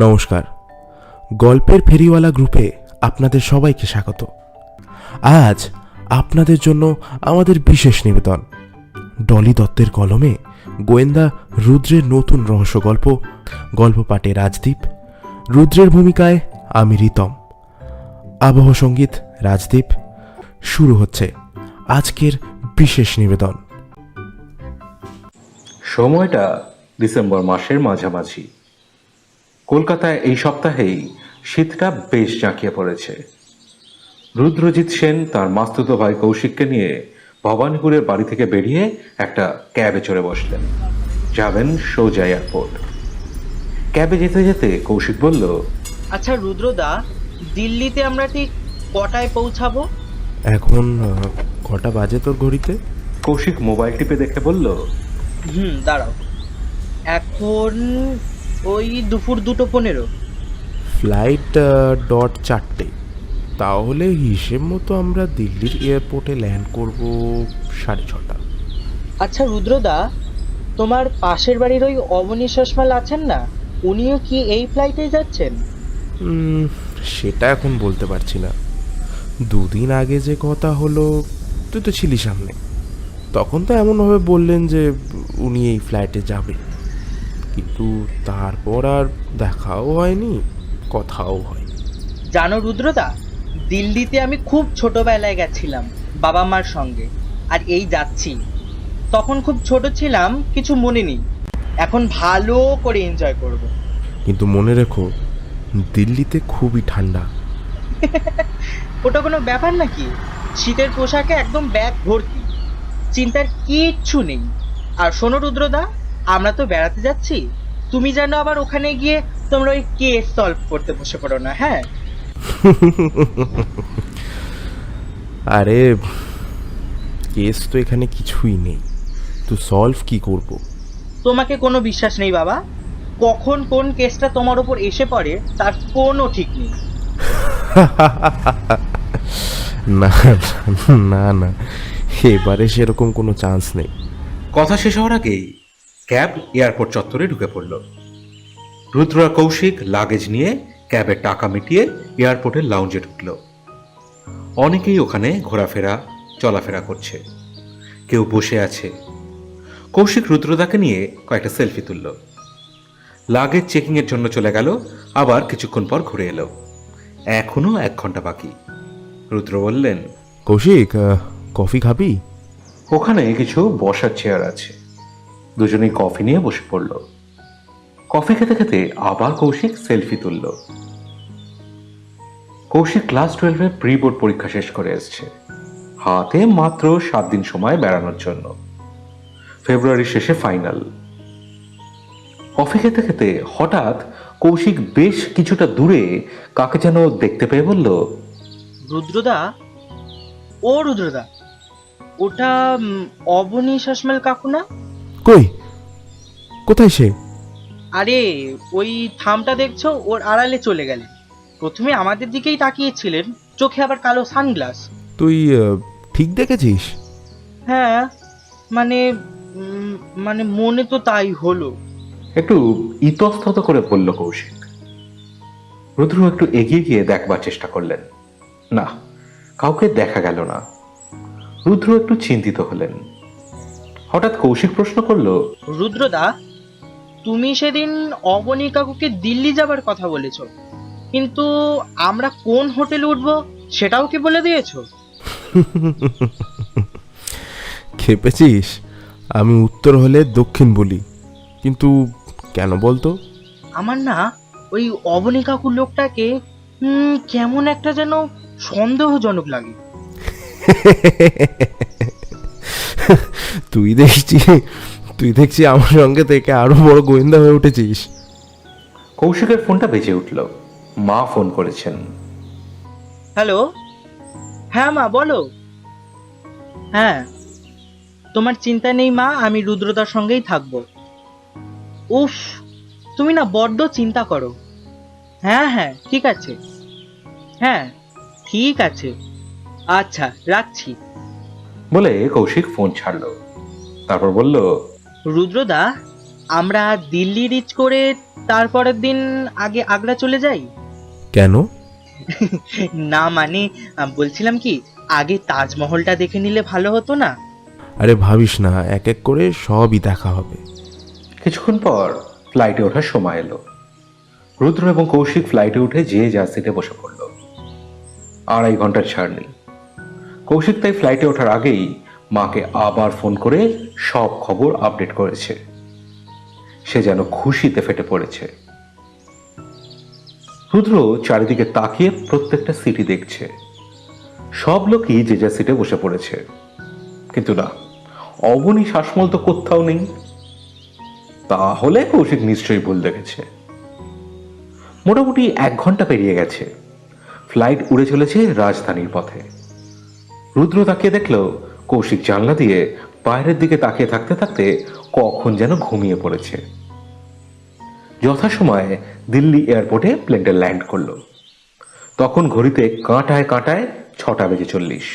নমস্কার, গল্পের ফেরিওয়ালা গ্রুপে আপনাদের সবাইকে স্বাগত। আজ আপনাদের জন্য আমাদের বিশেষ নিবেদন, ডলি দত্তের কলমে গোয়েন্দা রুদ্রের নতুন রহস্য গল্প। গল্প পাঠে রাজদীপ, রুদ্রের ভূমিকায় আমি রিতম, আবহ সঙ্গীত রাজদীপ। শুরু হচ্ছে আজকের বিশেষ নিবেদন। সময়টা ডিসেম্বর মাসের মাঝামাঝি। কলকাতায় এই সপ্তাহেই শীতটা বেশ জাঁকিয়ে পড়েছে। রুদ্রজিৎ সেন তার মাস্তুতো ভাই কৌশিককে নিয়ে ভবানীপুরের বাড়ি থেকে বেরিয়ে একটা ক্যাবে চড়ে বসলেন। যাবেন সোজা এয়ারপোর্ট। ক্যাবে যেতে যেতে কৌশিক বলল, আচ্ছা রুদ্রদা, দিল্লিতে আমরা ঠিক কটায় পৌঁছাবো? এখন কটা বাজে তোর ঘড়িতে? কৌশিক মোবাইল টিপে দেখে বলল, দাঁড়াও, এখন ওই দুপুর 2:15। ফ্লাইট .4টে। তাহলে হিসেব মতো আমরা দিল্লির এয়ারপোর্টে ল্যান্ড করব 6:30। আচ্ছা রুদ্রদা, তোমার পাশের বাড়ির ওই অবনী সসমাল আছেন না, উনিও কি এই ফ্লাইটে যাচ্ছেন? সেটা এখন বলতে পারছি না। দুদিন আগে যে কথা হলো, তুই তো ছিলি সামনে, তখন তো এমনভাবে বললেন যে উনি এই ফ্লাইটে যাবে, কিন্তু তারপর আর দেখাও হয়নি, কথাও হয়নি। জানো রুদ্রদা, দিল্লিতে আমি খুব ছোটবেলায় গেছিলাম বাবা মার সঙ্গে, আর এই যাচ্ছি। তখন খুব ছোট ছিলাম, কিছু মনে নেই। এখন ভালো করে এনজয় করব। কিন্তু মনে রেখো, দিল্লিতে খুবই ঠান্ডা। ওটা কোনো ব্যাপার নাকি? শীতের পোশাকে একদম ব্যাগ ভর্তি, চিন্তার কিচ্ছু নেই। আর শোনো রুদ্রদা, আমরা তো বেড়াতে যাচ্ছি, তুমি যেন আবার ওখানে গিয়ে তোমরা ওই কেস সলভ করতে বসে পড়ো না, হ্যাঁ? আরে, কেস তো এখানে কিছুই নেই, তো সলভ কি করব? তোমাকে কোনো বিশ্বাস নেই বাবা। কখন কোন কেসটা তোমার উপর এসে পড়ে তার কোনো ঠিক নেই। না না না, এবারে সেরকম কোনো চান্স নেই। কথা শেষ হওয়ার আগেই ক্যাব এয়ারপোর্ট চত্বরে ঢুকে পড়ল। রুদ্র আর কৌশিক লাগেজ নিয়ে ক্যাবের টাকা মিটিয়ে এয়ারপোর্টের লাউঞ্জে ঢুকল। অনেকেই ওখানে ঘোরাফেরা চলাফেরা করছে, কেউ বসে আছে। কৌশিক রুদ্রদাকে নিয়ে কয়েকটা সেলফি তুলল। লাগেজ চেকিংয়ের জন্য চলে গেল, আবার কিছুক্ষণ পর ঘুরে এলো। এখনো 1 ঘন্টা বাকি। রুদ্র বললেন, কৌশিক, কফি খাবি? ওখানে কিছু বসার চেয়ার আছে। দুজনেই কফি নিয়ে বসে পড়ল। কফি খেতে খেতে আবার কৌশিক সেলফি তুলল। কৌশিক ক্লাস 12-এ প্রি বোর্ড পরীক্ষা শেষ করে এসছে। হাতে মাত্র 7 দিন সময় বেড়ানোর জন্য। ফেব্রুয়ারির শেষে ফাইনাল। কফি খেতে খেতে হঠাৎ কৌশিক বেশ কিছুটা দূরে কাকে যেন দেখতে পেয়ে বলল, রুদ্রদা, ও রুদ্রদা, ওটা অবনী সসমাল কাকু না? কই, কোথায় সে? আরে ওই থামটা দেখছো, ওর আড়ালে চলে গেলেন। প্রথমে আমাদের দিকেই তাকিয়েছিলেন, চোখে আবার কালো সানগ্লাস। তুই ঠিক দেখেছিস? হ্যাঁ, মানে মানে মনে তো তাই হলো। একটু ইতস্তত করে বলল কৌশিক। রুদ্র একটু এগিয়ে গিয়ে দেখবার চেষ্টা করলেন। না, কাউকে দেখা গেল না। রুদ্র একটু চিন্তিত হলেন। হঠাৎ কৌশিক প্রশ্ন করল, রুদ্রদা, তুমি সেদিন অবনী কাকুকে দিল্লি যাবার কথা বলেছো, কিন্তু আমরা কোন হোটেলে উঠবো সেটাও কি বলে দিয়েছো? খেপেছিস? আমি উত্তর হলে দক্ষিণ বলি, কিন্তু কেন বলতো? আমার না ওই অবনী কাকুর লোকটাকে কেমন একটা যেন সন্দেহজনক লাগে। তুই দেখছি তুই দেখছি আমার সঙ্গে থেকে আরো বড় গোয়েন্দা হয়ে উঠেছিস। কৌশিকের ফোনটা বেজে উঠল। মা ফোন করেছেন। হ্যালো, হ্যাঁ মা বলো। হ্যাঁ, তোমার চিন্তা নেই মা, আমি রুদ্রদার সঙ্গেই থাকবো। উফ, তুমি না বড্ড চিন্তা করো। হ্যাঁ হ্যাঁ ঠিক আছে, হ্যাঁ ঠিক আছে, আচ্ছা রাখছি। বলে কৌশিক ফোন ছাড়ল। তারপর বলল, রুদ্রদা, আমরা দিল্লি রিচ করে তারপরের দিন আগে আগ্রা চলে যাই? কেন? না মানে বলছিলাম কি, আগে তাজমহলটা দেখে নিলে ভালো হতো না? আরে ভাবিস না, এক এক করে সবই দেখা হবে। কিছুক্ষণ পর ফ্লাইটে ওঠার সময় এলো। রুদ্র এবং কৌশিক ফ্লাইটে উঠে যে যার সিটে বসে পড়ল। 2.5 ঘন্টার জার্নি। কৌশিক তাই ফ্লাইটে ওঠার আগেই মাকে আবার ফোন করে সব খবর আপডেট করেছে। সে যেন খুশিতে ফেটে পড়েছে। রুদ্র চারিদিকে তাকিয়ে প্রত্যেকটা সিটি দেখছে। সব লোকই যে যার সিটে বসে পড়েছে, কিন্তু না, অবনী শ্বাসমল তো কোথাও নেই। তাহলে কৌশিক নিশ্চয়ই ভুল দেখেছে। মোটামুটি 1 ঘন্টা পেরিয়ে গেছে। ফ্লাইট উড়ে চলেছে রাজধানীর পথে। রুদ্র তাকিয়ে দেখলো কৌশিক জানলা দিয়ে বাইরের দিকে তাকিয়ে থাকতে থাকতে কখন যেন ঘুমিয়ে পড়েছে। যথাসময়ে দিল্লি এয়ারপোর্টে প্লেনটা ল্যান্ড করলো। তখন ঘড়িতে কাঁটায় কাঁটায় 6:40।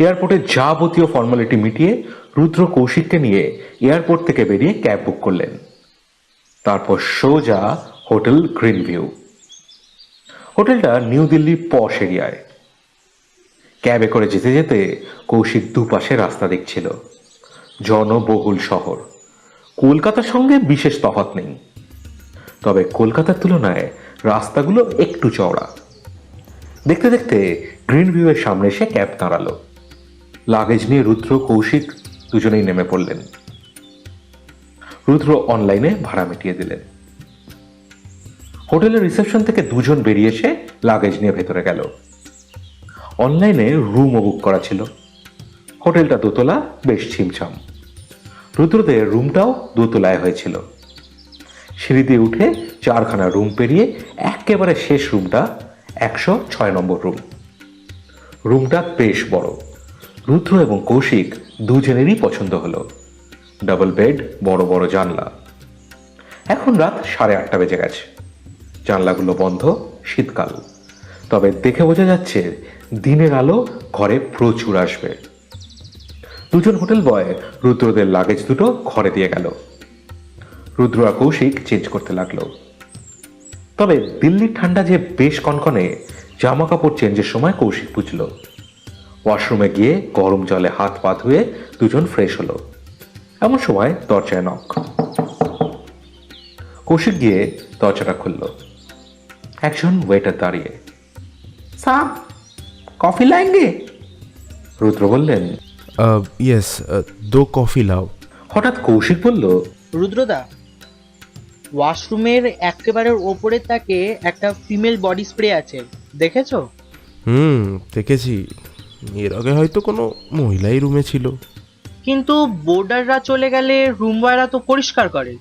এয়ারপোর্টে যাবতীয় ফর্মালিটি মিটিয়ে রুদ্র কৌশিককে নিয়ে এয়ারপোর্ট থেকে বেরিয়ে ক্যাব বুক করলেন। তারপর সোজা হোটেল গ্রিন ভিউ। হোটেলটা নিউ দিল্লির পশ এরিয়ায়। ক্যাবে করে যেতে যেতে কৌশিক দুপাশে রাস্তা দেখছিল। জনবহুল শহর। কলকাতার সঙ্গে বিশেষ তফাৎ নেই, তবে কলকাতার তুলনায় রাস্তাগুলো একটু চওড়া। দেখতে দেখতে গ্রিন ভিউয়ের সামনে এসে ক্যাব দাঁড়ালো। লাগেজ নিয়ে রুদ্র কৌশিক দুজনেই নেমে পড়লেন। রুদ্র অনলাইনে ভাড়া মিটিয়ে দিলেন। হোটেলের রিসেপশন থেকে দুজন বেরিয়ে এসে লাগেজ নিয়ে ভেতরে গেল। অনলাইনে রুমও বুক করা ছিল। হোটেলটা দোতলা, বেশ ছিমছাম। রুদ্রদের রুমটাও দোতলায় হয়েছিল। সিঁড়ি দিয়ে উঠে 4খানা রুম পেরিয়ে একেবারে শেষ রুমটা 106 নম্বর রুম। রুমটা বেশ বড়। রুদ্র এবং কৌশিক দুজনেরই পছন্দ হলো। ডাবল বেড, বড় বড় জানলা। এখন রাত 8:30 বেজে গেছে। জানলাগুলো বন্ধ, শীতকাল, তবে দেখে বোঝা যাচ্ছে দিনের আলো ঘরে প্রচুর আসবে। দুজন হোটেল বয় রুদ্রদের লাগেজ দুটো ঘরে দিয়ে গেল। রুদ্র আর কৌশিক চেঞ্জ করতে লাগলো। তবে দিল্লির ঠান্ডা যে বেশ কনকনে, জামা কাপড় চেঞ্জের সময় কৌশিক বুঝল। ওয়াশরুমে গিয়ে গরম জলে হাত পা ধুয়ে দুজন ফ্রেশ হলো। এমন সময় দরজায় নক। কৌশিক গিয়ে দরজাটা খুলল। একজন ওয়েটার দাঁড়িয়ে। Sub, coffee লাएंगे? রুদ্র বললেন, ইয়েস, 2 কফি লাও। হঠাৎ কৌশিক বলল, রুদ্রদা, ওয়াশরুমের একেবারে ওপরের তাকে একটা ফিমেল বডি স্প্রে আছে, দেখেছো? দেখেছি। এর আগে হয়তো কোনো মহিলাই রুমে ছিল। কিন্তু বোর্ডাররা চলে গেলে রুম বয়রা তো পরিষ্কার করে,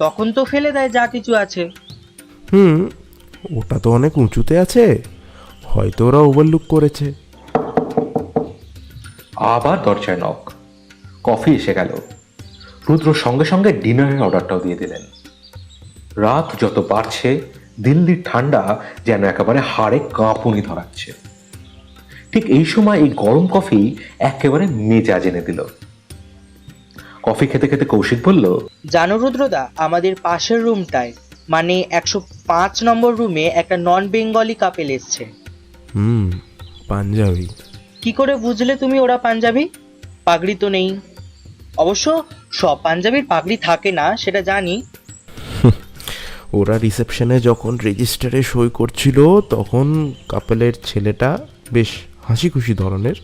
তখন তো ফেলে দেয় যা কিছু আছে। ওটা তো অনেক উঁচুতে আছে, হয়তো ওরা ওভারলুক করেছে। আবার দরজায় নক। কফি এসে গেল। রুদ্র সঙ্গে সঙ্গে ডিনারের অর্ডারটাও দিয়ে দিলেন। রাত যত বাড়ছে দিল্লির ঠান্ডা যেন একেবারে হাড়ে কাঁপুনি ধরাচ্ছে। ঠিক এই সময় এই গরম কফি একেবারে মেজাজ এনে দিল। কফি খেতে খেতে কৌশিক বলল, জানো রুদ্রদা, আমাদের পাশের রুমটায় মানে 105 নম্বর রুমে একটা নন বেঙ্গলি কাপেল এসছে। পাঞ্জাবি? কি করে বুঝলে তুমি ওরা পাঞ্জাবি? পাগড়ি তো নেই। অবশ্য সব পাঞ্জাবির পাগড়ি থাকে না, সেটা জানি। ওরা রিসেপশনে যখন রেজিস্টারে সই করছিল তখন কাপেলের ছেলেটা বেশ হাসি খুশি ধরনের।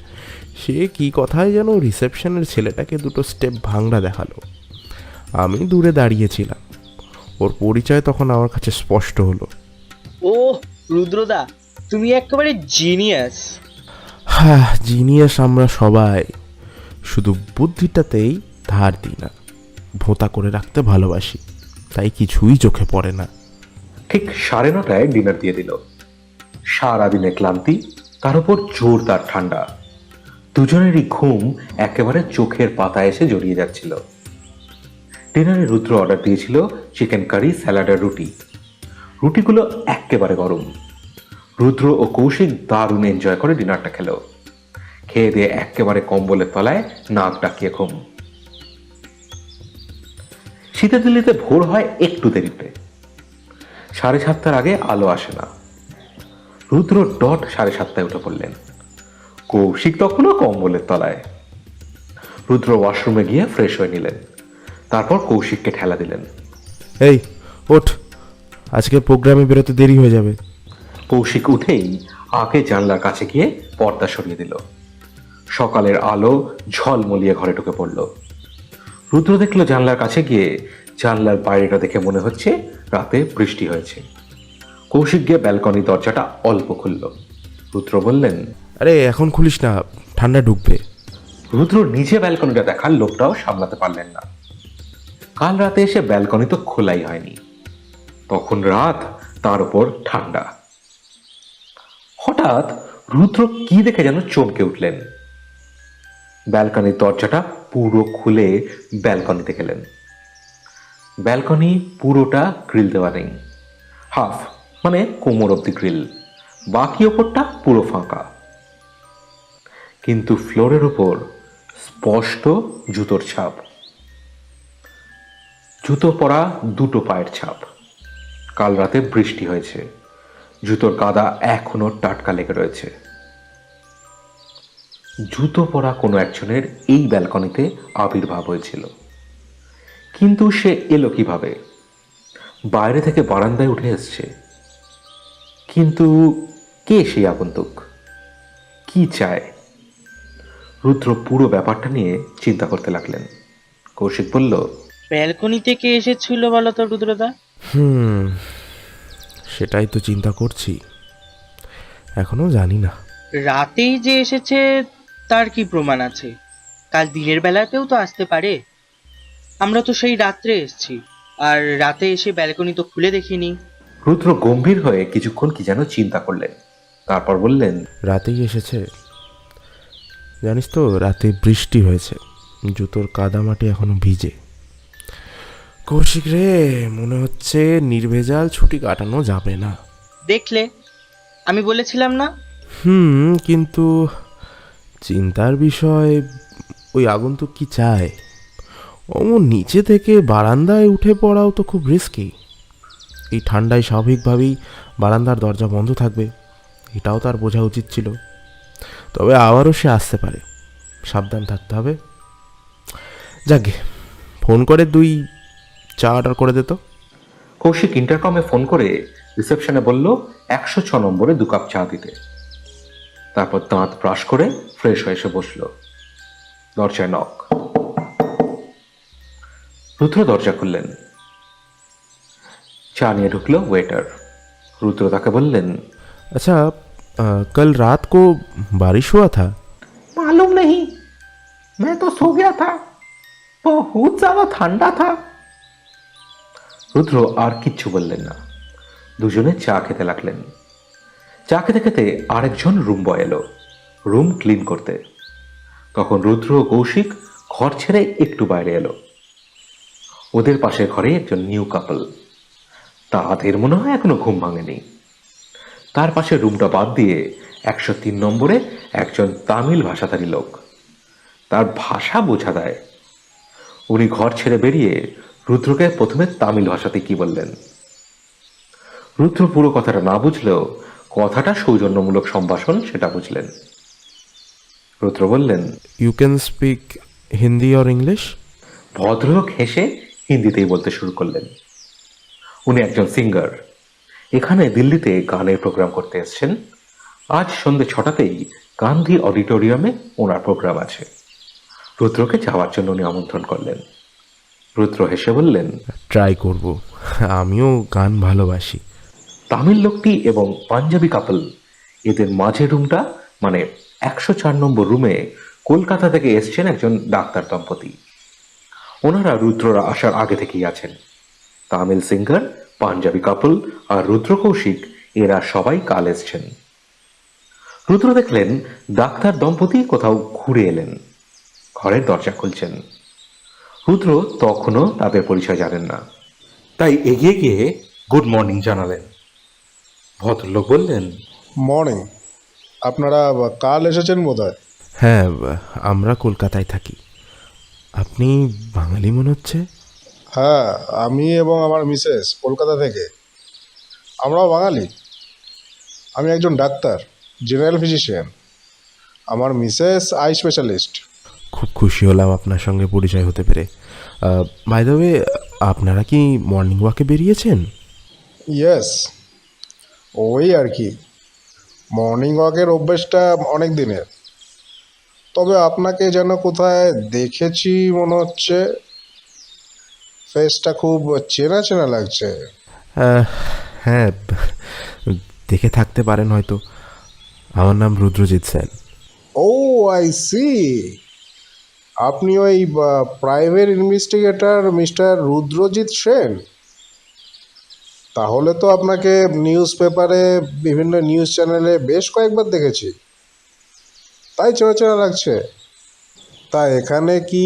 সে কি কথায় যেন রিসেপশনের ছেলেটাকে 2 স্টেপ ভাঙড়া দেখালো। আমি দূরে দাঁড়িয়েছিলাম। ওর পরিচয় তখন আমার কাছে স্পষ্ট হলো। ও রুদ্রদা, তুমি একেবারে জিনিয়াস। হ্যাঁ, জিনিয়াস আমরা সবাই, শুধু বুদ্ধিটাতেই ধার দিই না। ভোঁতা করে রাখতে ভালোবাসি, তাই কিছুই চোখে পড়ে না। ঠিক 9:30 ডিনার দিয়ে দিল। সারাদিনে ক্লান্তি, তার উপর জোরদার ঠান্ডা। দুজনেরই ঘুম একেবারে চোখের পাতায় এসে জড়িয়ে যাচ্ছিল। ডিনারে রুদ্র অর্ডার দিয়েছিল চিকেন কারি, স্যালাড আর রুটি। রুটিগুলো একেবারে গরম। রুদ্র ও কৌশিক দারুণ এনজয় করে ডিনারটা খেল। খেয়ে দিয়ে একেবারে কম্বলের তলায় নাক ডাকিয়ে ঘুম। শীতের দিল্লিতে ভোর হয় একটু দেরিতে, 7:30টার আগে আলো আসে না। রুদ্র ডট 7:30টায় উঠে পড়লেন। কৌশিক তখনও কম্বলের তলায়। রুদ্র ওয়াশরুমে গিয়ে ফ্রেশ হয়ে নিলেন, তারপর কৌশিককে ঠেলা দিলেন। এই ওঠ, আজকের প্রোগ্রামে বেরোতে দেরি হয়ে যাবে। কৌশিক উঠেই আগে জানলার কাছে গিয়ে পর্দা সরিয়ে দিল। সকালের আলো ঝলমলিয়ে ঘরে ঢুকে পড়ল। রুদ্র দেখল জানলার কাছে গিয়ে জানলার বাইরেটা দেখে মনে হচ্ছে রাতে বৃষ্টি হয়েছে। কৌশিক গিয়ে ব্যালকনি দরজাটা অল্প খুলল। রুদ্র বললেন, আরে এখন খুলিস না, ঠান্ডা ঢুকবে। রুদ্র নিজে ব্যালকনিটা দেখার লোকটাও সামলাতে পারলেন না। কাল রাতে এসে ব্যালকনি তো খোলাই হয়নি, তখন রাত, তার উপর ঠান্ডা। হঠাৎ রুদ্র কি দেখে যেন চমকে উঠলেন। ব্যালকনির দরজাটা পুরো খুলে ব্যালকনিতে গেলেন। ব্যালকনি পুরোটা গ্রিল দেওয়া নেই, হাফ মানে কোমর অব্দি গ্রিল, বাকি ওপরটা পুরো ফাঁকা। কিন্তু ফ্লোরের উপর স্পষ্ট জুতোর ছাপ, জুতো পরা দুটো পায়ের ছাপ। কাল রাতে বৃষ্টি হয়েছে, জুতোর কাদা এখনো টাটকা লেগে রয়েছে। জুতো পরা কোনো একজনের এই ব্যালকনিতে আবির্ভাব হয়েছিল, কিন্তু সে এলো কিভাবে? বাইরে থেকে বারান্দায় উঠে এসছে, কিন্তু কে সেই আগন্তুক? কি চায়? রুদ্র পুরো ব্যাপারটা নিয়ে চিন্তা করতে লাগলেন। কৌশিক বলল, ব্যালকনি থেকে এসেছিল বলো তো রুদ্রদা? সেটাই তো চিন্তা করছি, এখনো জানি না। রাতেই যে এসেছে তার কি প্রমাণ আছে? কাল দিনের বেলাতেও তো আসতে পারে। আমরা তো সেই রাত্রে এসেছি, আর রাতে এসে ব্যালকনি তো খুলে দেখিনি। রুদ্র গম্ভীর হয়ে কিছুক্ষণ কি যেন চিন্তা করলেন, তারপর বললেন, রাতেই এসেছে। জানিস তো, রাতে বৃষ্টি হয়েছে, জুতোর কাদামাটি এখনো ভিজে। কৌশিক রে, মনে হচ্ছে নির্ভেজাল ছুটি কাটানো যাবে না। দেখলে, আমি বলেছিলাম না? কিন্তু চিন্তার বিষয়, ওই আগন্তুক কি চায়? অমন নিচে থেকে বারান্দায় উঠে পড়াও তো খুব রিস্কি। এই ঠান্ডায় স্বাভাবিকভাবেই বারান্দার দরজা বন্ধ থাকবে, এটাও তার বোঝা উচিত ছিল। তবে আবারও সে আসতে পারে, সাবধান থাকতে হবে। যাকে ফোন করে 2 চা অর্ডার করে দিত। কৌশিক ইন্টারকমে ফোন করে রিসেপশনে বলল 106 নম্বরে 2 কাপ চা দিতে। তারপর দাঁত ব্রাশ করে ফ্রেশ হয়ে এসে বসল। দরজায় নক। রুদ্র দরজা খুললেন। চা নিয়ে ঢুকলো ওয়েটার। রুদ্র তাকে বললেন, अच्छा, कल रात को बारिश हुआ था? मालूम नहीं, मैं तो सो गया था, बहुत ज्यादा ठंडा था। রুদ্র আর কিচ্ছু বললেন না। দুজনে চা খেতে লাগলেন। চা খেতে খেতে আরেকজন রুম বয় এলো রুম ক্লিন করতে। তখন রুদ্র ও কৌশিক ঘর ছেড়ে একটু বাইরে এলো। ওদের পাশের ঘরে একজন নিউ কাপল, তাদের মনে হয় এখনো ঘুম ভাঙেনি। তার পাশে রুমটা বাদ দিয়ে 103 নম্বরে একজন তামিল ভাষাধারী লোক। তার ভাষা বোঝা দেয়। উনি ঘর ছেড়ে বেরিয়ে রুদ্রকে প্রথমে তামিল ভাষাতে কি বললেন। রুদ্র পুরো কথাটা না বুঝলেও কথাটা সৌজন্যমূলক সম্ভাষণ সেটা বুঝলেন। রুদ্র বললেন, यू कैन स्पीक हिंदी और इंग्लिश? ভদ্রলোক হেসে হিন্দিতেই বলতে শুরু করলেন। উনি একজন সিঙ্গার, এখানে দিল্লিতে গানের প্রোগ্রাম করতে এসেছেন। আজ সন্ধ্যে 6টাতেই গান্ধী অডিটোরিয়ামে ওনার প্রোগ্রাম আছে। রুদ্রকে যাওয়ার জন্য উনি আমন্ত্রণ করলেন। রুদ্র হেসে বললেন, ট্রাই করব, আমিও গান ভালোবাসি। তামিল লোকটি এবং পাঞ্জাবি কাপল, এদের মাঝের রুমটা মানে 104 নম্বর রুমে কলকাতা থেকে এসছেন একজন ডাক্তার দম্পতি। ওনারা রুদ্ররা আসার আগে থেকেই আছেন। তামিল সিঙ্গার, পাঞ্জাবি কাপল আর রুদ্র কৌশিক এরা সবাই কাল এসছেন। রুদ্র দেখলেন ডাক্তার দম্পতি কোথাও ঘুরে এলেন, ঘরের দরজা খুলছেন। রুদ্র তখনও তাদের পরিচয় জানেন না, তাই এগিয়ে গিয়ে গুড মর্নিং জানালেন। ভদ্রলোক বললেন, মর্নিং। আপনারা কাল এসেছেন বোধহয়। হ্যাঁ, আমরা কলকাতায় থাকি। আপনি বাঙালি মনে হচ্ছে। হ্যাঁ, আমি এবং আমার মিসেস কলকাতা থেকে। আমরাও বাঙালি। আমি একজন ডাক্তার, জেনারেল ফিজিশিয়ান। আমার মিসেস আই স্পেশালিস্ট। খুব খুশি হলাম আপনার সঙ্গে পরিচয় হতে পেরে। বাই দ্য ওয়ে, আপনারা কি মর্নিং ওয়াকে বেরিয়েছেন? ইয়েস, ওই আর কি। মর্নিং ওয়াকের অভ্যেসটা অনেক দিনের। তবে আপনাকে যেন কোথায় দেখেছি মনে হচ্ছে। ফেসটা খুব চেনা চেনা লাগছে। আহ, হ্যাঁ, দেখে থাকতে পারেন হয়তো। আমার নাম রুদ্রজিৎ সেন। ও, আই সি। আপনি ওই private investigator mister Rudrajit Sen. তাহলে তো আপনাকে নিউজ পেপারে, বিভিন্ন নিউজ চ্যানেলে বেশ কয়েকবার দেখেছি, তাই চেনা চেনা লাগছে। তা এখানে কি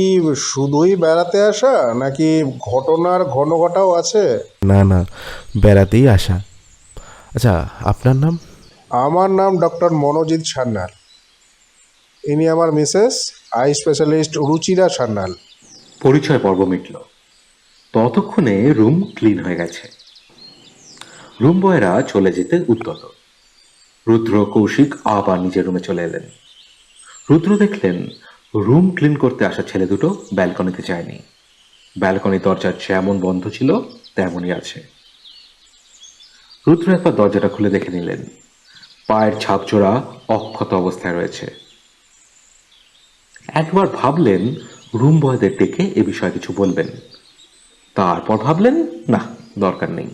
শুধুই বেড়াতে আসা, নাকি ঘটনার ঘনঘটাও আছে? না না, বেড়াতেই আসা। আচ্ছা, আপনার নাম? আমার নাম ডক্টর মনোজিৎ সান্যাল। ইনি আমার Mrs eye specialist Ruchira Sanyal. পরিচয় পর্ব মিটল। ততক্ষণে রুম ক্লিন হয়ে গেছে। রুম বয়রা চলে যেতে উদ্যত। রুদ্র কৌশিক আবার নিজের রুমে চলে এলেন। রুদ্র দেখলেন রুম ক্লিন করতে আসা ছেলে দুটো ব্যালকনিতে যায়নি। ব্যালকনি দরজা যেমন বন্ধ ছিল তেমনই আছে। রুদ্র একবার দরজাটা খুলে দেখে নিলেন। পায়ের ছাপজোড়া অক্ষত অবস্থায় রয়েছে। একবার ভাবলেন রুম বয়দের ডেকে এ বিষয়ে কিছু বলবেন। তারপর ভাবলেন না, দরকার নেই।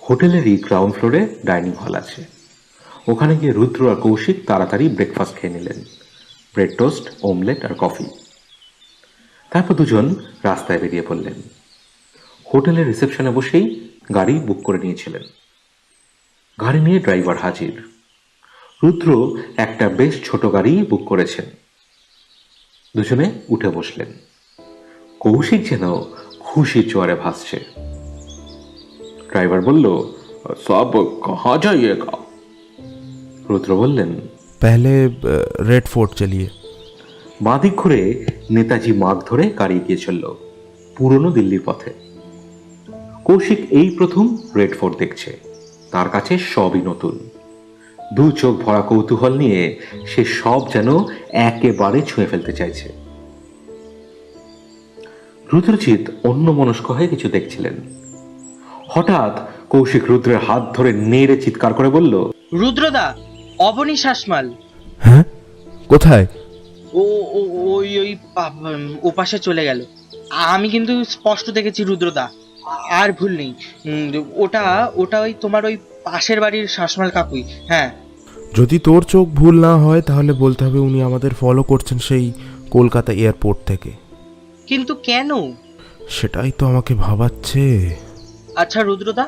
হোটেলেরই গ্রাউন্ড ফ্লোরে ডাইনিং হল আছে। ওখানে গিয়ে রুদ্র আর কৌশিক তাড়াতাড়ি ব্রেকফাস্ট খেয়ে নিলেন। ব্রেড টোস্ট, অমলেট আর কফি। তারপর দুজন রাস্তায় বেরিয়ে পড়লেন। হোটেলের রিসেপশনে বসেই গাড়ি বুক করে নিয়েছিলেন। গাড়ি নিয়ে ড্রাইভার হাজির। রুদ্র একটা বেশ ছোট গাড়ি বুক করেছেন। দুজনে উঠে বসলেন। কৌশিক যেন খুশির জোয়ারে ভাসছে। ড্রাইভার বলল, সব কাহা যাইয়েগা? রুদ্র বললেন, পহলে রেড ফোর্ট চলিয়ে। বাঁদিক ঘুরে নেতাজি মার্গ ধরে গাড়ি এগিয়ে চলল পুরনো দিল্লির পথে। কৌশিক এই প্রথম রেড ফোর্ট দেখছে। তার কাছে সবই নতুন। দু চোখ ভরা কৌতূহল নিয়ে সে সব যেন একেবারে ছুঁয়ে ফেলতে চাইছে। রুদ্রজিৎ অন্যমনস্ক হয়ে কিছু দেখছিলেন। হঠাৎ কৌশিক রুদ্রের হাত ধরে নেড়ে চিৎকার করে বলল, রুদ্রদা, অবনী শাসমাল। হ্যাঁ, কোথায়? ও ও ওই ওই ওপাশে চলে গেল। আমি কিন্তু স্পষ্ট দেখেছি রুদ্রদা, আর ভুল নেই। ওটা ওটা ওই তোমার ওই পাশের বাড়ির শাসমাল কাকুই। হ্যাঁ। যদি তোর চোখ ভুল না হয় তাহলে বলতে হবে উনি আমাদের ফলো করছেন সেই কলকাতা এয়ারপোর্ট থেকে। কিন্তু কেন? সেটাই তো আমাকে ভাবাচ্ছে। আচ্ছা রুদ্রদা,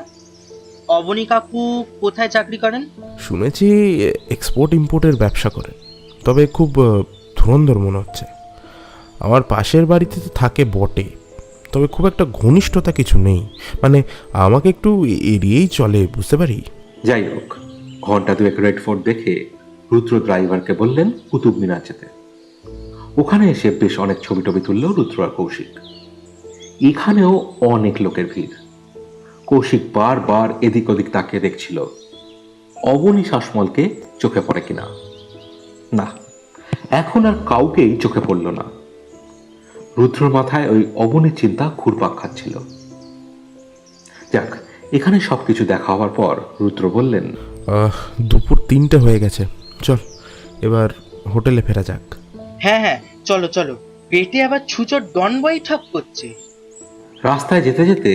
অবনী কাকু কোথায় চাকরি করেন? শুনেছি এক্সপোর্ট ইম্পোর্টের ব্যবসা করেন, তবে খুব ধুরন্ধর মনে হচ্ছে। আমার পাশের বাড়িতে তো থাকে বটে, তবে খুব একটা ঘনিষ্ঠতা কিছু নেই। মানে আমাকে একটু এড়িয়েই চলে, বুঝতে পারি। যাই হোক, ঘন্টা দুয়েক রেড ফোর্ট দেখে রুদ্র ড্রাইভারকে বললেন কুতুব মিনার যেতে। ওখানে এসে বেশ অনেক ছবি টবি তুলল রুদ্র আর কৌশিক। এখানেও অনেক লোকের ভিড়। কৌশিক বারবার এদিক ওদিক তাকিয়ে দেখছিল অবনী শাসমলকে চোখে পড়ে কিনা। না, এখন আর কাউকেই চোখে পড়ল না। রুদ্রর মাথায় ওই অবনীর চিন্তা ঘুরপাক খাচ্ছিল। যাক, এখানে সবকিছু দেখা হওয়ার পর রুদ্র বললেন, দুপুর 3টে হয়ে গেছে, চল এবার হোটেলে ফেরা যাক। হ্যাঁ হ্যাঁ, চলো চলো। পেটে আবার ছুচোর ডন বৈঠক করছে। রাস্তায় যেতে যেতে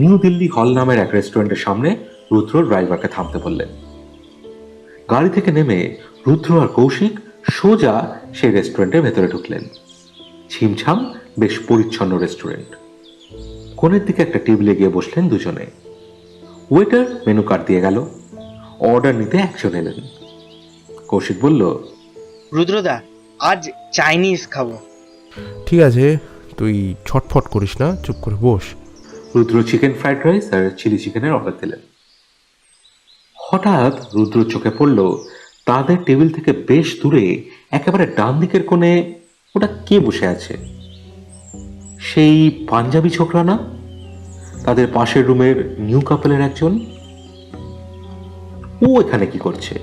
নিউ দিল্লি হল নামের এক রেস্টুরেন্টের সামনে রুদ্র ড্রাইভারকে থামতে বললেন। গাড়ি থেকে নেমে রুদ্র আর কৌশিক সোজা সেই রেস্টুরেন্টের ভেতরে ঢুকলেন। ছিমছাম বেশ পরিচ্ছন্ন রেস্টুরেন্ট। কোণের দিকে একটা টেবিলে গিয়ে বসলেন দুজনে। ওয়েটার মেনু কার্ড দিয়ে গেল। অর্ডার নিতে একজন এলেন। কৌশিক বলল, রুদ্রদা, আজ চাইনিজ খাবো। ঠিক আছে, তুই ছটফট করিস না, চুপ করে বস। রুদ্র চিকেন ফ্রাইড রাইস আর চিলি চিকেনের অর্ডার দিলেন। হঠাৎ রুদ্র চোখে পড়ল তাদের টেবিল থেকে বেশ দূরে একেবারে ডান দিকের কোণে ওটা কে বসে আছে। সেই পাঞ্জাবি ছোকরা না, তাদের পাশের রুমের নিউ কাপলের একজন? ও এখানে কি করছে?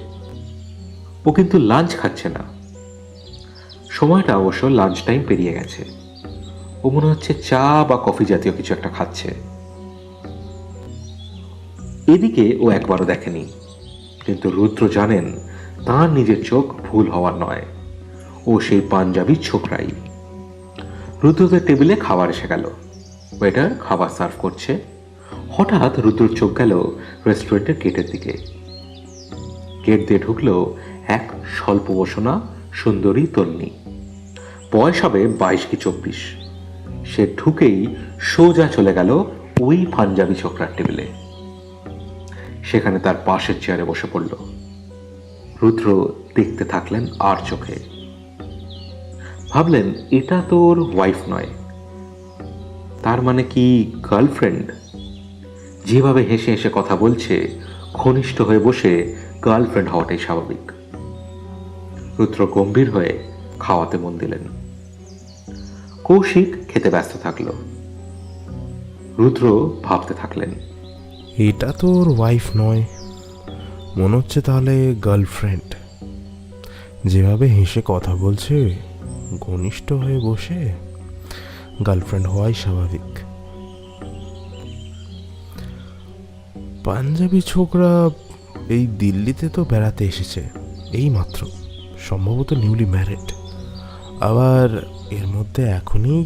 ও কিন্তু লাঞ্চ খাচ্ছে না। সময়টা অবশ্য লাঞ্চ টাইম পেরিয়ে গেছে। ও মনে হচ্ছে চা বা কফি জাতীয় কিছু একটা খাচ্ছে। এদিকে ও একবারও দেখেনি, কিন্তু রুদ্র জানেন তার নিজের চোখ ভুল হওয়ার নয়। ও সেই পাঞ্জাবি ছোকরাই। রুদ্রদের টেবিলে খাবার এসে গেল। ওয়েটার খাবার সার্ভ করছে। হঠাৎ রুদ্রর চোখ গেল রেস্টুরেন্টের গেটের দিকে। গেট দিয়ে ঢুকলো এক স্বল্প বসনা সুন্দরী তন্নি। বয়স হবে 22 কি 24। সে ঢুকেই সোজা চলে গেল ওই পাঞ্জাবি ছোকরার টেবিলে। সেখানে তার পাশের চেয়ারে বসে পড়ল। রুদ্র দেখতে থাকলেন আর চোখে। ভাবলেন এটা তোর ওয়াইফ নয়, তার মানে কি গার্লফ্রেন্ড? যেভাবে হেসে হেসে কথা বলছে, ঘনিষ্ঠ হয়ে বসে গার্লফ্রেন্ড হওয়াটাই স্বাভাবিক। রুদ্র গম্ভীর হয়ে খাওয়াতে মন দিলেন। কৌশিক খেতে ব্যস্ত থাকলো। রুদ্র ভাবতে থাকলেন, এটা তো ওর ওয়াইফ নয়, মনে হচ্ছে তাহলে গার্লফ্রেন্ড। যেভাবে হেসে কথা বলছে, ঘনিষ্ঠ হয়ে বসে, গার্লফ্রেন্ড হওয়াই স্বাভাবিক। পাঞ্জাবি ছোকরা এই দিল্লিতে তো বেড়াতে এসেছে এই মাত্র, সম্ভবত নিউলি ম্যারিড। আবার এর মধ্যে এখনই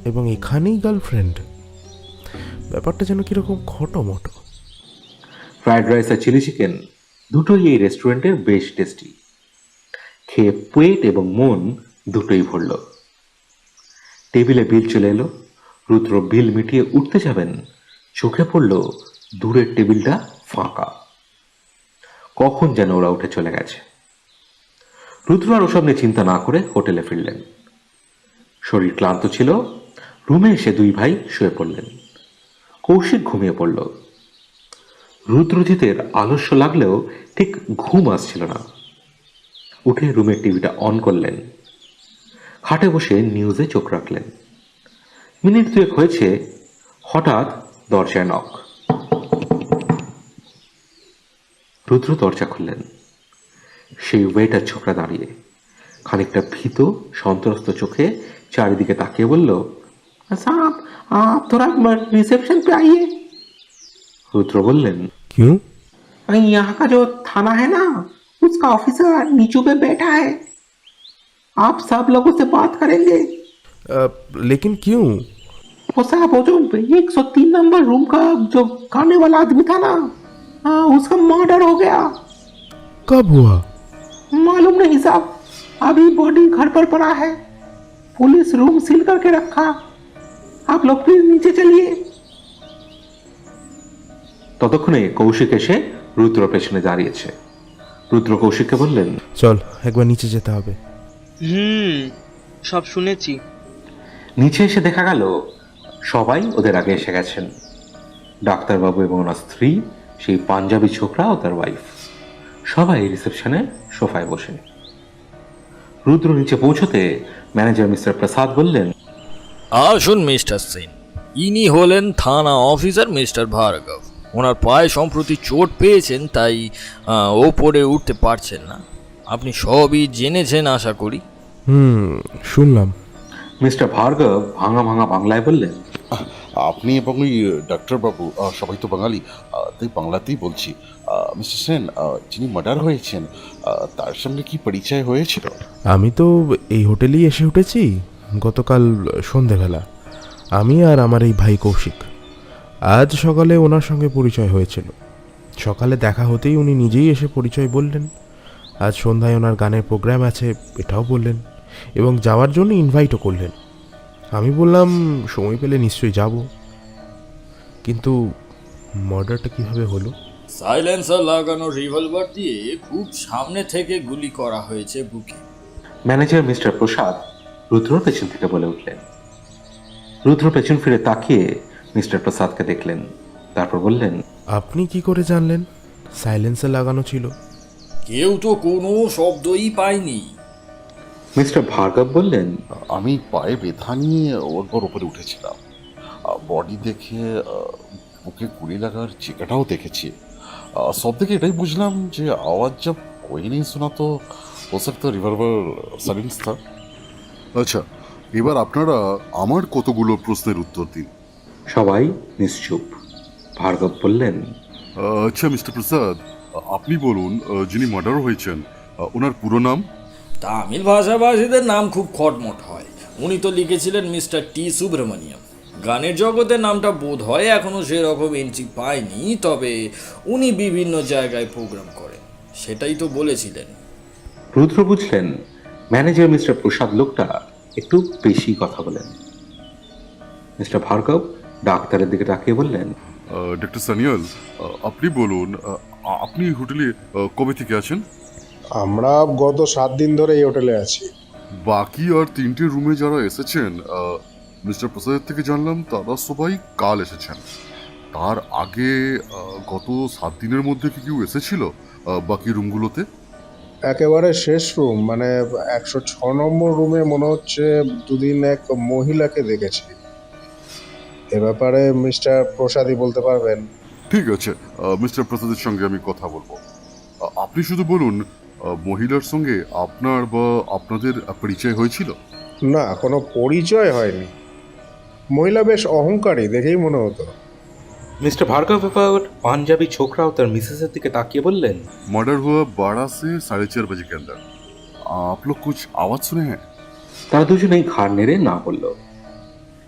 এবং এখানেই গার্লফ্রেন্ড। ব্যাপারটা যেন কিরকম খটোমটো। ফ্রাইড রাইস আর চিলি চিকেন দুটোই এই রেস্টুরেন্টের বেশ টেস্টি। খেয়ে পেট এবং মন দুটোই ভরল। টেবিলে বিল চলে এলো। রুদ্র বিল মিটিয়ে উঠতে যাবেন, চোখে পড়ল দূরের টেবিলটা ফাঁকা। কখন যেন ওরা উঠে চলে গেছে। রুদ্র আর ওসব নিয়ে চিন্তা না করে হোটেলে ফিরলেন। শরীর ক্লান্ত ছিল। রুমে এসে দুই ভাই শুয়ে পড়লেন। কৌশিক ঘুমিয়ে পড়ল। রুদ্রজিতের আলস্য লাগলেও ঠিক ঘুম আসছিল না। উঠে রুমের টিভিটা অন করলেন। খাটে বসে নিউজে চোখ রাখলেন। মিনিট দুয়েক হয়েছে, হঠাৎ দরজায় নক। রুদ্র দরজা খুললেন। সেই ওয়েটার ছোকরা দাঁড়িয়ে, খানিকটা ভীত সন্ত্রস্ত চোখে চারিদিকে তাকিয়ে বলল, সাহব आप थोड़ा रिसेप्शन पे आइए। रुद्र बोलें, क्यों? यहाँ का जो थाना है ना, उसका ऑफिसर नीचू पे बैठा है, आप सब लोगों से बात करेंगे। लेकिन क्यों? वो साहब वो जो 103 नंबर रूम का जो खाने वाला आदमी था ना, उसका मर्डर हो गया। कब हुआ? मालूम नहीं साहब, अभी बॉडी घर पर पड़ा है। पुलिस रूम सील करके रखा। आप लोग प्लीज नीचे चलिए। ততক্ষণে কৌশিক এসে রুদ্র পেছনে দাঁড়িয়েছে। রুদ্র কৌশিককে বললেন, চল একবার নিচে যেতে হবে। সব শুনেছি। নিচে এসে দেখা গেল সবাই ওদের আগে এসে গেছেন। ডাক্তারবাবু এবং ওনার স্ত্রী, সেই পাঞ্জাবি ছোকরা ও তার ওয়াইফ, সবাই রিসেপশনে সোফায় বসে। রুদ্র নিচে পৌঁছতে ম্যানেজার মিস্টার প্রসাদ বললেন, আসুন মিস্টার সেন, ইনি হলেন থানা অফিসার মিস্টার ভার্গব। ওনার পায়ে সম্প্রতি চোট পেয়েছেন, তাই ওপরে উঠতে পারছেন না। আপনি সবই জেনেছেন আশা করি। শুনলাম। মিস্টার ভার্গব ভাঙা ভাঙা বাংলায় বললেন, আপনি এবং ওই ডাক্তারবাবু সবাই তো বাঙালি, তাই বাংলাতেই বলছি। মিস্টার সেন, যিনি মার্ডার হয়েছেন তার সঙ্গে কি পরিচয় হয়েছিল? আমি তো এই হোটেলেই এসে উঠেছি গতকাল সন্ধেবেলা। আমি আর আমার এই ভাই কৌশিক। আজ সকালে ওনার সঙ্গে পরিচয় হয়েছিল। সকালে দেখা হতেই উনি নিজেই এসে পরিচয় বললেন। আজ সন্ধ্যায় ওনার গানের প্রোগ্রাম আছে এটাও বললেন, এবং যাওয়ার জন্য ইনভাইটও করলেন। আমি বললাম সময় পেলে নিশ্চয়ই যাব। কিন্তু মার্ডারটা কিভাবে হলো? সাইলেন্সার লাগানো রিভলভার দিয়ে খুব সামনে থেকে গুলি করা হয়েছে বুকে। ম্যানেজার মিস্টার প্রসাদ রুদ্রর পেছন থেকে বলে উঠলেন। রুদ্র পেছন ফিরে তাকিয়ে মিস্টার প্রসাদকে দেখলেন, তারপর বললেন, আপনি কি করে জানলেন সাইলেন্সার লাগানো ছিল? কেউ তো কোনো শব্দই পায়নি। মিস্টার ভার্গব বললেন, আমি পায়ে ব্যথা নিয়ে ওর উপরে উঠেছিলাম। বডি দেখে বুকে গুলি লাগার জায়গাটাও দেখেছি। সব থেকে এটাই বুঝলাম যে আওয়াজ जब कोई नहीं सुना तो हो सकता रिवॉल्वर साइलेंस था। আচ্ছা, এবার আপনারা আমার কতগুলো প্রশ্নের উত্তর দিন। সবাই নিশ্চুপ। ভার্গব বললেন, আচ্ছা মিস্টার প্রসাদ, আপনি বলুন, যিনি মার্ডার হয়েছেন ওনার পুরো নাম? তামিল ভাষাভাষীদের নাম খুব খটমট হয়। উনি তো লিখেছিলেন মিস্টার টি সুব্রমণিয়াম। গানের জগতে নামটা বোধ হয় এখনও সেরকম এন্ট্রি পায়নি, তবে উনি বিভিন্ন জায়গায় প্রোগ্রাম করেন, সেটাই তো বলেছিলেন। রুদ্র বুঝলেন ম্যানেজার মিস্টার প্রসাদ লোকটা একটু বেশি কথা বলেন। মিস্টার ভার্গব ডাক্তারের দিকে তাকিয়ে বললেন, ডক্টর সানিয়াল, আপনি বলুন, আপনি হোটেলে কবে থেকে আছেন? আমরা গত 7 দিন ধরে এই হোটেলে আছি। বাকি আর 3টে রুমে যারা এসেছেন, মিস্টার প্রসাদের থেকে জানলাম তারা সবাই কাল এসেছেন। তার আগে গত 7 দিনের মধ্যে কি কেউ এসেছিল বাকি রুমগুলোতে? একেবারে শেষ রুম মানে 106 নম্বর রুমে মনে হচ্ছে 2 দিন এক মহিলাকে দেখেছি। এ ব্যাপারে মিস্টার প্রসাদই বলতে পারবেন। ঠিক আছে, মিস্টার প্রসাদের সঙ্গে আমি কথা বলবো। আপনি শুধু বলুন, মহিলার সঙ্গে আপনার বা আপনাদের পরিচয় হয়েছিল? না, কোনো পরিচয় হয়নি। মহিলা বেশ অহংকারী দেখেই মনে হতো। মিস্টার ভার্গব এবার পাঞ্জাবি ছোকরাও তার মিসেসের দিকে তাকিয়ে বললেন, मर्डर हुआ 12 से 4:30 बजे के अंदर। आप लोग कुछ आवाज सुने हैं? তারা দুজনেই ঘাড় নেড়ে না বলল।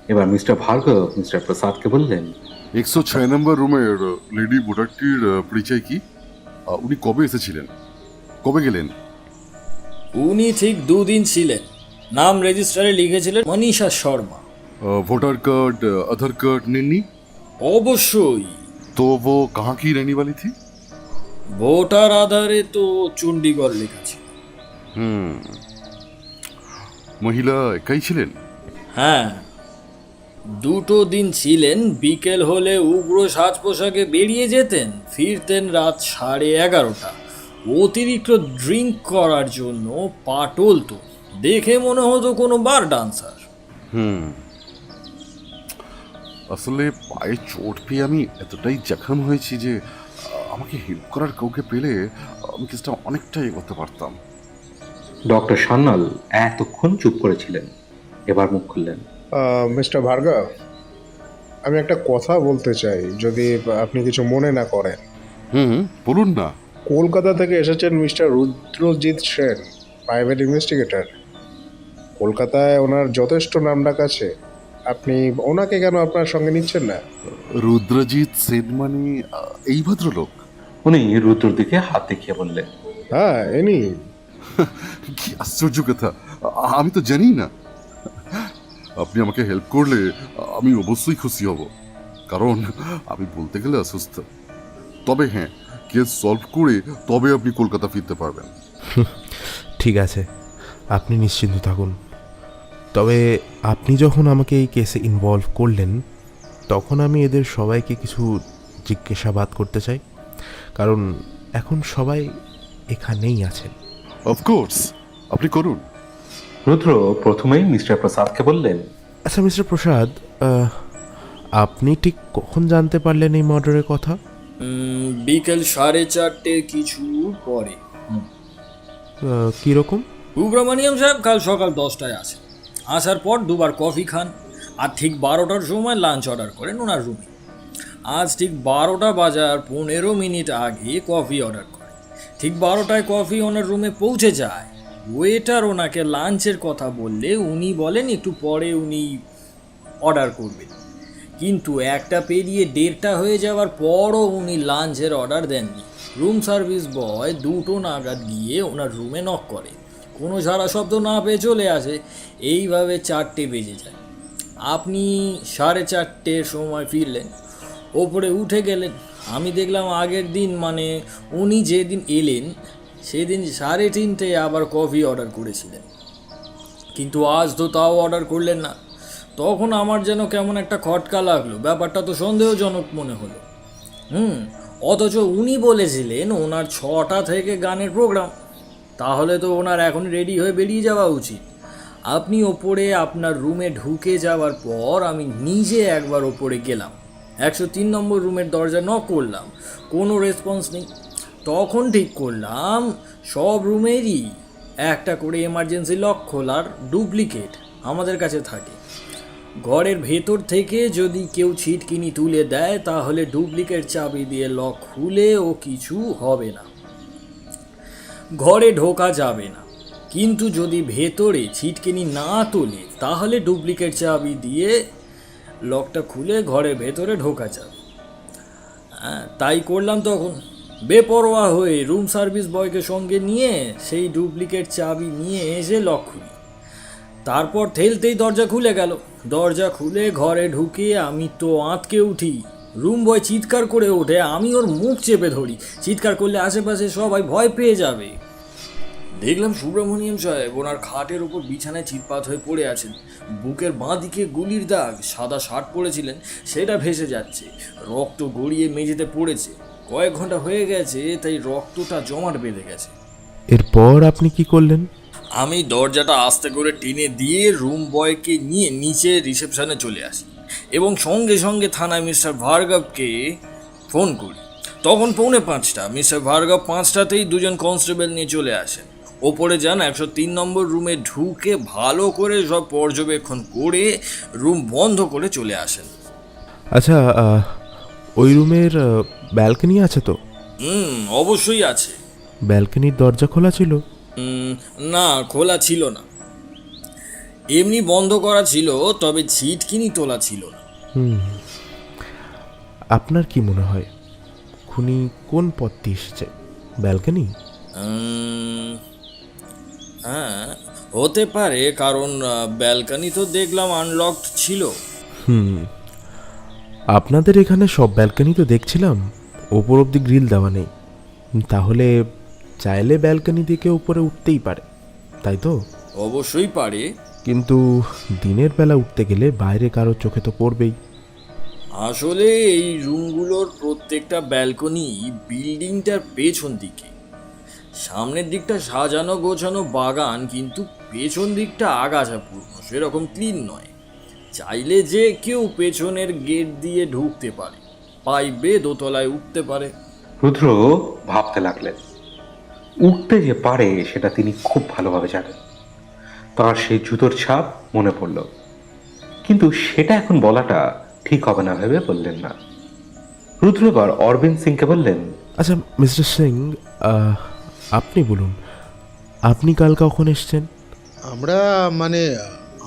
এবার মিস্টার ভার্গব মিস্টার প্রসাদকে বললেন, 106 নম্বর রুমের লেডি ভোটারটির পরিচয় কি? উনি কবে এসেছিলেন, কবে গেলেন? উনি ঠিক 2 দিন ছিলেন। নাম রেজিস্টারে লিখেছিলেন মনীষা শর্মা। वोटर कार्ड आधार कार्ड नहीं? অবশ্যই। तो वो कहाँ की रहने वाली थी? ভোটার আধারে তো চণ্ডীগড় লেখা ছিল। মহিলা একাই ছিলেন? হ্যাঁ, 2 দিন ছিলেন। বিকেল হলে উগ্র সাজ পোশাকে বেরিয়ে যেতেন, ফিরতেন রাত 11:30। অতিরিক্ত ড্রিঙ্ক করার জন্য পা টলতো, দেখে মনে হতো কোনো বার ডান্সার। আসলে পায়ে চোট পেয়ে আমি এতটাই জখম হয়েছি যে আমাকে হেল্প করার কাউকে পেলে আমি কেসটা অনেকটাই এগোতে পারতাম। ডক্টর সান্যাল এতক্ষণ চুপ করেছিলেন, এবার মুখ খুললেন। মিস্টার ভার্গব, আমি একটা কথা বলতে চাই, যদি আপনি কিছু মনে না করেন। বলুন না। কলকাতা থেকে এসেছেন mister Rudrajit Sen, private investigator. কলকাতায় ওনার যথেষ্ট নামডাক আছে। আপনি ওনাকে কেন আপনার সঙ্গে নিচ্ছেন না? রুদ্রজিৎ সেন মানে এই ভদ্রলোক? উনি রুদ্রর দিকে হাত দেখিয়ে বললেন, হ্যাঁ, এনি। কি আশ্চর্য কথা, আমি তো জানি না। আপনি আমাকে হেল্প করলে আমি অবশ্যই খুশি হব, কারণ আমি বলতে গেলে অসুস্থ। তবে হ্যাঁ, কেস সলভ করে তবে আপনি কলকাতা ফিরতে পারবেন। ঠিক আছে, আপনি নিশ্চিন্ত থাকুন। তবে আপনি যখন আমাকে এই কেসে ইনভলভ করলেন, তখন আমি এদের সবাইকে কিছু জিজ্ঞাসাবাদ করতে চাই, কারণ এখন সবাই এখানেই আছেন। অফকোর্স, আপনি করুন। রুদ্র প্রথমেই মিস্টার প্রসাদকে বললেন, আচ্ছা মিস্টার প্রসাদ, আপনি ঠিক কখন জানতে পারলেন এই মার্ডারের কথা? বিকেল 4:30 কিছু পরে। কীরকম? সুব্রমণিয়াম সাহেব কাল সকাল 10টায় আসেন। আসার পর 2 বার কফি খান, আর ঠিক 12টার সময় লাঞ্চ অর্ডার করেন ওনার রুমে। আজ ঠিক 12টা বাজার 15 মিনিট আগে কফি অর্ডার করেন। ঠিক 12টায় কফি ওনার রুমে পৌঁছে যায়। ওয়েটার ওনাকে লাঞ্চের কথা বললে উনি বলেন একটু পরে উনি অর্ডার করবেন, কিন্তু 1টা পেরিয়ে 1:30 হয়ে যাওয়ার পরও উনি লাঞ্চের অর্ডার দেননি। রুম সার্ভিস বয় 2টো নাগাদ গিয়ে ওনার রুমে নক করে, কোনো সারা শব্দ না পেয়ে চলে আসে। এইভাবে 4টে বেজে যায়। আপনি 4:30 সময় ফিরলেন, ওপরে উঠে গেলেন। আমি দেখলাম আগের দিন মানে উনি যেদিন এলেন সেদিন 3:30 আবার কফি অর্ডার করেছিলেন, কিন্তু আজ তো তাও অর্ডার করলেন না। তখন আমার যেন কেমন একটা খটকা লাগলো, ব্যাপারটা তো সন্দেহজনক মনে হলো। অথচ উনি বলেছিলেন ওনার 6টা থেকে গানের প্রোগ্রাম। তাহলে তো ওনার এখন রেডি হয়ে বেরিয়ে যাওয়া উচিত। আপনি ওপরে আপনার রুমে ঢুকে যাওয়ার পর আমি নিজে একবার ওপরে গেলাম, 103 নম্বর রুমের দরজা নক করলাম, কোনো রেসপন্স নেই। তখন ঠিক করলাম সব রুমেরই একটা করে এমার্জেন্সি লক খোলার ডুপ্লিকেট আমাদের কাছে থাকে। ঘরের ভেতর থেকে যদি কেউ ছিটকিনি তুলে দেয় তাহলে ডুপ্লিকেট চাবি দিয়ে লক খুলে ও কিছু হবে না, ঘরে ঢোকা যাবে না। কিন্তু যদি ভেতরে ছিটকিনি না তোলে তাহলে ডুপ্লিকেট চাবি দিয়ে লকটা খুলে ঘরের ভেতরে ঢোকা যাবে। তাই করলাম। তখন বেপরোয়া হয়ে রুম সার্ভিস বয়কে সঙ্গে নিয়ে সেই ডুপ্লিকেট চাবি নিয়ে এসে লক খুলি। তারপর ঠেলতেই দরজা খুলে গেল। দরজা খুলে ঘরে ঢুকে আমি তো আঁতকে উঠি। রুম বয় চিৎকার করে ওঠে, আমি ওর মুখ চেপে ধরি। চিৎকার করলে আশেপাশে সবাই ভয় পেয়ে যাবে। দেখলাম সুব্রমণিয়াম সাহেব ওনার খাটের উপর বিছানায় চিৎপাত হয়ে পড়ে আছেন। বুকের বাঁ দিকে গুলির দাগ, সাদা শার্ট পরেছিলেন সেটা ভেসে যাচ্ছে, রক্ত গড়িয়ে মেঝেতে পড়েছে। কয়েক ঘন্টা হয়ে গেছে তাই রক্তটা জমাট বেঁধে গেছে। এরপর আপনি কি করলেন? আমি দরজাটা আস্তে করে টেনে দিয়ে রুম বয়কে নিয়ে নিচে রিসেপশনে চলে আসি এবং সঙ্গে সঙ্গে থানায় মিস্টার ভার্গবকে ফোন করি। তখন 4:45। মিস্টার ভার্গব 5টাতেই দুজন কনস্টেবল নিয়ে চলে আসেন। ওপরে যান, 103 নম্বর রুমে ঢুকে ভালো করে সব পর্যবেক্ষণ করে রুম বন্ধ করে চলে আসেন। আচ্ছা, ওই রুমের ব্যালকনি আছে তো? অবশ্যই আছে। ব্যালকনির দরজা খোলা ছিল? না, খোলা ছিল না, এমনি বন্ধ করা ছিল, তবে ছিটকিনি তোলা ছিল না। আপনার কি মনে হয় খুনি কোন পথ দিয়ে এসেছে? ব্যালকনি? হ্যাঁ, হতে পারে, কারণ ব্যালকনি তো দেখলাম আনলকড ছিল। আপনাদের এখানে সব ব্যালকনি তো দেখছিলাম ওপর অব্দি গ্রিল দেওয়া নেই, তাহলে চাইলে ব্যালকনি থেকে উপরে উঠতেই পারে, তাই তো? অবশ্যই পারে, কিন্তু দিনের বেলা উঠতে গেলে বাইরে কারো চোখে তো পড়বেই। আসলে এই রুমগুলোর প্রত্যেকটা ব্যালকনি বিল্ডিংটার পেছন দিকে। সামনের দিকটা সাজানো গোছানো বাগান, কিন্তু পেছন দিকটা আগাছাপূর্ণ, সেরকম ক্লিন নয়। চাইলে যে কেউ পেছনের গেট দিয়ে ঢুকতে পারে, পাইবে দোতলায় উঠতে পারে। রুদ্র ভাবতে লাগলেন, উঠতে যে পারে সেটা তিনি খুব ভালোভাবে জানেন। তার সেই জুতোর ছাপ মনে পড়ল, কিন্তু সেটা এখন বলাটা ঠিক হবে না ভেবে বললেন না। রুদ্র এবার অরবিন্দ সিংকে বললেন, আচ্ছা মিস্টার সিং, আপনি বলুন, আপনি কাল কখন এসছেন? আমরা মানে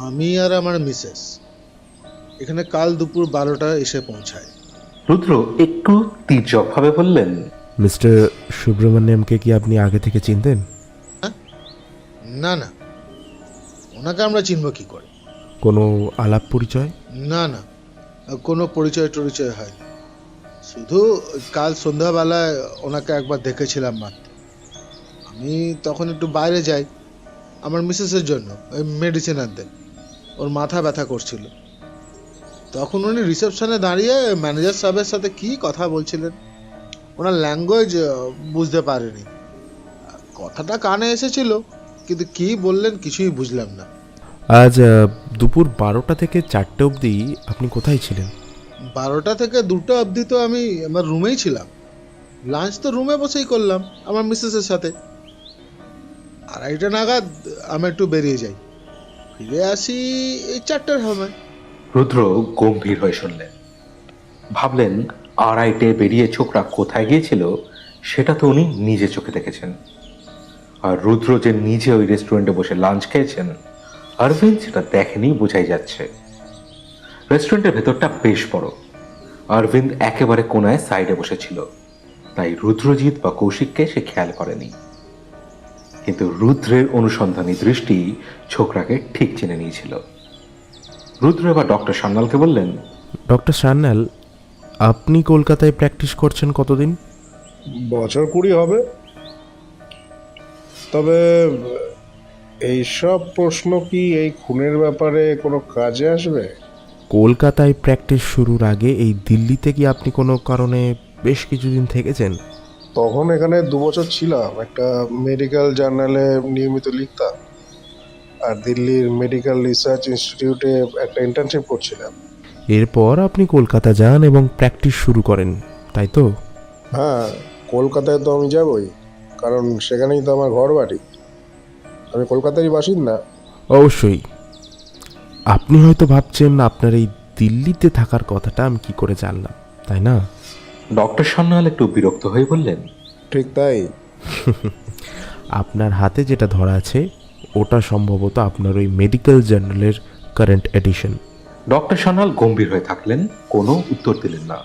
আমি আর আমার মিসেস এখানে কাল দুপুর 12টায় এসে পৌঁছায়। রুদ্র একটু তীর্যক ভাবে বললেন, মিস্টার সুব্রমণ্যমকে কি আপনি আগে থেকে চিনতেন? না না, ওনাকে আমরা চিনব কি করে? কোনো আলাপ পরিচয়? না না, কোনো পরিচয় টরিচয় হয়নি। শুধু কাল সন্ধ্যাবেলায় ওনাকে একবার দেখেছিলাম মাত্র। আমি তখন একটু বাইরে যাই আমার মিসেসের জন্য, ওই মেডিসিন আনতে। ওর মাথা ব্যথা করছিল। তখন উনি রিসেপশনে দাঁড়িয়ে ম্যানেজার সাহেবের সাথে কি কথা বলছিলেন। ওনার ল্যাঙ্গুয়েজ বুঝতে পারিনি, কথাটা কানে এসেছিল, কিন্তু কি বললেন কিছুই বুঝলাম না। আজ দুপুর 12টা থেকে 4টে অবধি আপনি কোথায় ছিলেন? 12টা থেকে 2টা অবধি তো আমি আমার রুমেই ছিলাম। লাঞ্চ তো রুমে বসেই করলাম আমার মিসেসের সাথে। 2:30 নাগাদ আমি একটু বেরিয়ে যাই, ফিরে আসি এই 4টার সময়। রুদ্র গম্ভীর হয়ে শুনলেন। ভাবলেন 2:30 বেরিয়ে ছোকরা কোথায় গিয়েছিল সেটা তো উনি নিজে চোখে দেখেছেন। আর রুদ্র যে নিজে ওই রেস্টুরেন্টে বসে লাঞ্চ খেয়েছেন, অরবিন্দ সেটা দেখেনি বোঝাই যাচ্ছে। রেস্টুরেন্টের ভেতরটা বেশ বড়। অরবিন্দ একেবারে কোনায় সাইডে বসেছিল, তাই রুদ্রজিৎ বা কৌশিককে সে খেয়াল করেনি। কিন্তু রুদ্রের অনুসন্ধানী দৃষ্টি ছোকরাকে ঠিক চিনে নিয়েছিল। রুদ্র এবার ডক্টর সান্যালকে বললেন, ডক্টর সান্যাল, আপনি কলকাতায় প্র্যাকটিস করছেন কতদিন? বছর 20 হবে। তবে এইসব প্রশ্ন কি এই খুনের ব্যাপারে কোনো কাজে আসবে? কলকাতায় প্র্যাকটিস শুরুর আগে এই দিল্লিতে কি আপনি কোনো কারণে বেশ কিছুদিন থেকেছেন? তখন এখানে 2 বছর ছিলাম, একটা মেডিকেল জার্নালে নিয়মিত লিখতাম, আর দিল্লির মেডিকেল রিসার্চ ইনস্টিটিউটে একটা ইন্টার্নশিপ করছিলাম। এরপর আপনি কলকাতা যান এবং প্র্যাকটিস শুরু করেন, তাই তো? হ্যাঁ, কলকাতায় তো আমি যাবই, কারণ সেখানেই তো আমার ঘর বাড়ি। আমি কলকাতারই বাসিন্দা। অবশ্যই। আপনি হয়তো ভাবছেন আপনার এই দিল্লিতে থাকার কথাটা আমি কি করে জানলাম, তাই না? ডক্টর সান্যাল একটু বিরক্ত হয়ে বললেন, ঠিক তাই। আপনার হাতে যেটা ধরা আছে ওটা সম্ভবত আপনার ওই মেডিকেল জার্নালের কারেন্ট এডিশন। ডক্টর সান্যাল গম্ভীর হয়ে থাকলেন, কোনো উত্তর দিলেন না।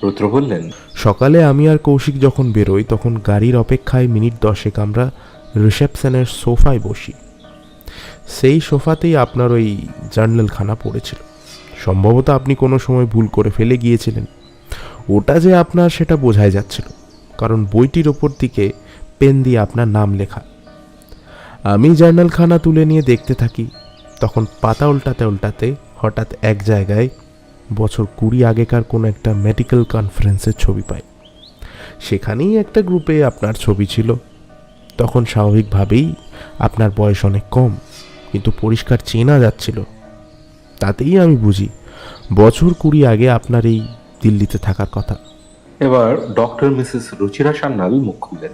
রুদ্র বললেন, সকালে আমি আর কৌশিক যখন বেরোই তখন গাড়ির অপেক্ষায় মিনিট 10 আমরা রিসেপশনের সোফায় বসি। সেই সোফাতেই আপনার ওই জার্নালখানা পড়েছিল। সম্ভবত আপনি কোনো সময় ভুল করে ফেলে গিয়েছিলেন। ওটা যে আপনার সেটা বোঝাই যাচ্ছিল, কারণ বইটির ওপর দিকে পেন দিয়ে আপনার নাম লেখা। আমি জার্নালখানা তুলে নিয়ে দেখতে থাকি, তখন পাতা উল্টাতে উল্টাতে হঠাৎ এক জায়গায় বছর 20 আগেকার কোনো একটা মেডিকেল কনফারেন্সের ছবি পাই। সেখানেই একটা গ্রুপে আপনার ছবি ছিল। তখন স্বাভাবিকভাবেই আপনার বয়স অনেক কম, কিন্তু পরিষ্কার চেনা যাচ্ছিল। তাতেই আমি বুঝি বছর 20 আগে আপনার এই দিল্লিতে থাকার কথা। এবার ডক্টর মিসেস রুচিরা সান্যাল মুখ খুললেন,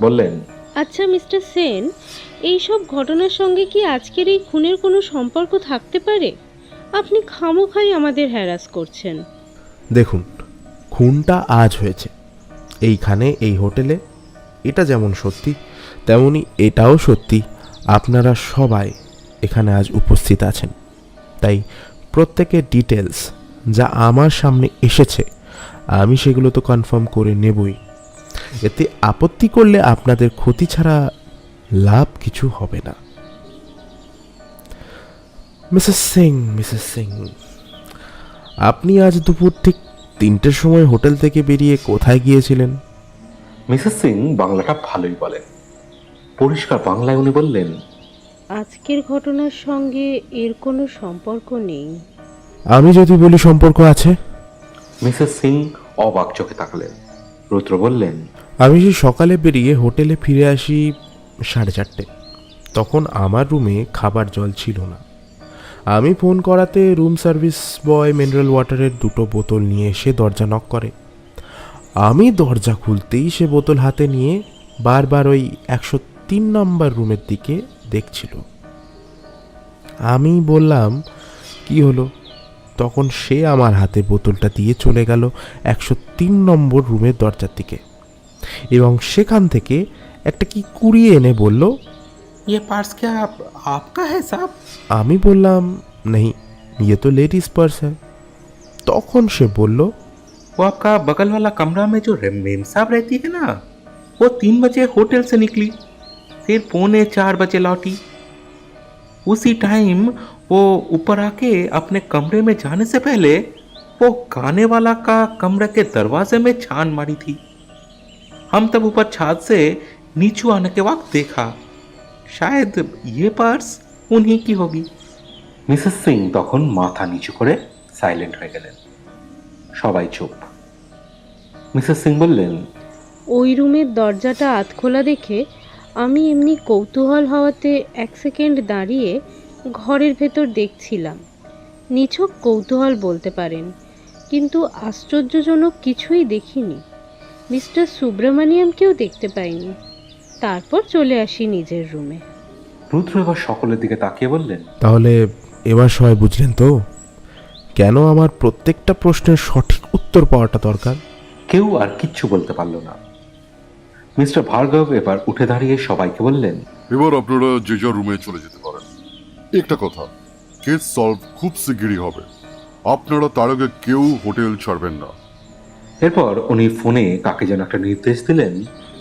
বললেন, আচ্ছা মিস্টার সেন, এইসব ঘটনার সঙ্গে কি আজকের এই খুনের কোনো সম্পর্ক থাকতে পারে? আপনি খামোখাই আমাদের হ্যারাস করছেন। দেখুন, খুনটা আজ হয়েছে এইখানে, এই হোটেলে। এটা যেমন সত্যি তেমনি এটাও সত্যি আপনারা সবাই এখানে আজ উপস্থিত আছেন। তাই প্রত্যেকের ডিটেলস যা আমার সামনে এসেছে আমি সেগুলো তো কনফার্ম করে নেবই। এতে আপত্তি করলে আপনাদের ক্ষতি ছাড়া লাভ কিছু হবে না। মিসেস সিং, আপনি আজ দুপুর ঠিক 3টের সময় হোটেল থেকে বেরিয়ে কোথায় গিয়েছিলেন? মিসেস সিং বাংলাটা ভালোই বলেন। পরিষ্কার বাংলায় উনি বললেন, আজকের ঘটনার সঙ্গে এর কোনো সম্পর্ক নেই। আমি যদি বলি সম্পর্ক আছে? মিসেস সিং অবাক চোখে তাকালেন। রুদ্র বললেন, আমি সেই সকালে বেরিয়ে হোটেলে ফিরে আসি 4:30। তখন আমার রুমে খাবার জল ছিল না। আমি ফোন করাতে রুম সার্ভিস বয় মিনারেল ওয়াটারের 2টো বোতল নিয়ে এসে দরজা নক করে। আমি দরজা খুলতেই সে বোতল হাতে নিয়ে বারবার ওই 103 নম্বর রুমের দিকে দেখছিল। আমি বললাম, কি হলো? তখন সে আমার হাতে বোতলটা দিয়ে চলে গেল 103 নম্বর রুমের দরজার দিকে এবং সেখান থেকে একটা কি কুড়িয়ে এনে বলল, ये पर्स क्या आपका है साहब? আমি বললাম, नहीं ये तो लेडीज पर्स है। তখন সে বলল, वो आपका बगल वाला कमरा में जो मेम साहब रहती है ना, वो 3 बजे होटल से निकली, फिर 3:45 बजे लौटी। उसी टाइम वो ऊपर आके अपने कमरे में जाने से पहले वो गाने वाला का कमरे के दरवाजे में छान मारी थी। हम तब ऊपर छत से नीचे आने के वक्त देखा, शायद ये पर्स उन्हीं की होगी। মিসেস সিং তখন মাথা নিচু করে সাইলেন্ট হয়ে গেলেন। সবাই চুপ। মিসেস সিং বললেন, ওই রুমের দরজাটা আধখোলা দেখে আমি এমনি কৌতূহল হওয়াতে 1 সেকেন্ড দাঁড়িয়ে ঘরের ভেতর দেখছিলাম। নিছক কৌতূহল বলতে পারেন, কিন্তু আশ্চর্যজনক কিছুই দেখিনি। মিস্টার সুব্রমণিয়ামকেও দেখতে পাইনি। তারপর চলে আসি নিজের রুমে। রুদ্র এবার সকলের দিকে তাকিয়ে বললেন, তাহলে এবার সবাই বুঝলেন তো কেন আমার প্রত্যেকটা প্রশ্নের সঠিক উত্তর পাওয়াটা দরকার? কেউ আর কিচ্ছু বলতে পারল না। মিস্টার ভার্গব এবার উঠে দাঁড়িয়ে সবাইকে বললেন, এবার আপনারা যে যার রুমে চলে যেতে পারেন। একটা কথা, কেস সলভ খুব শিগগিরই হবে। আপনারা তার আগে কেউ হোটেল ছাড়বেন না। এরপর উনি ফোনে কাকে যেন একটা নির্দেশ দিলেন।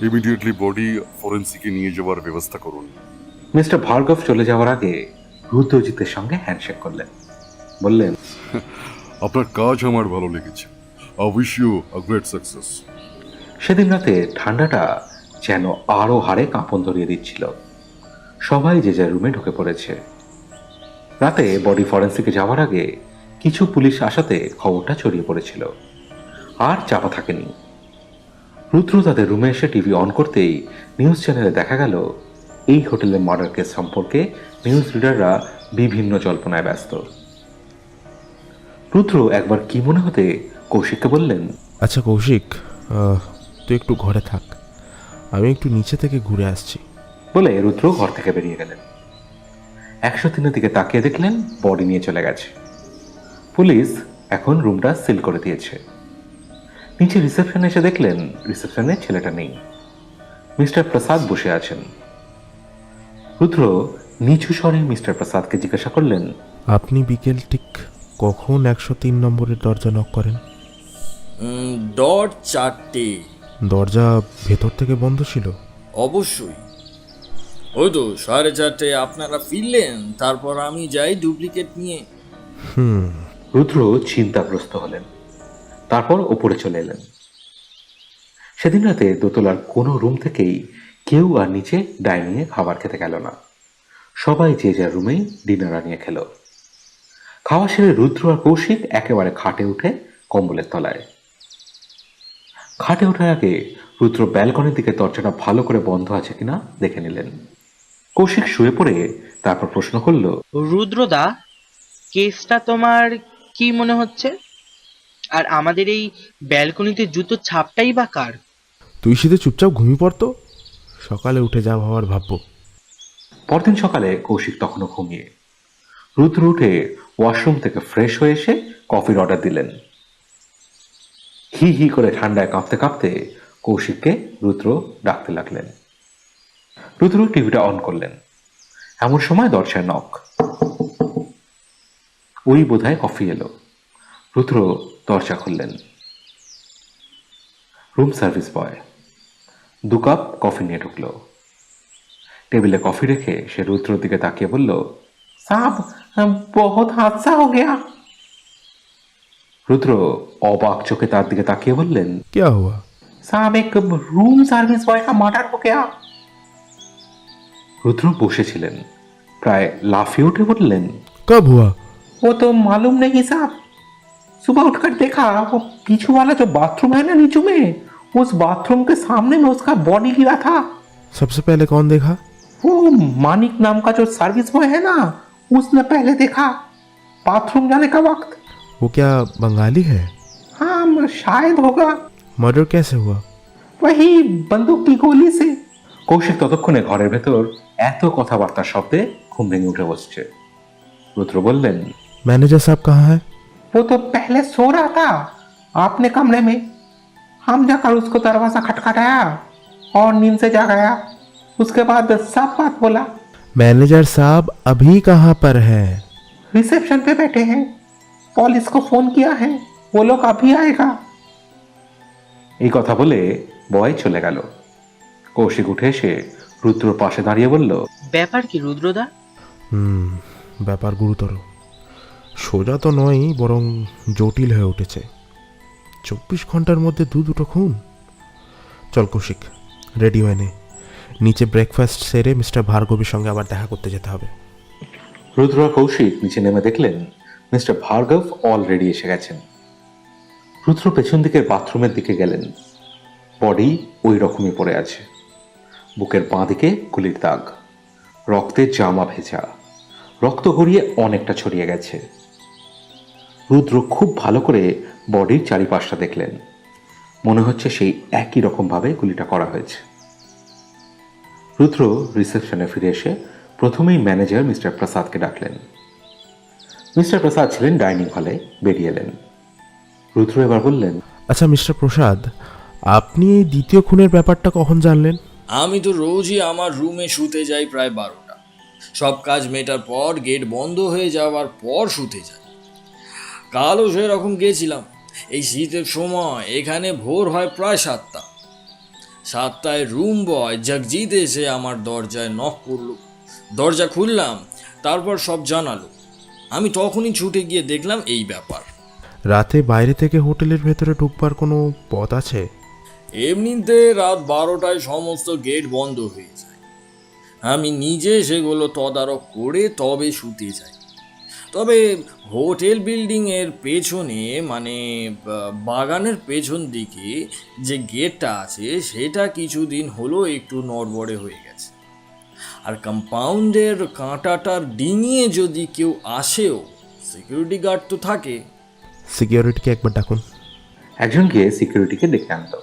ইমিডিয়েটলি বডি ফরেন্সিকে নিয়ে যাওয়ার ব্যবস্থা করুন। মিস্টার ভার্গব চলে যাওয়ার আগে রুদ্রজিতের সঙ্গে হ্যান্ডশেক করলেন, বললেন, আপনার কাজ আমার ভালো লেগেছে। I wish you a great success. সেদিন রাতে ঠান্ডাটা যেন আরো হাড়ে কাঁপন ধরিয়ে দিচ্ছিল। সবাই যে যার রুমে ঢুকে পড়েছে। রাতে বডি ফরেন্সিকে যাওয়ার আগে কিছু পুলিশ আসাতে খবরটা ছড়িয়ে পড়েছিল, আর চাপা থাকেনি। রুদ্র তাদের রুমে এসে টিভি অন করতেই নিউজ চ্যানেলে দেখা গেল এই হোটেলের মার্ডার কেস সম্পর্কে নিউজ রিডাররা বিভিন্ন জল্পনায় ব্যস্ত। রুদ্র একবার কি মনে হতে কৌশিককে বললেন, আচ্ছা কৌশিক, তুই একটু ঘরে থাক, আমি একটু নিচে থেকে ঘুরে আসছি। বলে রুদ্র ঘর থেকে বেরিয়ে গেলেন। 103-এর দিকে তাকিয়ে দেখলেন বডি নিয়ে চলে গেছে। পুলিশ এখন রুমটা সিল করে দিয়েছে। নিচে রিসেপশনে এসে দেখলেন রিসেপশনে ছেলেটা নেই, মিস্টার প্রসাদ বসে আছেন। রুদ্র নিচু স্বরে মিস্টার প্রসাদকে জিজ্ঞাসা করলেন, আপনি বিকেল ঠিক কখন 103 নম্বরের দরজা নক করেন? ডট 4টে। দরজা ভেতর থেকে বন্ধ ছিল? অবশ্যই। ওই তো 4:30 আপনারা ফিরলেন, তারপর আমি যাই ডুপ্লিকেট নিয়ে। রুদ্র চিন্তাগ্রস্ত হলেন। তারপর ওপরে চলে এলেন। সেদিন রাতে দোতলার কোনো রুম থেকেই কেউ আর নিচে ডাইনিংয়ে খাবার খেতে গেল না। সবাই যে যার রুমেই ডিনার আনিয়ে খেল। খাওয়া সেরে রুদ্র আর কৌশিক একেবারে খাটে উঠে কম্বলের তলায়। খাটে ওঠার আগে রুদ্র ব্যালকনির দিকে দরজাটা ভালো করে বন্ধ আছে কিনা দেখে নিলেন। কৌশিক শুয়ে পড়ে তারপর প্রশ্ন করল, রুদ্রদা, কেসটা তোমার কি মনে হচ্ছে? আর আমাদের এই ব্যালকনিতে জুতো ছাপটাই বা কার? তুই শীতে চুপচাপ ঘুমিয়ে পড়তো, সকালে উঠে যা ভাবার ভাববো। পরদিন সকালে কৌশিক তখনও ঘুমিয়ে। রুদ্র উঠে ওয়াশরুম থেকে ফ্রেশ হয়ে এসে কফির অর্ডার দিলেন। হি হি করে ঠান্ডায় কাঁপতে কাঁপতে কৌশিককে রুদ্র ডাকতে লাগলেন। রুদ্র টিভিটা অন করলেন। এমন সময় দরজায় নক। ওই বোধহয় কফি এলো। রুদ্র দরজা খুললেন। রুম সার্ভিস বয় 2 কাপ কফি নিয়ে ঢুকলো। টেবিলে কফি রেখে সে রুদ্রর দিকে তাকিয়ে বলল, সাব বহুত হাদসা হো গয়া। রুদ্র অবাক চোখে তার দিকে তাকিয়ে বললেন, क्या हुआ? সাব এক রুম সার্ভিস বয় কা মার্ডার হো গয়া। রুদ্র বসেছিলেন, প্রায় লাফিয়ে উঠে বললেন, कब हुआ? वो तो मालूम नहीं साहब, सुबह उठकर देखा वो पीछू वाला जो बाथरूम है ना नीचू में, उस बाथरूम के सामने में उसका बॉडी गिरा था। सबसे पहले कौन देखा? वो मानिक नाम का जो सर्विस बॉय है ना, उसने पहले देखा बाथरूम जाने का वक्त। वो क्या बंगाली है? हाँ शायद होगा। मर्डर कैसे हुआ? वही बंदूक की गोली से। কৌশিক ততক্ষণে ঘরের ভেতর এত কথাবার্তার শব্দে ঘুম ভেঙে উঠে বসছে। রুদ্র বললেন, मैनेजर साहब कहाँ है? वो तो पहले सो रहा था अपने कमरे में। हम जाकर उसको दरवाजा खटखटाया और नींद से जाग गया। उसके बाद सब बात बोला। मैनेजर साहब अभी कहाँ पर है? रिसेप्शन पे बैठे हैं, पुलिस को फोन किया है, वो लोग अभी आएगा। এই কথা বলে বয় চলে গেল। কৌশিক উঠে এসে রুদ্রর পাশে দাঁড়িয়ে বলল, ব্যাপার কি রুদ্রদা? ব্যাপার গুরুতর। সোজা তো নয়, বরং জটিল হয়ে উঠেছে। 24 ঘন্টার মধ্যে দুটো খুন। চল কৌশিক, রেডি হয়ে নে, নিচে ব্রেকফাস্ট সেরে মিস্টার ভার্গবের সঙ্গে আবার দেখা করতে যেতে হবে। রুদ্র আর কৌশিক নিচে নেমে দেখলেন মিস্টার ভার্গব অলরেডি এসে গেছেন। রুদ্র পেছন দিকের বাথরুমের দিকে গেলেন। বডি ওই রকমই পড়ে আছে। বুকের বাঁ দিকে গুলির দাগ, রক্তের জামা ভেজা, রক্ত গড়িয়ে অনেকটা ছড়িয়ে গেছে। রুদ্র খুব ভালো করে বডির চারিপাশটা দেখলেন। মনে হচ্ছে সেই একই রকমভাবে গুলিটা করা হয়েছে। রুদ্র রিসেপশনে ফিরে এসে প্রথমেই ম্যানেজার মিস্টার প্রসাদকে ডাকলেন। মিস্টার প্রসাদ ছিলেন ডাইনিং হলে, বেরিয়ে এলেন। রুদ্র এবার বললেন, আচ্ছা মিস্টার প্রসাদ, আপনি এই দ্বিতীয় খুনের ব্যাপারটা কখন জানলেন? আমি তো রোজই আমার রুমে শুতে যাই প্রায় 12টা। সব কাজ মেটার পর গেট বন্ধ হয়ে যাওয়ার পর শুতে যাই। কালও সেরকম গেছিলাম। এই শীতের সময় এখানে ভোর হয় প্রায় 7টা। 7টায় রুম বয় জগজিৎ এসে আমার দরজায় নক করলো। দরজা খুললাম, তারপর সব জানালো। আমি তখনই ছুটে গিয়ে দেখলাম এই ব্যাপার। রাতে বাইরে থেকে হোটেলের ভেতরে ঢুকবার কোনো পথ আছে? এমনিতে রাত 12টায় সমস্ত গেট বন্ধ হয়ে যায়। আমি নিজে সেগুলো তদারক করে তবে শুতে যাই। তবে হোটেল বিল্ডিংয়ের পেছনে মানে বাগানের পেছন দিকে যে গেটটা আছে সেটা কিছুদিন হলো একটু নড়বড়ে হয়ে গেছে। আর কম্পাউন্ডের কাঁটাটার ডিঙিয়ে যদি কেউ আসেও সিকিউরিটি গার্ড তো থাকে। সিকিউরিটিকে একবার ডাকুন। একজন গিয়ে সিকিউরিটিকে ডেকে আনলো।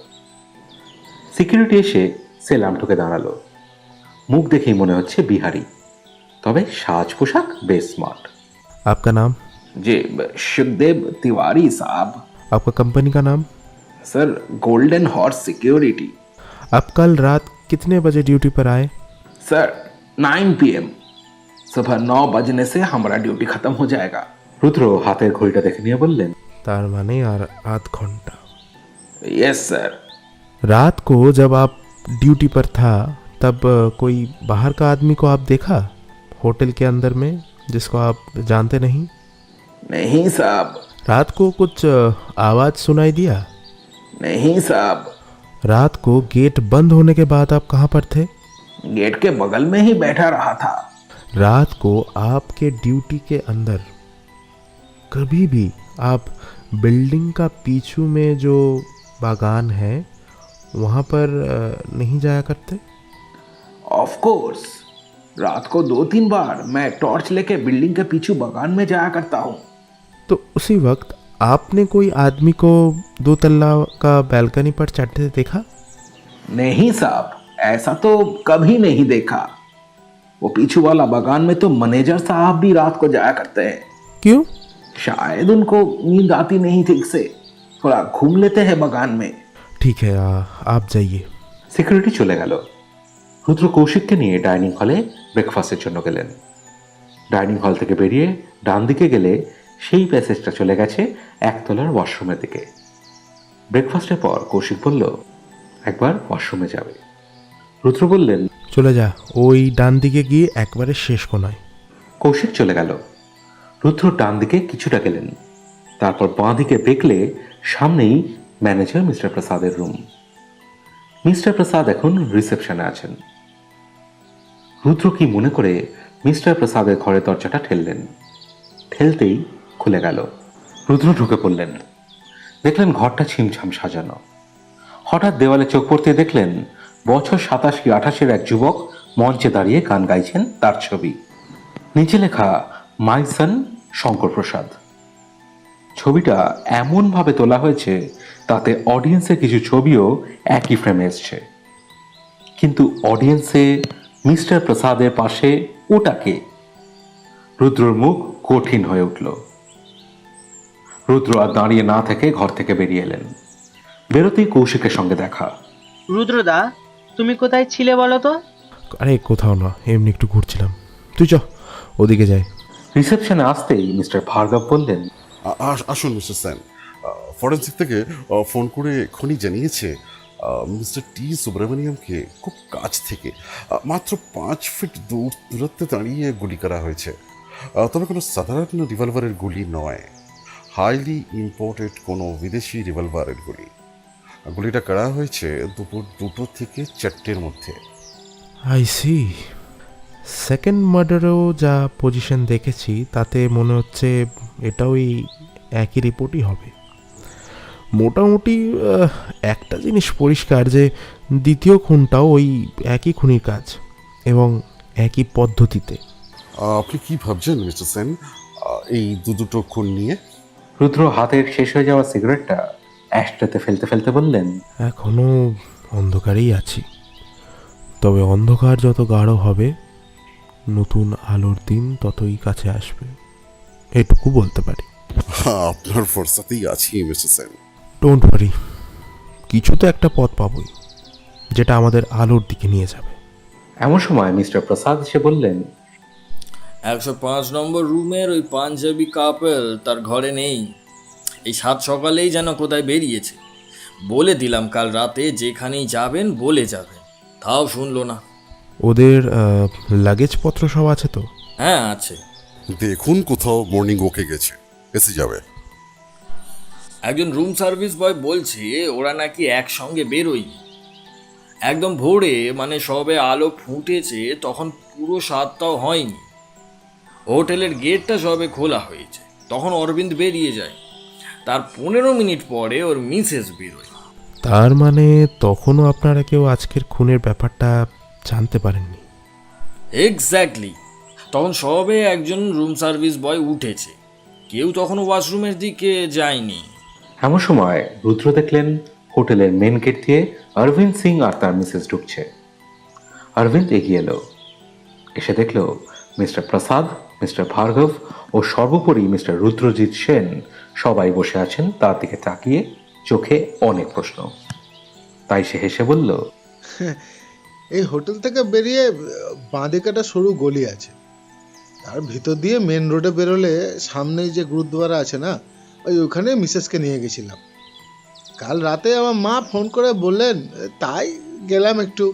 সিকিউরিটি এসে সেলাম ঠুকে দাঁড়ালো। মুখ দেখেই মনে হচ্ছে বিহারি, তবে সাজ পোশাক বেশ স্মার্ট। आपका नाम? जी, सुखदेव तिवारी साहब। आपका कंपनी का नाम? Sir, golden horse security. आप कल रात कितने बजे ड्यूटी पर आए? Sir 9 PM। सुबह 9 बजने से हमारा ड्यूटी खत्म हो जाएगा। রুদ্র হাতের ঘড়িটা দেখে নিয়ে বললেন, तार माने यार आध घंटा। Yes sir. रात को जब आप ड्यूटी पर था तब कोई बाहर का आदमी को आप देखा होटल के अंदर में जिसको आप जानते नहीं? नहीं साहब। रात को कुछ आवाज़ सुनाई दिया? नहीं साहब। रात को गेट बंद होने के बाद आप कहाँ पर थे? गेट के बगल में ही बैठा रहा था। रात को आपके ड्यूटी के अंदर कभी भी आप बिल्डिंग का पीछू में जो बागान है वहाँ पर नहीं जाया करते? ऑफ कोर्स, रात को 2-3 बार मैं टॉर्च लेके बिल्डिंग के पीछे बागान में जाया करता हूँ। तो उसी वक्त आपने कोई आदमी को 2 तल्ला का बैल्कनी पर चढ़ते देखा? नहीं साहब, ऐसा तो कभी नहीं देखा। वो पीछू वाला बागान में तो मैनेजर साहब भी रात को जाया करते हैं। क्यों? शायद उनको नींद आती नहीं ठीक से, थोड़ा घूम लेते हैं बागान में। ठीक है आप जाइए। সিকিউরিটি চলে গেল। রুদ্র কৌশিককে নিয়ে ডাইনিং হলে ব্রেকফাস্টের জন্য গেলেন। ডাইনিং হল থেকে বেরিয়ে ডান দিকে গেলে সেই প্যাসেজটা চলে গেছে একতলার ওয়াশরুমের দিকে। ব্রেকফাস্টের পর কৌশিক বলল, একবার ওয়াশরুমে যাবে। রুদ্র বললেন, চলে যা, ওই ডান দিকে গিয়ে একবারে শেষ কোনায়। কৌশিক চলে গেল। রুদ্র ডান দিকে কিছুটা গেলেন, তারপর বাঁ দিকে দেখলে সামনেই ম্যানেজার মিস্টার প্রসাদের রুম। মিস্টার প্রসাদ এখন রিসেপশনে আছেন। রুদ্র কি মনে করে মিস্টার প্রসাদের ঘরের দরজাটা ঠেললেন। ঠেলতেই খুলে গেল। রুদ্র ঢুকে পড়লেন। দেখলেন ঘরটা ছিমছাম সাজানো। হঠাৎ দেওয়ালে চোখ পড়তে দেখলেন বছর 27 কি 28-এর এক যুবক মঞ্চে দাঁড়িয়ে গান গাইছেন, তার ছবি। নিচে লেখা মাই সন শঙ্কর প্রসাদ। ছবিটা এমনভাবে তোলা হয়েছে তাতে অডিয়েন্সের কিছু ছবিও একই ফ্রেমে এসছে, কিন্তু অডিয়েন্সে মিস্টার প্রসাদের পাশে ওটাকে। রুদ্রর মুখ কঠিন হয়ে উঠল। রুদ্র আর দাঁড়িয়ে না থেকে ঘর থেকে বেরিয়ে এলেন। বেরোতেই কৌশিকের সঙ্গে দেখা। রুদ্রদা, তুমি কোথায় ছিলে বলো তো? আরে কোথাও না, এমনি একটু ঘুরছিলাম। তুই চ, ওদিকে যাই। রিসেপশনে আসতেই মিস্টার ভার্গব বললেন, আসুন মিস্টার সেন। ফরেন্সিক থেকে ফোন করে এক্ষুনি জানিয়েছে মিস্টার টি সুব্রমণিয়ামকে খুব কাছ থেকে মাত্র 5 ফিট দূরত্বে দাঁড়িয়ে গুলি করা হয়েছে। তবে কোনো সাধারণ রিভলভারের গুলি নয়, হাইলি ইম্পোর্টেড কোনো বিদেশি রিভলভারের গুলি। গুলিটা করা হয়েছে দুপুর 2 থেকে 4টের মধ্যে। I C. সেকেন্ড মার্ডারেও যা পজিশন দেখেছি তাতে মনে হচ্ছে এটাও ওই একই রিপোর্টই হবে। মোটামুটি একটা জিনিস পরিষ্কার যে দ্বিতীয় খুনটাও ওই একই খুনির কাজ এবং একই পদ্ধতিতে। আপনি কি ভাবছেন মিস্টার সেন এই দুটো খুন নিয়ে? রুদ্র হাতের শেষ হয়ে যাওয়া সিগারেটটা অ্যাশট্রেতে ফেলতে ফেলতে বললেন, এখনো অন্ধকারেই আছি, তবে অন্ধকার যত গাঢ় হবে নতুন আলোর দিন ততই কাছে আসবে, এটুকু বলতে পারি। আপনার ফোর্সাতেই আছি মিস্টার সেন। ডোন্ট ওয়ারি, কিছু তো একটা পথ পাবই যেটা আমাদের আলোর দিকে নিয়ে যাবে। এমন সময় মিস্টার প্রসাদ এসে বললেন, 105 নম্বর রুমের ওই পাঞ্জাবি কাপল তার ঘরে নেই। এই 7 সকালেই যেন কোথায় বেরিয়েছে। বলে দিলাম কাল রাতে যেখানেই যাবেন বলে যাবেন, তাও শুনলো না। ওদের লাগেজপত্র সব আছে তো? হ্যাঁ আছে। দেখুন কোথাও মর্নিং ওকে গেছে, এসে যাবে। একজন রুম সার্ভিস বয় বলছে ওরা নাকি একসঙ্গে বেরোয়। একদম ভোরে মানে সবে আলো ফুটেছে তখন পুরো 7টাও হয়নি। হোটেলের গেটটা সবে খোলা হয়েছে, তখন অরবিন্দ বেরিয়ে যায়। তার 15 মিনিট পরে ওর মিসেস বেরোয়। তার মানে তখনও আপনারা কেউ আজকের খুনের ব্যাপারটা জানতে পারেননি? এক্স্যাক্টলি। তখন সবে একজন রুম সার্ভিস বয় উঠেছে, কেউ তখনও ওয়াশরুমের দিকে যায়নি। এমন সময় রুদ্র দেখলেন হোটেলের মেন গেট দিয়ে অরবিন্দ সিং আর তার মিসেস ঢুকছে। অরবিন্দ এগিয়ে এলো, এসে দেখল মিস্টার প্রসাদ, মিস্টার ভার্গব ও সর্বোপরি মিস্টার রুদ্রজিৎ সেন সবাই বসে আছেন তার দিকে তাকিয়ে, চোখে অনেক প্রশ্ন। তাই সে হেসে বলল, এই হোটেল থেকে বেরিয়ে বাঁদিকে একটা সরু গলি আছে, তার ভিতর দিয়ে মেন রোডে বেরোলে সামনেই যে গুরুদ্বারা আছে না, ওখানে মিসেসকে নিয়ে গেছিলাম। কাল রাতে আমার মা ফোন করে বললেন, তাই গেলাম একটু।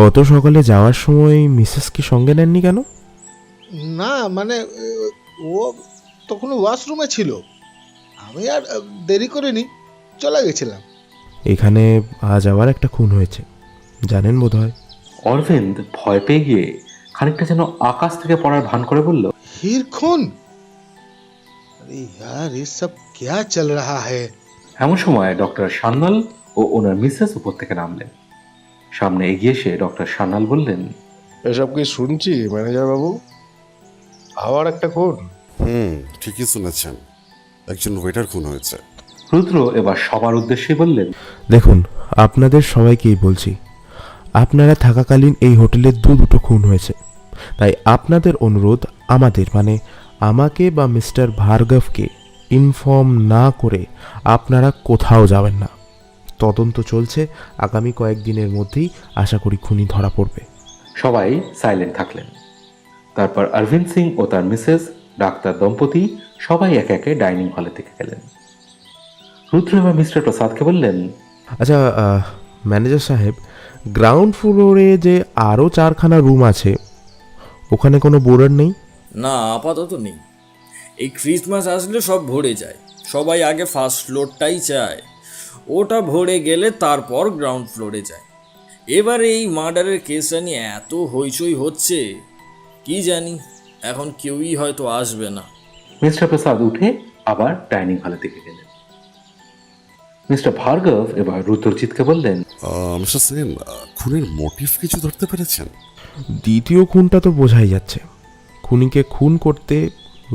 অত সকালে যাওয়ার সময় মিসেস কি সঙ্গে নেননি কেন? না মানে ও তখন ওয়াশরুমে ছিল, আমি আর দেরি করিনি, চলে গেছিলাম। এখানে আজ আবার একটা খুন হয়েছে, জানেন বোধহয়। অরবিন্দ ভয় পেয়ে গিয়ে খানিকটা যেন আকাশ থেকে পড়ার ভান করে বলল, हीर खून? अरे यार ये सब क्या चल रहा है? এমন সময় ডক্টর সান্যাল ও ওনার মিসেস উপর থেকে নামলেন। সামনে এগিয়ে এসে ডক্টর সান্যাল বললেন, এসব কি শুনছি ম্যানেজার বাবু? আবার একটা খুন? ঠিকই শুনেছেন, একজন ওয়েটার খুন হয়েছে। রুদ্র এবার সবার উদ্দেশ্যে বললেন, দেখুন, আপনাদের সবাইকেই বলছি, আপনারা থাকাকালীন এই হোটেলে দুটো খুন হয়েছে। তাই আপনাদের অনুরোধ আমাদের মানে আমাকে বা মিস্টার ভার্গবকে ইনফর্ম না করে আপনারা কোথাও যাবেন না। তদন্ত চলছে, আগামী কয়েকদিনের মধ্যেই আশা করি খুনি ধরা পড়বে। সবাই সাইলেন্ট থাকলেন। তারপর অরবিন্দ সিং ও তার মিসেস, ডাক্তার দম্পতি সবাই একে একে ডাইনিং হলে থেকে গেলেন। রুদ্র এবার মিস্টার প্রসাদকে বললেন, আচ্ছা ম্যানেজার সাহেব, গ্রাউন্ড ফ্লোরে যে আরও 4খানা রুম আছে, ওখানে কোনো বোর্ডার নেই? না, আপাতত নেই। এই ক্রিসমাস আসলে সব ভরে যায়, সবাই আগে ফার্স্ট ফ্লোরটাই চায়, ওটা ভরে গেলে তারপর গ্রাউন্ড ফ্লোরে যায়। এবার এই মার্ডারের কেসটা নিয়ে এত হইচই হচ্ছে, কি জানি এখন কেউই হয়তো আসবে না। মিস্টার প্রসাদ উঠে আবার ডাইনিং হলে থেকে গেলেন। মিস্টার ভার্গব এবার রুদ্রজিৎকে বললেন, মিস্টার সেন, খুনের মোটিভ কিছু ধরতে পেরেছেন? দ্বিতীয় খুনটা তো বোঝাই যাচ্ছে। খুনিকে খুন করতে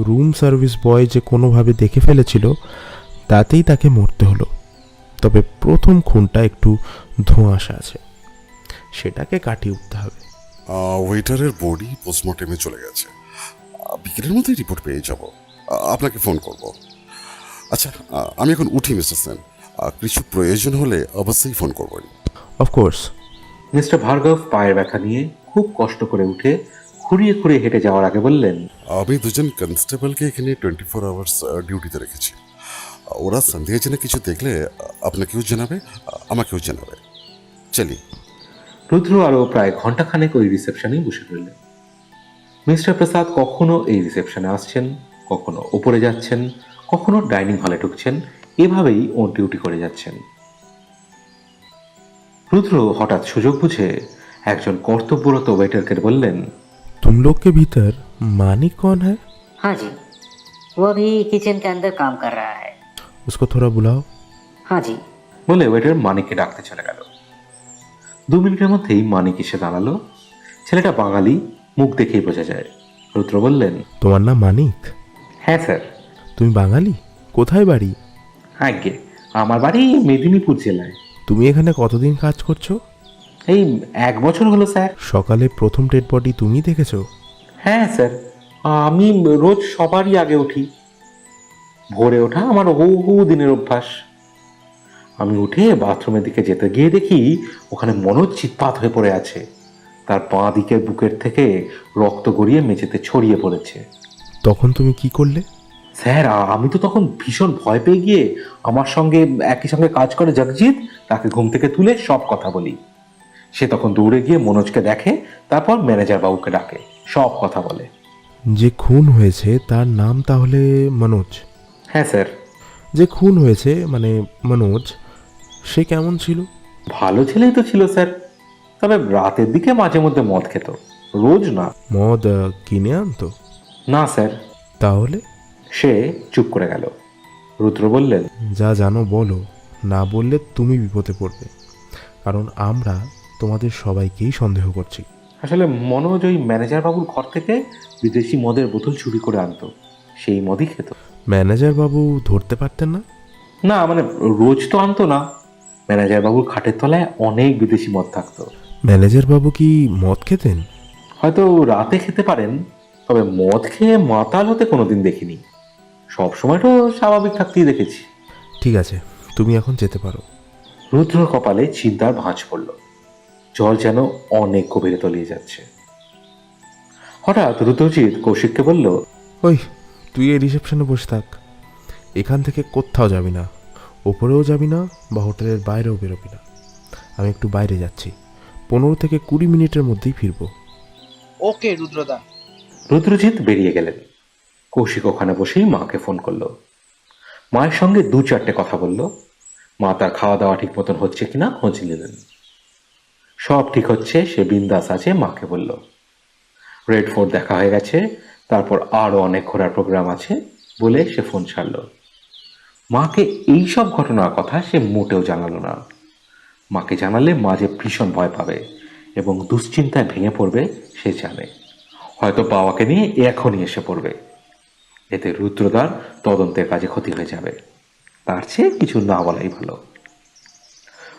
রুম সার্ভিস বয় যে কোনোভাবে দেখে ফেলেছিল, তাতেই তাকে মরতে হলো। তবে প্রথম খুনটা একটু ধোঁয়াশা আছে, সেটাকে কাটিয়ে উঠতে হবে। ওয়েটারের বডি পোস্টমর্টেমে চলে গেছে, বিকেলের মধ্যেই রিপোর্ট পেয়ে যাব, আপনাকে ফোন করব। আচ্ছা, আমি এখন উঠি মিস্টার সেন, কিছু প্রয়োজন হলে অবশ্যই ফোন করবেন। অফকোর্স। মিস্টার ভার্গব পায়ের ব্যথা নিয়ে খুব কষ্ট করে উঠে খুঁড়িয়ে খুঁড়িয়ে হেঁটে যাওয়ার আগে বললেন, আমি দুজন কনস্টেবলকে এখানে 24 আওয়ার্স ডিউটিতে রেখেছি। ওরা সন্দেহজনক কিছু দেখলে আপনাকেও জানাবে, আমাকেও জানাবে। চলি। রুদ্র আরও প্রায় ঘন্টাখানেক ওই রিসেপশনেই বসে রইলেন। মিস্টার প্রসাদ কখনো এই রিসেপশনে আসছেন, কখনো ওপরে যাচ্ছেন, কখনো ডাইনিং হলে ঢুকছেন, এভাবেই ওর ডিউটি করে যাচ্ছেন। রুদ্র হঠাৎ সুযোগ বুঝে একজন কর্তব্যরত ওয়েটারকে বললেন, तुम लोग के भीतर मानिक कौन है? हाँ जी, वो अभी किचन के अंदर काम कर रहा है। उसको थोड़ा बुलाओ। हाँ जी। বলে ওয়েটার মানিককে ডাকতে চলে গেল। 2 মিনিটের মধ্যেই মানিক এসে দাঁড়ালো। ছেলেটা বাঙালি, মুখ দেখেই বোঝা যায়। রুদ্র বললেন, তোমার নাম মানিক? হ্যাঁ স্যার। তুমি বাঙালি? কোথায় বাড়ি? আজ্ঞে, আমার বাড়ি মেদিনীপুর জেলায়। তুমি এখানে কতদিন কাজ করছো? এই 1 বছর হলো স্যার। সকালে প্রথম ডেড বডি তুমি দেখেছো? হ্যাঁ স্যার, আমি রোজ সবারই আগে উঠি। ভোরে ওঠা আমার বহু দিনের অভ্যাস। আমি উঠে বাথরুমের দিকে যেতে গিয়ে দেখি ওখানে মনোজ চিৎপাত হয়ে পড়ে আছে। তার বাঁ দিকের বুকের থেকে রক্ত গড়িয়ে মেঝেতে ছড়িয়ে পড়েছে। তখন তুমি কি করলে? স্যার, আমি তো তখন ভীষণ ভয় পেয়ে গিয়ে আমার সঙ্গে একই সঙ্গে কাজ করে জগজিৎ, তাকে ঘুম থেকে তুলে সব কথা বলি। সে তখন দৌড়ে গিয়ে মনোজকে দেখে, তারপর ম্যানেজার বাবুকে ডাকে, সব কথা বলে। যে খুন হয়েছে তার নাম তাহলে মনোজ? হ্যাঁ স্যার। যে খুন হয়েছে মানে মনোজ, সে কেমন ছিল? ভালো ছেলেই তো ছিল স্যার, তবে রাতের দিকে মাঝে মধ্যে মদ খেত, রোজ না। মদ কিনে আনতো? না স্যার। তাহলে সে চুপ করে গেল। রুদ্র বললেন, যা জানো বলো, না বললে তুমি বিপদে পড়বে, কারণ আমরা তোমাদের সবাইকেই সন্দেহ করছি। আসলে মনোজ ওই ম্যানেজার বাবুর ঘর থেকে বিদেশি মদের বোতল চুরি করে আনতো, সেই মদই খেত। ম্যানেজার বাবু ধরতে পারতেন না? না মানে রোজ তো আনতো না, ম্যানেজার বাবুর খাটের তলায় অনেক বিদেশি মদ থাকতো। ম্যানেজার বাবু কি মদ খেতেন? হয়তো রাতে খেতে পারেন, তবে মদ খেয়ে মাতাল হতে কোনোদিন দেখিনি। সব সময় তো স্বাভাবিক থাকতেই দেখেছি। ঠিক আছে, তুমি এখন যেতে পারো। রুদ্রর কপালে চিন্তার ভাঁজ পড়ল। জল যেন অনেক গভীরে তলিয়ে যাচ্ছে। হঠাৎ রুদ্রজিৎ কৌশিককে বলল, ওই, তুই এই রিসেপশনে বসে থাক, এখান থেকে কোথাও যাবি না, ওপরেও যাবি না বা হোটেলের বাইরেও বেরোবি না। আমি একটু বাইরে যাচ্ছি, 15 থেকে 20 মিনিটের মধ্যেই ফিরবো। ওকে রুদ্রদা। রুদ্রজিৎ বেরিয়ে গেলেন। কৌশিক ওখানে বসেই মাকে ফোন করলো। মায়ের সঙ্গে 2-4টে কথা বলল। মা তার খাওয়া দাওয়া ঠিক মতন হচ্ছে কিনা খোঁজ নিলেন। সব ঠিক হচ্ছে, সে বিন্দাস আছে মাকে বলল। রেড ফোর্ট দেখা হয়ে গেছে, তারপর আরও অনেক ঘোরার প্রোগ্রাম আছে বলে সে ফোন ছাড়ল। মাকে এই সব ঘটনার কথা সে মোটেও জানালো না। মাকে জানালে মা যে ভীষণ ভয় পাবে এবং দুশ্চিন্তায় ভেঙে পড়বে সে জানে। হয়তো বাবাকে নিয়ে এখনই এসে পড়বে। এতে রুদ্রদার তদন্তের কাজে ক্ষতি হয়ে যাবে। তার চেয়ে কিছু না বলাই ভালো।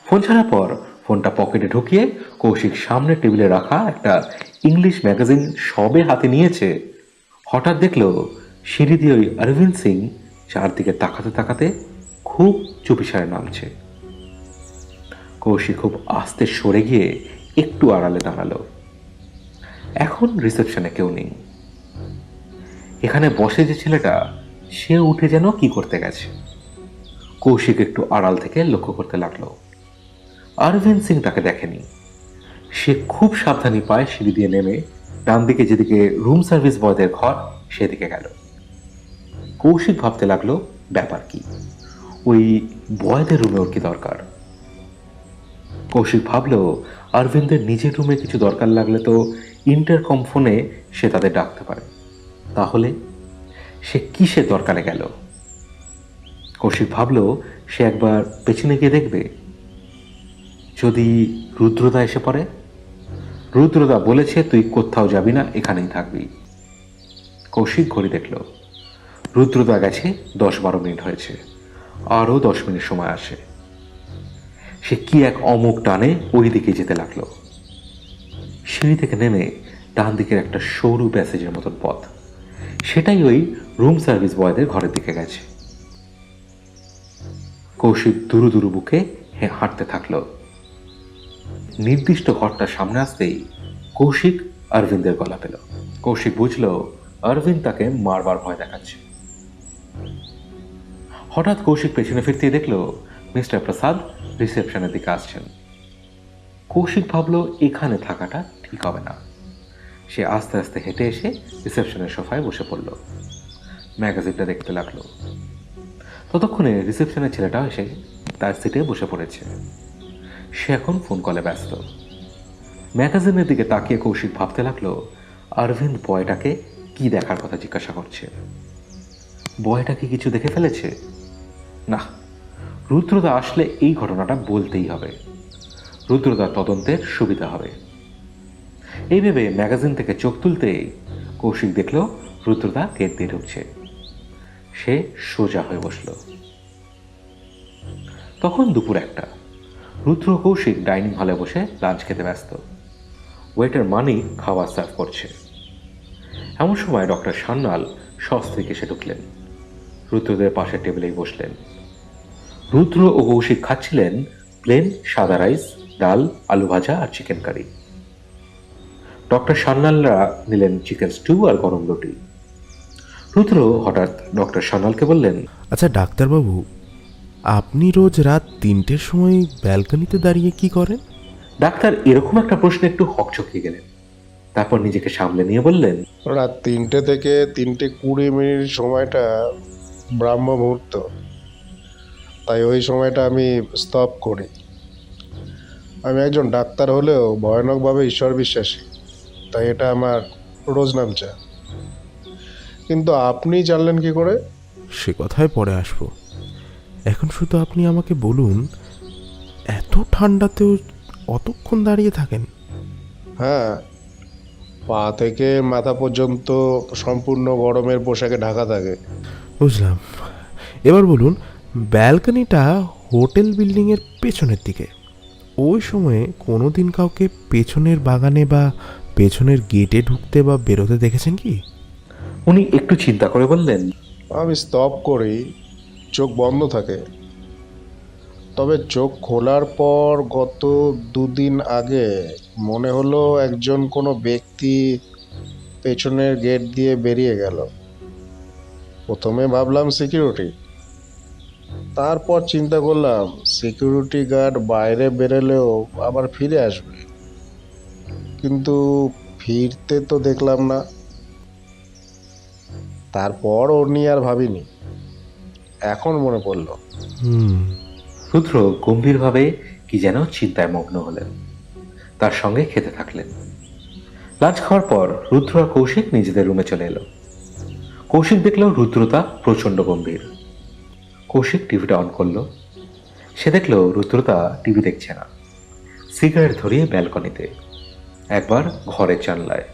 ফোন ছাড়ার পর ফোনটা পকেটে ঢুকিয়ে কৌশিক সামনে টেবিলে রাখা একটা ইংলিশ ম্যাগাজিন সবে হাতে নিয়েছে, হঠাৎ দেখলো সিঁড়ি দিয়ে ওই অরবিন্দ সিং চারদিকে তাকাতে তাকাতে খুব চুপিসারে নামছে। কৌশিক খুব আস্তে সরে গিয়ে একটু আড়ালে দাঁড়ালো। এখন রিসেপশনে কেউ নেই। এখানে বসে যে ছেলেটা, সে উঠে যেন কি করতে গেছে। কৌশিক একটু আড়াল থেকে লক্ষ্য করতে লাগলো। অরবিন্দ সিং তাকে দেখেনি। সে খুব সাবধানী পায় সিঁড়ি দিয়ে নেমে ডান দিকে যেদিকে রুম সার্ভিস বয়দের ঘর সেদিকে গেল। কৌশিক ভাবতে লাগলো ব্যাপার কি, ওই বয়দের রুমে ওর কি দরকার। কৌশিক ভাবলো অরবিন্দের নিজের রুমে কিছু দরকার লাগলে তো ইন্টারকম ফোনে সে তাদের ডাকতে পারে। তাহলে সে কিসের দরকারে গেল? কৌশিক ভাবলো সে একবার পেছনে গিয়ে দেখবে, যদি রুদ্রদা এসে পড়ে। রুদ্রদা বলেছে তুই কোথাও যাবি না, এখানেই থাকবি। কৌশিক ঘড়ি দেখল, রুদ্রদা গেছে 10-12 মিনিট হয়েছে, আরও 10 মিনিট সময় আসে। সে কি এক অমুক টানে ওই দিকে যেতে লাগলো। সিঁড়ি থেকে নেমে ডান দিকের একটা সরু প্যাসেজের মতন পথ, সেটাই ওই রুম সার্ভিস বয়দের ঘরের দিকে গেছে। কৌশিক দুরু দুরু বুকে হাঁটতে থাকলো। নির্দিষ্ট ঘরটার সামনে আসতেই কৌশিক অরবিন্দের গলা পেল। কৌশিক বুঝলো অরবিন্দ তাকে মারবার ভয় দেখাচ্ছে। হঠাৎ কৌশিক পেছনে ফিরতে দেখলো মিস্টার প্রসাদ রিসেপশনের দিকে আসছেন। কৌশিক ভাবলো এখানে থাকাটা ঠিক হবে না। সে আস্তে আস্তে হেঁটে এসে রিসেপশনের সোফায় বসে পড়ল। ম্যাগাজিনটা দেখতে লাগলো। ততক্ষণে রিসেপশনের ছেলেটাও এসে তার সিটে বসে পড়েছে। সে এখন ফোন কলে ব্যস্ত। ম্যাগাজিনের দিকে তাকিয়ে কৌশিক ভাবতে লাগলো অরবিন্দ বয়টাকে কি দেখার কথা জিজ্ঞাসা করছে। বয়টা কি কিছু দেখে ফেলেছে? না, রুদ্রদা আসলে এই ঘটনাটা বলতেই হবে। রুদ্রদার তদন্তের সুবিধা হবে। এই ভেবে ম্যাগাজিন থেকে চোখ তুলতেই কৌশিক দেখল রুদ্রদা গেট দিয়ে ঢুকছে। সে সোজা হয়ে বসল। তখন দুপুর 1টা। রুদ্র কৌশিক ডাইনিং হলে বসে লাঞ্চ খেতে ব্যস্ত। ওয়েটার মানিক খাবার সার্ভ করছে। এমন সময় ডক্টর সান্যাল সস্ত্রীক এসে ঢুকলেন। রুদ্রদের পাশের টেবিলেই বসলেন। রুদ্র ও কৌশিক খাচ্ছিলেন প্লেন সাদা রাইস, ডাল, আলু ভাজা আর চিকেন কারি। ডক্টর সান্যালরা নিলেন চিকেন স্টু আর গরম রুটি। রুদ্র হঠাৎ ডক্টর সান্যালকে বললেন, আচ্ছা ডাক্তারবাবু, আপনি রোজ রাত 3টের সময় ব্যালকনিতে দাঁড়িয়ে কি করেন? ডাক্তার এরকম একটা প্রশ্নে একটু হকচকিয়ে গেলেন। তারপর নিজেকে সামলে নিয়ে বললেন, রাত 3টে থেকে 3:20 সময়টা ব্রাহ্ম মুহূর্ত, তাই ওই সময়টা আমি স্তব করি। আমি একজন ডাক্তার হলেও ভয়ানকভাবে ঈশ্বর বিশ্বাসী, তাই এটা আমার রোজ নামচা। কিন্তু আপনি জানলেন কি করে? সে কথায় পরে আসবো। এখন শুধু আপনি আমাকে বলুন, এত ঠান্ডাতেও অতক্ষণ দাঁড়িয়ে থাকেন? হ্যাঁ, পা থেকে মাথা পর্যন্ত সম্পূর্ণ গরমের পোশাকে ঢাকা থাকে। বুঝলাম। এবার বলুন, ব্যালকনিটা হোটেল বিল্ডিংয়ের পেছনের দিকে। ওই সময়ে কোনো দিন কাউকে পেছনের বাগানে বা পেছনের গেটে ঢুকতে বা বেরোতে দেখেছেন কি? উনি একটু চিন্তা করে বললেন, আমি স্তব করি, চোখ বন্ধ থাকে। তবে চোখ খোলার পর গত 2 দিন আগে মনে হলো একজন কোনো ব্যক্তি পেছনের গেট দিয়ে বেরিয়ে গেল। প্রথমে ভাবলাম সিকিউরিটি, তারপর চিন্তা করলাম সিকিউরিটি গার্ড বাইরে বেরোলেও আবার ফিরে আসবে, কিন্তু ফিরতে তো দেখলাম না। তারপর ওর নিয়ে আর ভাবিনি, এখন মনে পড়লো। রুদ্র গম্ভীরভাবে কি যেন চিন্তায় মগ্ন হলেন, তার সঙ্গে খেতে থাকলেন। লাঞ্চ খাওয়ার পর রুদ্র আর কৌশিক নিজেদের রুমে চলে এলো। কৌশিক দেখলো রুদ্রতা প্রচণ্ড গম্ভীর। কৌশিক টিভিটা অন করলো। সে দেখলো রুদ্রতা টিভি দেখছে না, সিগারেট ধরিয়ে ব্যালকনিতে, একবার ঘরের জানলায়,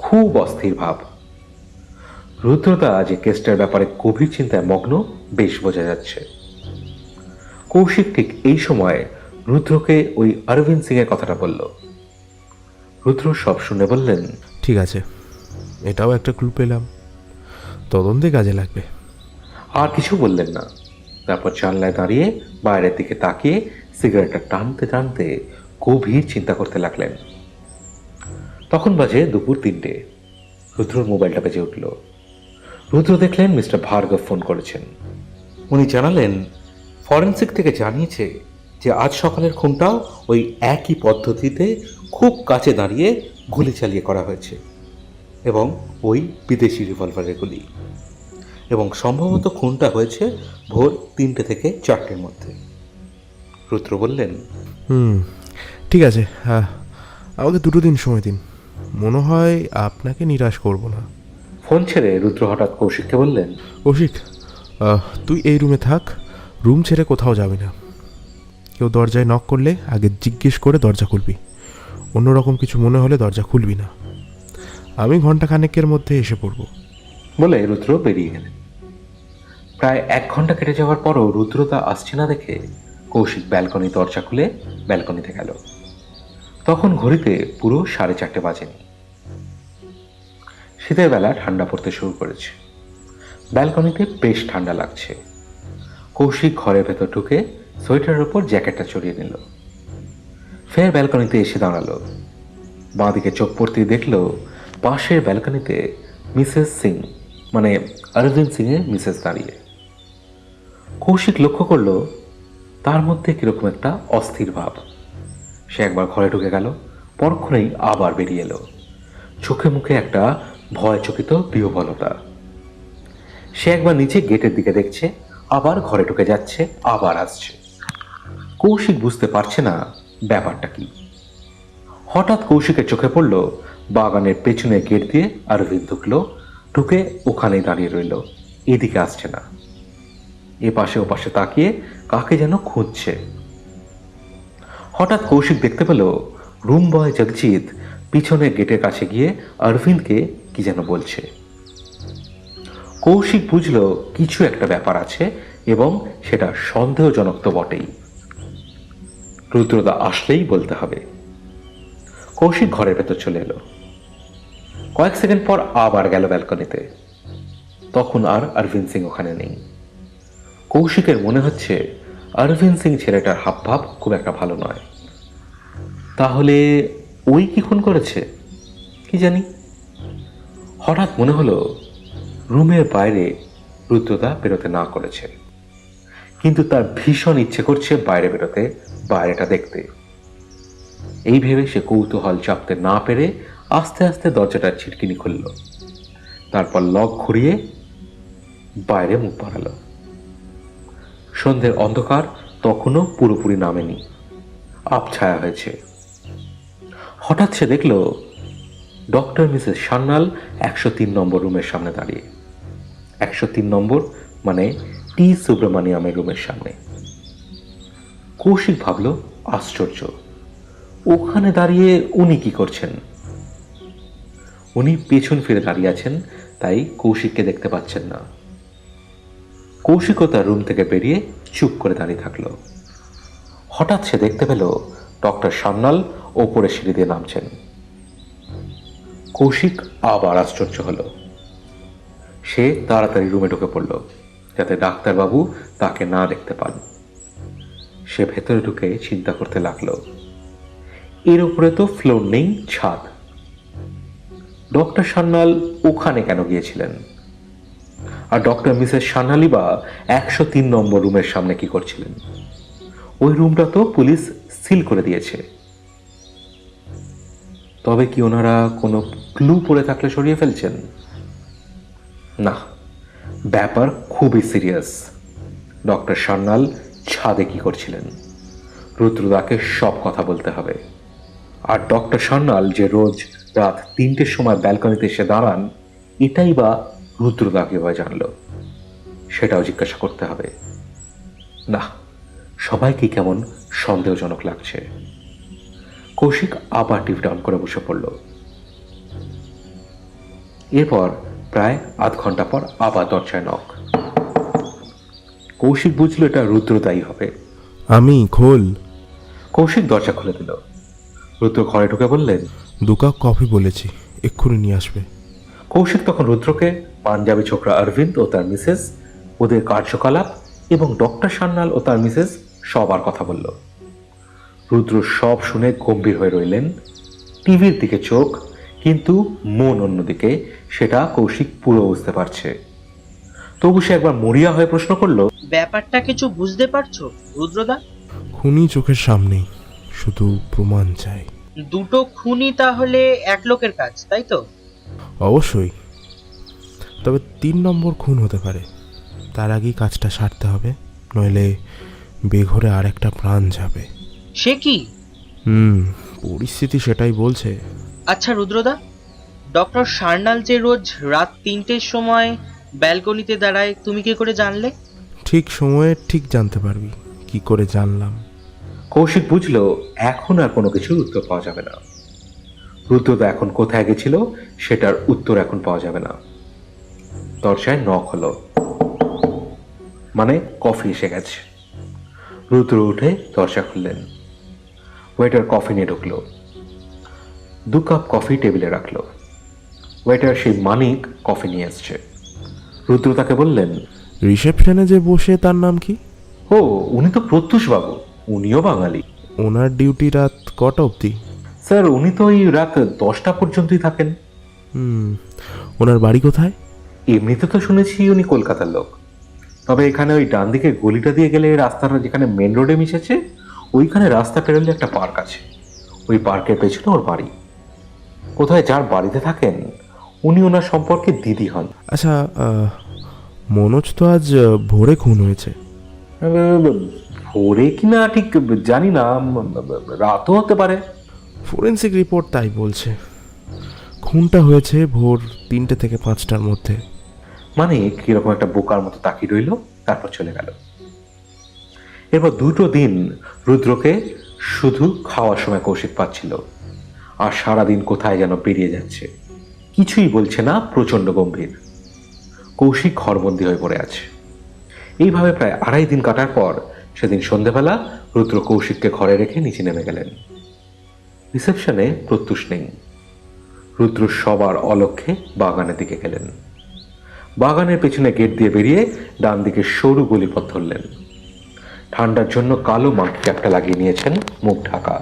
খুব অস্থির ভাব। রুদ্রতা যে কেসটার ব্যাপারে গভীর চিন্তায় মগ্ন বেশ বোঝা যাচ্ছে। কৌশিক ঠিক এই সময় রুদ্রকে ওই অরবিন্দ সিং এর কথাটা বলল। রুদ্র সব শুনে বললেন, ঠিক আছে, এটাও একটা ক্লু পেলাম, তদন্তে কাজে লাগবে। আর কিছু বললেন না। তারপর জানলায় দাঁড়িয়ে বাইরের দিকে তাকিয়ে সিগারেটটা টানতে টানতে গভীর চিন্তা করতে লাগলেন। তখন বাজে দুপুর 3টে। রুদ্রর মোবাইলটা বেজে উঠল। রুদ্র দেখলেন মিস্টার ভার্গব ফোন করেছেন। উনি জানালেন ফরেন্সিক থেকে জানিয়েছে যে আজ সকালের খুনটাও ওই একই পদ্ধতিতে খুব কাছে দাঁড়িয়ে গুলি চালিয়ে করা হয়েছে, এবং ওই বিদেশি রিভলভারের গুলি, এবং সম্ভবত খুনটা হয়েছে ভোর 3টে থেকে 4টের মধ্যে। রুদ্র বললেন, ঠিক আছে, আমাকে 2 দিন সময় দিন, মনে হয় আপনাকে নিরাশ করব না। ফোন ছেড়ে রুদ্র হঠাৎ কৌশিককে বললেন, কৌশিক, তুই এই রুমে থাক, রুম ছেড়ে কোথাও যাবি না। কেউ দরজায় নক করলে আগে জিজ্ঞেস করে দরজা খুলবি, অন্যরকম কিছু মনে হলে দরজা খুলবি না। আমি ঘন্টাখানেকের মধ্যে এসে পড়ব। বলে রুদ্র বেরিয়ে গেলেন। প্রায় 1 ঘন্টা কেটে যাওয়ার পরও রুদ্রতা আসছে না দেখে কৌশিক ব্যালকনি দরজা খুলে ব্যালকনিতে গেল। তখন ঘড়িতে পুরো 4:30 বাজেনি। শীতের বেলা ঠান্ডা পড়তে শুরু করেছে। ব্যালকনিতে বেশ ঠান্ডা লাগছে। কৌশিক ঘরের ভেতর ঢুকে সোয়েটারের উপর জ্যাকেটটা চড়িয়ে নিল। ফের ব্যালকনিতে এসে দাঁড়ালো। বাঁদিকে চোখ পড়তেই দেখলো পাশের ব্যালকনিতে মিসেস সিং, মানে অরবিন্দ সিং এর মিসেস দাঁড়িয়ে। কৌশিক লক্ষ্য করলো তার মধ্যে কিরকম একটা অস্থির ভাব। সে একবার ঘরে ঢুকে গেল, পরক্ষণেই আবার বেরিয়ে এলো, চোখে মুখে একটা ভয়চকিত বিহ্বলতা। সে একবার নিচে গেটের দিকে দেখছে, আবার ঘরে ঢুকে যাচ্ছে, আবার আসছে। কৌশিক বুঝতে পারছে না ব্যাপারটা কি। হঠাৎ কৌশিকের চোখে পড়ল বাগানের পেছনে গেট দিয়ে অরবিন্দ ঢুকলো, ঢুকে ওখানেই দাঁড়িয়ে রইল, এদিকে আসছে না। এ পাশে ও পাশে তাকিয়ে কাকে যেন খুঁজছে। হঠাৎ কৌশিক দেখতে পেল রুম বয় জগজিৎ পিছনে গেটের কাছে গিয়ে অরবিন্দকে কি যেন বলছে। কৌশিক বুঝল কিছু একটা ব্যাপার আছে, এবং সেটা সন্দেহজনক তো বটেই। রুদ্রদা আসলেই বলতে হবে। কৌশিক ঘরের ভেতর চলে এলো। কয়েক সেকেন্ড পর আবার গেল ব্যালকনিতে। তখন আর অরবিন্দ সিং ওখানে নেই। কৌশিকের মনে হচ্ছে অরবিন্দ সিং ছেলেটার হাবভাব খুব একটা ভালো নয়। তাহলে ওই কি খুন করেছে কি জানি। হঠাৎ মনে হলো রুমের বাইরে রুদ্রদা বেরোতে না করেছে, কিন্তু তার ভীষণ ইচ্ছে করছে বাইরে বেরোতে, বাইরেটা দেখতে। এই ভেবে সে কৌতূহল চাপতে না পেরে আস্তে আস্তে দরজাটার ছিটকিনি খুলল। তারপর লক ঘুরিয়ে বাইরে মুখ বাড়ালো। সন্ধ্যের অন্ধকার তখনও পুরোপুরি নামেনি, আবছায়া হয়েছে। হঠাৎ সে দেখল ডক্টর মিসেস সান্যাল 103 নম্বর রুমের সামনে দাঁড়িয়ে। 103 নম্বর মানে টি সুব্রমণিয়ামের রুমের সামনে। কৌশিক ভাবল আশ্চর্য, ওখানে দাঁড়িয়ে উনি কি করছেন? উনি পেছন ফিরে দাঁড়িয়ে আছেন, তাই কৌশিককে দেখতে পাচ্ছেন না। কৌশিকও তার রুম থেকে বেরিয়ে চুপ করে দাঁড়িয়ে থাকলো। হঠাৎ সে দেখতে পেল ডক্টর সান্যাল ওপরে সিঁড়ি দিয়ে নামছেন। কৌশিক আবার আশ্চর্য হলো। সে তাড়াতাড়ি রুমে ঢুকে পড়ল যাতে ডাক্তারবাবু তাকে না দেখতে পান। সে ভেতরে ঢুকে চিন্তা করতে লাগলো, এর উপরে তো ফ্লোর নেই, ছাদ। ডক্টর সান্যাল ওখানে কেন গিয়েছিলেন? আর ডক্টর মিসেস সান্যালই বা 103 নম্বর রুমের সামনে কি করছিলেন? ওই রুমটা তো পুলিশ সিল করে দিয়েছে। তবে কি ওনারা কোনো ক্লু পড়ে থাকলে সরিয়ে ফেলছেন? না, ব্যাপার খুবই সিরিয়াস। ডক্টর সান্যাল ছাদে কি করছিলেন? রুদ্রদাকে সব কথা বলতে হবে। আর ডক্টর সান্যাল যে রোজ রাত 3টের সময় ব্যালকনিতে এসে দাঁড়ান, এটাই বা রুদ্রদা কিভাবে জানলো? সেটাও জিজ্ঞাসা করতে হবে। না, সবাইকে কেমন সন্দেহজনক লাগছে। কৌশিক আবার টিভি অন করে বসে পড়ল। এরপর প্রায় আধ ঘন্টা পর আবার দরজায় নক। কৌশিক বুঝলো এটা রুদ্রদাই হবে। আমি খোল। কৌশিক দরজা খুলে দিল। রুদ্র ঘরে ঢুকে বললেন, 2 কাপ কফি বলেছি, এক্ষুনি নিয়ে আসবে। কৌশিক তখন রুদ্রকে পাঞ্জাবি ছোকরা অরবিন্দ ও তার মিসেস, ওদের কার্যকলাপ এবং ডক্টর সান্যাল ও তার মিসেস সবার কথা বলল। রুদ্র সব শুনে গম্ভীর হয়ে রইলেন, টিভির দিকে চোখ, কিন্তু মন অন্যদিকে, সেটা কৌশিক পুরো বুঝতে পারছে। তবু সে একবার মরিয়া হয়ে প্রশ্ন করলো, ব্যাপারটা কিছু বুঝতে পারছো রুদ্রদা? খুনি চোখের সামনেই, শুধু প্রমাণ চাই। 2টো খুনি তাহলে এক লোকের কাজ, তাই তো? অবশ্যই, তবে 3 নম্বর খুন হতে পারে। তার আগেই কাজটা সারতে হবে, নইলে বেঘরে আর একটা প্রাণ যাবে। সে কি? পরিস্থিতি সেটাই বলছে। আচ্ছা রুদ্রদা, ডক্টর সান্যাল যে রোজ রাত 3টের সময় ব্যালকনিতে দাঁড়ায়, তুমি কি করে জানলে? ঠিক সময়ে ঠিক জানতে পারবি। কি করে জানলাম? কৌশিক বুঝলো এখন আর কোনো কিছুর উত্তর পাওয়া যাবে না। রুদ্রদা এখন কোথায় গেছিল সেটার উত্তর এখন পাওয়া যাবে না। দরজায় নক হলো, মানে কফি এসে গেছে। রুদ্র উঠে দরজা খুললেন। ওয়েটার কফি নিয়ে ঢুকলো। 2 কাপ কফি টেবিলে রাখলো। ওয়েটার সেই মানিক কফি নিয়ে এসছে। রুদ্র তাকে বললেন, রিসেপশনে যে বসে তার নাম কি? ও, উনি তো প্রত্যুষ বাবু, উনিও বাঙালি। ওনার ডিউটি রাত কটা অবধি? স্যার, উনি তো ওই রাত 10টা পর্যন্তই থাকেন। ওনার বাড়ি কোথায়? এমনিতে তো শুনেছি উনি কলকাতার লোক, তবে এখানে ওই ডান দিকে গলিটা দিয়ে গেলে রাস্তাটা যেখানে মেন রোডে মিশেছে, ওইখানে রাস্তা পেরোলে একটা পার্ক আছে, ওই পার্কের পেছনে ওর বাড়ি। কোথায় যার বাড়িতে থাকেন উনি ওনার সম্পর্কে দিদি হন। আচ্ছা, মনোজ তো আজ ভোরে খুন হয়েছে। ভোরে কিনা ঠিক জানি না, রাতও হতে পারে। ফরেন্সিক রিপোর্ট তাই বলছে। খুনটা হয়েছে ভোর 3টে থেকে 5টার মধ্যে। মানে কিরকম একটা বোকার মতো তাকিয়ে রইল, তারপর চলে গেল। এরপর 2টো দিন রুদ্রকে শুধু খাওয়ার সময় কৌশিক পাচ্ছিল, আর সারাদিন কোথায় যেন বেরিয়ে যাচ্ছে, কিছুই বলছে না, প্রচন্ড গম্ভীর। কৌশিক ঘরবন্দি হয়ে পড়ে আছে। এইভাবে প্রায় 2.5 দিন কাটার পর সেদিন সন্ধেবেলা রুদ্র কৌশিককে ঘরে রেখে নিচে নেমে গেলেন। রিসেপশনে প্রত্যুষ নেই। রুদ্র সবার অলক্ষ্যে বাগানের দিকে গেলেন। বাগানের পেছনে গেট দিয়ে বেরিয়ে ডান দিকে সরু গলিপথ ধরলেন। ঠান্ডার জন্য কালো মাস্ক ক্যাপটা লাগিয়ে নিয়েছেন, মুখ ঢাকা।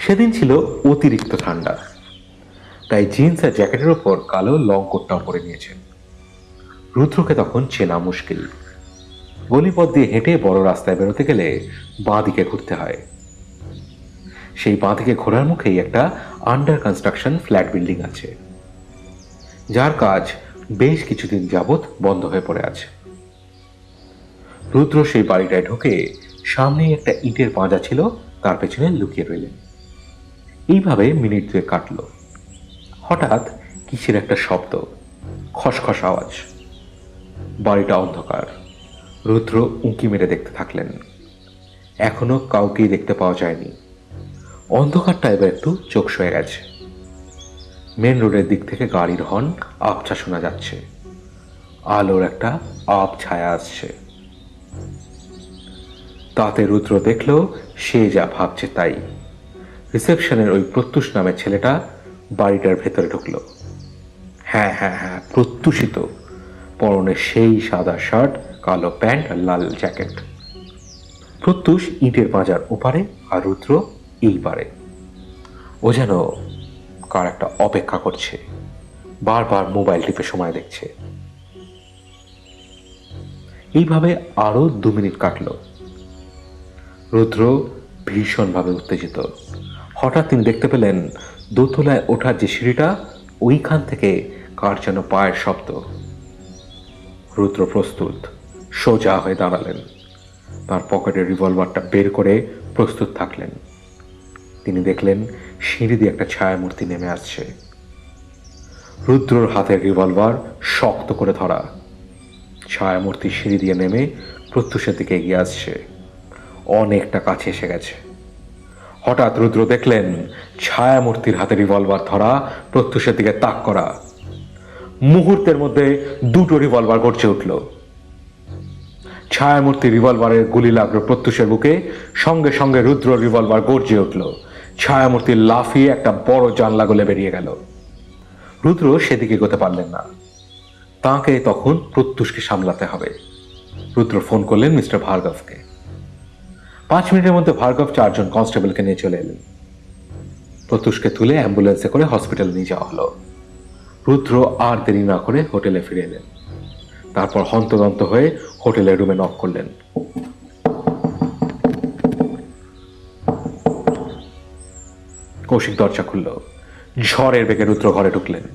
সেদিন ছিল অতিরিক্ত ঠান্ডা, তাই জিন্স আর জ্যাকেটের ওপর কালো লং কোটটাও পরে নিয়েছেন। রুদ্রকে তখন চেনা মুশকিল। গলিপথ দিয়ে হেঁটে বড় রাস্তায় বেরোতে গেলে বাঁ দিকে ঘুরতে হয়। সেই বাঁ দিকে ঘোরার মুখেই একটা আন্ডার কনস্ট্রাকশন ফ্ল্যাট বিল্ডিং আছে, যার কাজ বেশ কিছুদিন যাবৎ বন্ধ হয়ে পড়ে আছে। রুদ্র সেই বাড়িটায় ঢুকে সামনেই একটা ইটের পাঁজা ছিল, তার পেছনে লুকিয়ে রইলেন। এইভাবে মিনিট 2 কাটল। হঠাৎ কিসের একটা শব্দ, খসখস আওয়াজ। বাড়িটা অন্ধকার। রুদ্র উঁকি মেরে দেখতে থাকলেন। এখনো কাউকেই দেখতে পাওয়া যায়নি। অন্ধকারটা এবার একটু চোখ সয়ে গেছে। মেন রোডের দিক থেকে গাড়ির হর্ন আবছা শোনা যাচ্ছে। আলোর একটা আব ছায়া আসছে। তাতে রুদ্র দেখল সে যা ভাবছে তাই। রিসেপশনের ওই প্রত্যুষ নামের ছেলেটা বাড়িটার ভেতরে ঢুকলো। হ্যাঁ হ্যাঁ হ্যাঁ, প্রত্যুষিত। পরনে সেই সাদা শার্ট, কালো প্যান্ট আর লাল জ্যাকেট। প্রত্যুষ ইটের পাঁজার ওপারে আর রুদ্র এই পারে। ও যেন কার একটা অপেক্ষা করছে, বারবার মোবাইল টিপে সময় দেখছে। এইভাবে আরো 2 মিনিট কাটলো। রুদ্র ভীষণভাবে উত্তেজিত। হঠাৎ তিনি দেখতে পেলেন দোতলায় ওঠার যে সিঁড়িটা, ওইখান থেকে কার যেন পায়ের শব্দ। রুদ্র প্রস্তুত, সোজা হয়ে দাঁড়ালেন। তার পকেটের রিভলভারটা বের করে প্রস্তুত থাকলেন। তিনি দেখলেন সিঁড়ি দিয়ে একটা ছায়ামূর্তি নেমে আসছে। রুদ্রর হাতের রিভলভার শক্ত করে ধরা। ছায়ামূর্তি সিঁড়ি দিয়ে নেমে প্রত্যুষের দিকে এগিয়ে আসছে। অনেকটা কাছে এসে গেছে। হঠাৎ রুদ্র দেখলেন ছায়ামূর্তির হাতে রিভলভার ধরা, প্রত্যুষের দিকে তাক করা। মুহূর্তের মধ্যে 2টো রিভলভার গর্জে উঠল। ছায়ামূর্তি রিভলভারের গুলি লাগলো প্রত্যুষের বুকে। সঙ্গে সঙ্গে রুদ্র রিভলভার গর্জে উঠল। ছায়ামূর্তি লাফিয়ে একটা বড় জানলা গলে বেরিয়ে গেল। রুদ্র সেদিকে এগোতে পারলেন না। তাকে তখন প্রত্যুষকে সামলাতে হবে। রুদ্র ফোন করলেন মিস্টার ভার্গবকে। 5 মিনিটের মধ্যে ভার্গব 4 জন কনস্টেবলকে নিয়ে চলে এলেন। প্রত্যুষকে তুলে অ্যাম্বুলেন্সে করে হসপিটালে নিয়ে যাওয়া হলো। রুদ্র আর দেরি না করে হোটেলে ফিরে এলেন। তারপর হন্তদন্ত হয়ে হোটেলের রুমে নক করলেন। কৌশিক দরজা খুলল। ঝড়ের বেগে রুদ্র ঘরে ঢুকলেন।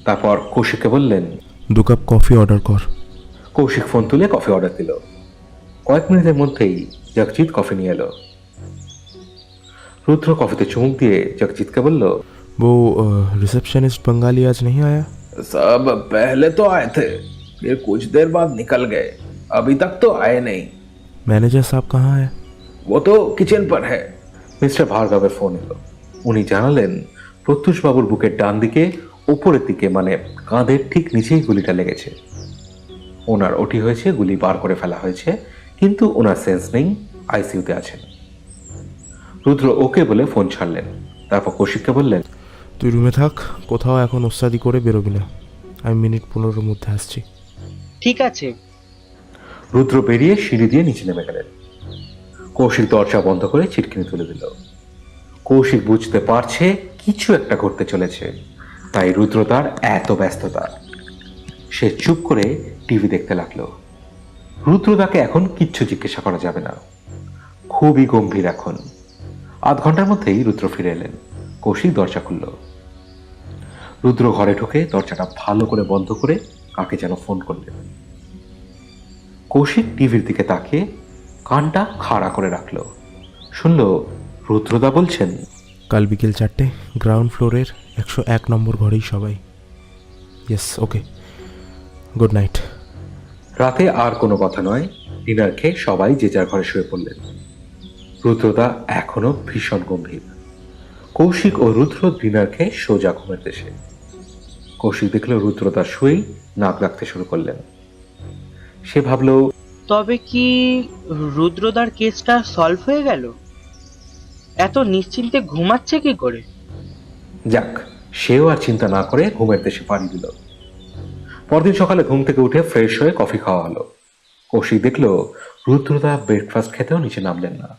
তারপর কৌশিককে বললেন, 2 কাপ কফি অর্ডার কর। কৌশিক ফোন তুলে কফি অর্ডার দিল। কয়েক মিনিটের মধ্যেই জগজিৎ কফি নিয়ে এলো। রুদ্র কফিতে চুমুক দিয়ে জগজিৎকে বলল, वो रिसेप्शनिस्ट बंगाली आज नहीं आया? सब पहले तो आए थे, फिर कुछ देर बाद निकल गए, अभी तक तो आए नहीं। मैनेजर साहब कहाँ है? वो तो किचन पर है। মিস্টার ভার্গবের ফোন এলো। উনি জানালেন প্রত্যুষ বাবুর বুকের ডান দিকে উপরের দিকে, মানে কাঁধের ঠিক নিচেই গুলিটা লেগেছে। ওনার ওটি হয়েছে, গুলি বার করে ফেলা হয়েছে, কিন্তু ওনার সেন্স নেই, আইসিইউতে আছেন। রুদ্র ওকে বলে ফোন ছাড়লেন। তারপর কৌশিককে বললেন, তুই রুমে থাক, কোথাও এখন ওস্তাদি করে বেরোবি না। আমি মিনিট 15 মধ্যে আসছি। ঠিক আছে। রুদ্র বেরিয়ে সিঁড়ি দিয়ে নিচে নেমে গেলেন। কৌশিক দরজা বন্ধ করে ছিটকিনি তুলে দিল। কৌশিক বুঝতে পারছে কিছু একটা ঘটতে চলেছে, তাই রুদ্র তার এত ব্যস্ততা। সে চুপ করে টিভি দেখতে লাগলো। রুদ্রদাকে এখন কিচ্ছু জিজ্ঞাসা করা যাবে না, খুবই গম্ভীর এখন। আধ ঘন্টার মধ্যেই রুদ্র ফিরে এলেন। কৌশিক দরজা খুলল। রুদ্র ঘরে ঢুকে দরজাটা ভালো করে বন্ধ করে কাকে যেন ফোন করলেন। কৌশিক টিভির দিকে তাকিয়ে কানটা খাড়া করে রাখলো। শুনল রুদ্রদা বলছেন, কাল বিকেল 4টে গ্রাউন্ড ফ্লোরের 101 নম্বর ঘরেই সবাই। ইয়েস, ওকে, গুড নাইট। রাতে আর কোনো কথা নয়। ডিনার খেয়ে সবাই যে যার ঘরে শুয়ে পড়লেন। রুদ্রদা এখনো ভীষণ গম্ভীর। কৌশিক ও রুদ্র ডিনার খেয়ে সোজা ঘুমের দেশে। কৌশিক দেখল রুদ্রদা শুয়েই নাক রাখতে শুরু করলেন। সে ভাবল, তবে কি রুদ্রদার কেসটা সলভ হয়ে গেল? এত নিশ্চিন্তে ঘুমাচ্ছে কি করে? যাক, সেও আর চিন্তা না করে ঘুমের দেশে পাড়ি দিল। পরদিন সকালে ঘুম থেকে উঠে ফ্রেশ হয়ে কফি খাওয়া হলো। কৌশিক দেখল রুদ্রদা ব্রেকফাস্ট খেতেও নিচে নামলেন না,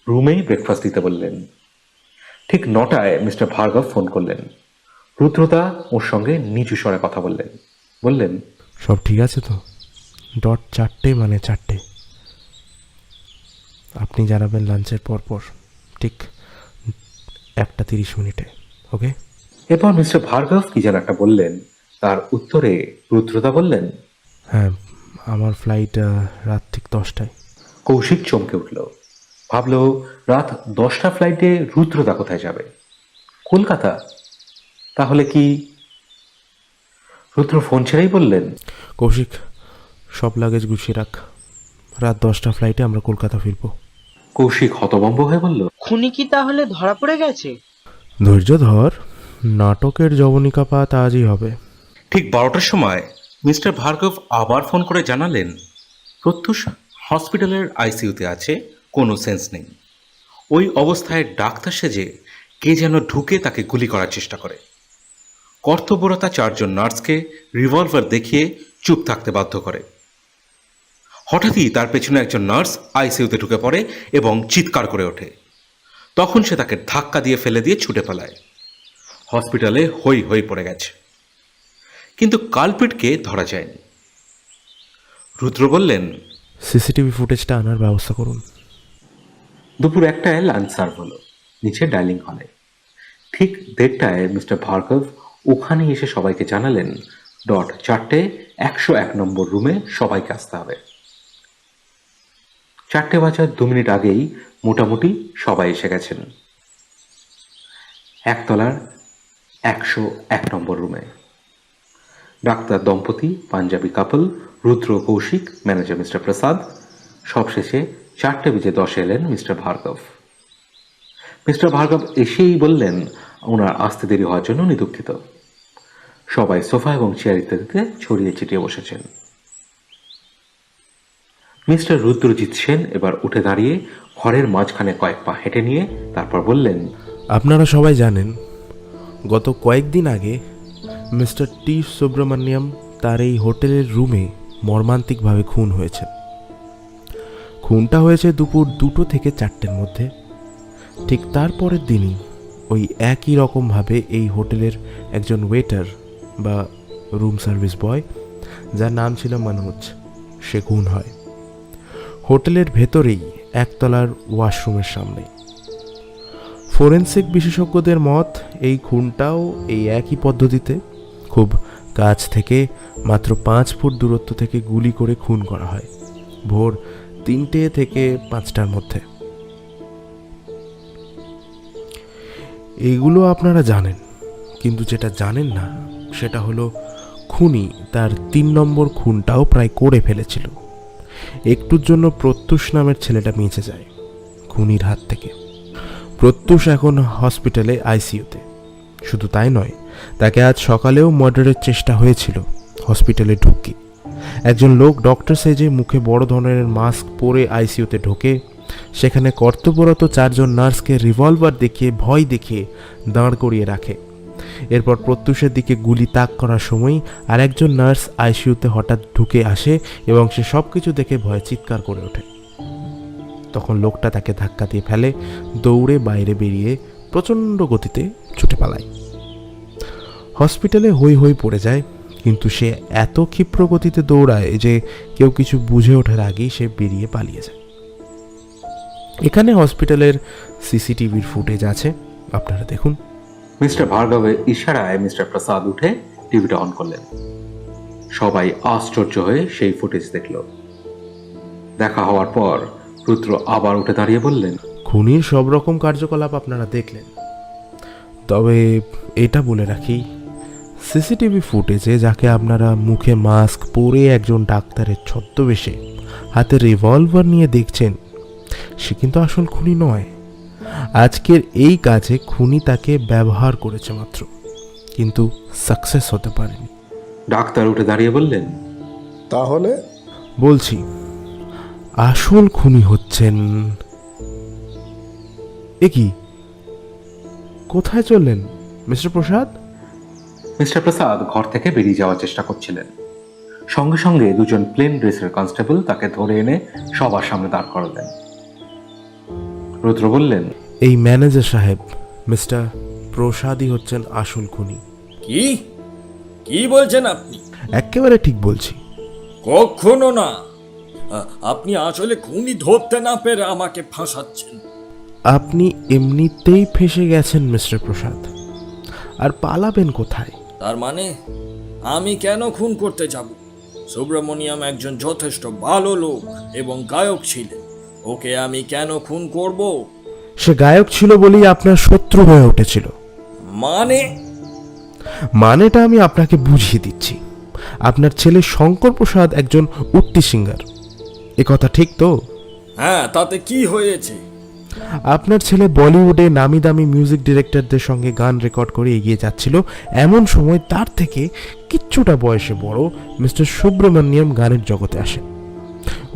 রুমেই ব্রেকফাস্ট দিতে বললেন। ঠিক 9টায় মিস্টার ভার্গব ফোন করলেন। রুদ্রদা ওর সঙ্গে নিচু স্বরে কথা বললেন, সব ঠিক আছে তো? ডট 4টে মানে 4টে। আপনি জানাবেন লাঞ্চের পর ঠিক 1:30 ওকে? এরপর মিস্টার ভার্গব কি যেন একটা বললেন। তার উত্তরে রুদ্রদা বললেন, হ্যাঁ, আমার ফ্লাইট রাত ঠিক 10টায়। কৌশিক চমকে উঠল। ভাবল রাত 10টা ফ্লাইটে রুদ্রদা কোথায় যাবে? কলকাতা? তাহলে কি? রুদ্র ফোন ছেড়েই বললেন, কৌশিক, সব লাগেজ গুছিয়ে রাখ, রাত 10টা ফ্লাইটে আমরা কলকাতা ফিরবো। কৌশিক হতভম্ব হয়ে বলল, খুনি কি তাহলে ধরা পড়ে গেছে? ধৈর্য ধর, নাটকের জবনিকা পাত আজই হবে। ঠিক 12টার সময় মিস্টার ভার্গব আবার ফোন করে জানালেন, প্রত্যুষ হসপিটালের আইসিইউতে আছে, কোনো সেন্স নেই। ওই অবস্থায় ডাক্তার সেজে কে যেন ঢুকে তাকে গুলি করার চেষ্টা করে। কর্তব্যরতা 4 জন নার্সকে রিভলভার দেখিয়ে চুপ থাকতে বাধ্য করে। হঠাৎই তার পেছনে একজন নার্স আইসিইউতে ঢুকে পড়ে এবং চিৎকার করে ওঠে। তখন সে তাকে ধাক্কা দিয়ে ফেলে দিয়ে ছুটে পালায়। হসপিটালে হই হই পড়ে গেছে, কিন্তু কালপিটকে ধরা যায়নি। রুদ্র বললেন, সিসিটিভি ফুটেজটা আনার ব্যবস্থা করুন। দুপুর 1টায় লাঞ্চ সার্ভ হলো নিচে ডাইনিং হলে। ঠিক 1:30টায় মিস্টার ভার্গব ওখানে এসে সবাইকে জানালেন, 4টে 101 নম্বর রুমে সবাইকে আসতে হবে। 4টে বাজার 2 মিনিট আগেই মোটামুটি সবাই এসে গেছেন একতলার 101 নম্বর রুমে। ডাক্তার দম্পতি, পাঞ্জাবি কাপল, রুদ্র, কৌশিক, ম্যানেজার মিস্টার প্রসাদ, সবশেষে 4:10 এলেন মিস্টার ভার্গব। মিস্টার ভার্গব এসেই বললেন ওনার আসতে দেরি হওয়ার জন্য উনি দুঃখিত। সবাই সোফা এবং চেয়ার ইত্যাদিতে ছড়িয়ে ছিটিয়ে বসেছেন। মিস্টার রুদ্রজিৎ সেন এবার উঠে দাঁড়িয়ে ঘরের মাঝখানে কয়েক পা হেঁটে নিয়ে তারপর বললেন, আপনারা সবাই জানেন, গত কয়েকদিন আগে মিস্টার টি সুব্রমণ্যম তার এই হোটেলের রুমে মর্মান্তিকভাবে খুন হয়েছেন। খুনটা হয়েছে দুপুর 2টো থেকে 4টের মধ্যে। ঠিক তারপরের দিনই ওই একই রকমভাবে এই হোটেলের একজন ওয়েটার বা রুম সার্ভিস বয়, যার নাম ছিল মনোজ, সে খুন হয় হোটেলের ভেতরেই একতলার ওয়াশরুমের সামনে। ফরেনসিক বিশেষজ্ঞদের মত এই খুনটাও এই একই পদ্ধতিতে খুব কাছ থেকে মাত্র 5 ফুট দূরত্ব থেকে গুলি করে খুন করা হয়, ভোর 3টে থেকে 5টার মধ্যে। এগুলো আপনারা জানেন, কিন্তু যেটা জানেন না সেটা হলো খুনি তার 3 নম্বর খুনটাও প্রায় করে ফেলেছিল। একটুর জন্য প্রত্যুষ নামের ছেলেটা বেঁচে যায় খুনির হাত থেকে। প্রত্যুষ এখন হসপিটালে আইসিইউতে। শুধু তাই নয়, তাকে আজ সকালেও মার্ডারের চেষ্টা হয়েছিল হসপিটালে ঢুকে। একজন লোক ডক্টর সেজে মুখে বড় ধরনের মাস্ক পরে আইসিইউতে ঢোকে, সেখানে কর্তব্যরত 4 জন নার্সকে রিভলভার দেখিয়ে ভয় দেখিয়ে দাঁড় করিয়ে রাখে। এরপর প্রত্যুষের দিকে গুলি তাক করার সময় আর একজন নার্স আইসিইউতে হঠাৎ ঢুকে আসে এবং সে সব কিছু দেখে ভয়ে চিৎকার করে ওঠে। তখন লোকটা তাকে ধাক্কা দিয়ে ফেলে, দৌড়ে বাইরে বেরিয়ে প্রচণ্ড গতিতে ছুটে পালায়। হসপিটালে হই হই পড়ে যায়, কিন্তু সে এত ক্ষিপ্র গতিতে দৌড়ায় যে কেউ কিছু বুঝে ওঠার আগেই সে বেরিয়ে পালিয়ে যায়। এখানে হসপিটালের সিসিটিভির ফুটেজ আছে, আপনারা দেখুন। মিস্টার ভার্গবের ইশারায় মিস্টার প্রসাদ উঠে টিভিটা অন করলেন। সবাই আশ্চর্য হয়ে সেই ফুটেজ দেখল। দেখা হওয়ার পর রুদ্র আবার উঠে দাঁড়িয়ে বললেন, খুনির সব রকম কার্যকলাপ আপনারা দেখলেন, তবে এটা বলে রাখি, সিসিটিভি ফুটেজে যাকে আপনারা মুখে মাস্ক পরে একজন ডাক্তারের ছদ্মবেশে হাতে রিভলভার নিয়ে দেখছেন, সে কিন্তু আসল খুনি নয়। আজকের এই কাজে খুনি তাকে ব্যবহার করেছে মাত্র, কিন্তু সাকসেস হতে পারেনি। ডাক্তার উঠে দাঁড়িয়ে বললেন, তাহলে বলছি, আসল খুনি হচ্ছেন এ কি? কোথায় চললেন মিস্টার প্রসাদ? মিস্টার প্রসাদ ঘর থেকে বেরিয়ে যাওয়ার চেষ্টা করছিলেন। সঙ্গে সঙ্গে 2 জন প্লেন ড্রেসের কনস্টেবল তাকে ধরে এনে সবার সামনে দাঁড় করালেন। রুদ্র বললেন, এই ম্যানেজার সাহেব মিস্টার প্রসাদই হচ্ছেন আসল খুনি। কি কি বলছেন আপনি? একেবারে ঠিক বলছি। কখনো না। আপনি আসলে খুনি ধরতে না পেরে আমাকে ফাঁসাচ্ছেন। আপনি এমনিতেই ফেঁসে গেছেন মিস্টার প্রসাদ, আর পালাবেন কোথায়? তার মানে আমি কেন খুন করতে যাব? সুব্রমণিয়াম একজন যথেষ্ট ভালো লোক এবং গায়ক ছিলেন, ওকে আমি কেন খুন করব? সে গায়ক ছিল বলেই আপনার শত্রু হয়ে উঠেছিল। মানে মানেটা আমি আপনাকে বুঝিয়ে দিচ্ছি। আপনার ছেলে শঙ্কর প্রসাদ একজন উঠতি সিঙ্গার, এ কথা ঠিক তো? হ্যাঁ, তাতে কি হয়েছে? আপনার ছেলে বলিউডে নামি দামি মিউজিক ডিরেক্টরদের সঙ্গে গান রেকর্ড করে এগিয়ে যাচ্ছিল, এমন সময় তার থেকে কিচ্ছুটা বয়সে বড় মিস্টার সুব্রমণ্যম গানের জগতে আসেন।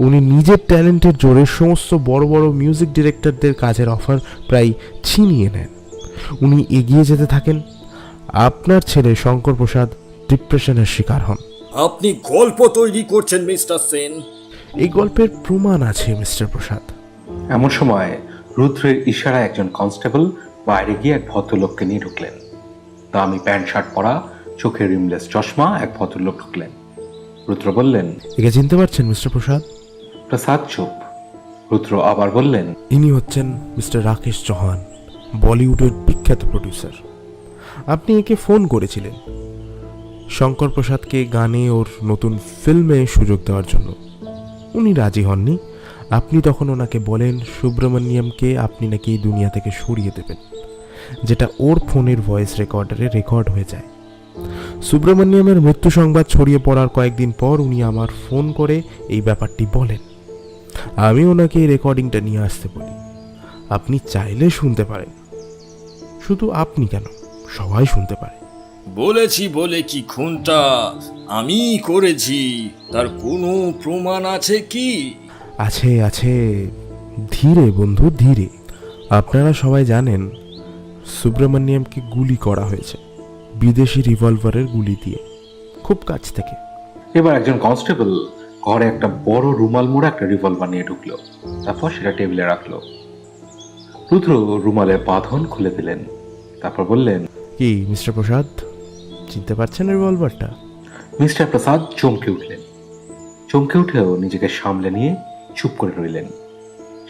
উনি নিজের ট্যালেন্টের জোরে সমস্ত বড় বড় মিউজিক ডিরেক্টরদের কাজের অফার প্রায় ছিনিয়ে নেন। উনি এগিয়ে যেতে থাকেন। আপনার ছেলে শঙ্কর প্রসাদ ডিপ্রেশনের শিকার হন। আপনি গল্প তৈরি করছেন মিস্টার সেন। এই গল্পের প্রমাণ আছে মিস্টার প্রসাদ। এমন সময় রুদ্রের ইশারায় একজন কনস্টেবল বাইরে গিয়ে এক ভদ্রলোককে নিয়ে ঢুকলেন। দামি প্যান্ট শার্ট পরা, চোখে রিমলেস চশমা এক ভদ্রলোক ঢুকলেন। রুদ্র বললেন, একে চিনতে পারছেন মিস্টার প্রসাদ? প্রসাদ চুপ। রুদ্র আবার বললেন, ইনি হচ্ছেন মিস্টার রাকেশ চৌহান, বলিউডের বিখ্যাত প্রডিউসার। আপনি একে ফোন করেছিলেন শঙ্কর প্রসাদকে গানে ওর নতুন ফিল্মে সুযোগ দেওয়ার জন্য। উনি রাজি হননি। আপনি তখন ওনাকে বলেন সুব্রমণ্যমকে আপনি নাকি এই দুনিয়া থেকে সরিয়ে দেবেন, যেটা ওর ফোনের ভয়েস রেকর্ডারে রেকর্ড হয়ে যায়। সুব্রমণ্যমের মৃত্যু সংবাদ ছড়িয়ে পড়ার কয়েকদিন পর উনি আমার ফোন করে এই ব্যাপারটি বলেন। আমি ওনাকে এই রেকর্ডিংটা নিয়ে আসতে বলি। আপনি চাইলে শুনতে পারেন। শুধু আপনি কেন, সবাই শুনতে পারে। বলেছি বলে কি খুনটা আমি করেছি তার কোনো প্রমাণ আছে কি? আছে আছে, ধীরে বন্ধু ধীরে। আপনারা সবাই জানেন সুব্রমণ্যমকে গুলি করা হয়েছে বিদেশি রিভলভারের গুলি দিয়ে, খুব কাছ থেকে। এবার একজন কনস্টেবল ঘরে একটা বড় রুমাল মোড়া একটা রিভলভার নিয়ে ঢুকলো। তারপর সেটা টেবিলে রাখলো। রুদ্র রুমালের বাঁধন খুলে দিলেন। তারপর বললেন, কি মিস্টার প্রসাদ, চিনতে পারছেন রিভলভারটা? মিস্টার প্রসাদ চমকে উঠলেন। চমকে উঠেও নিজেকে সামলে নিয়ে চুপ করে রইলেন।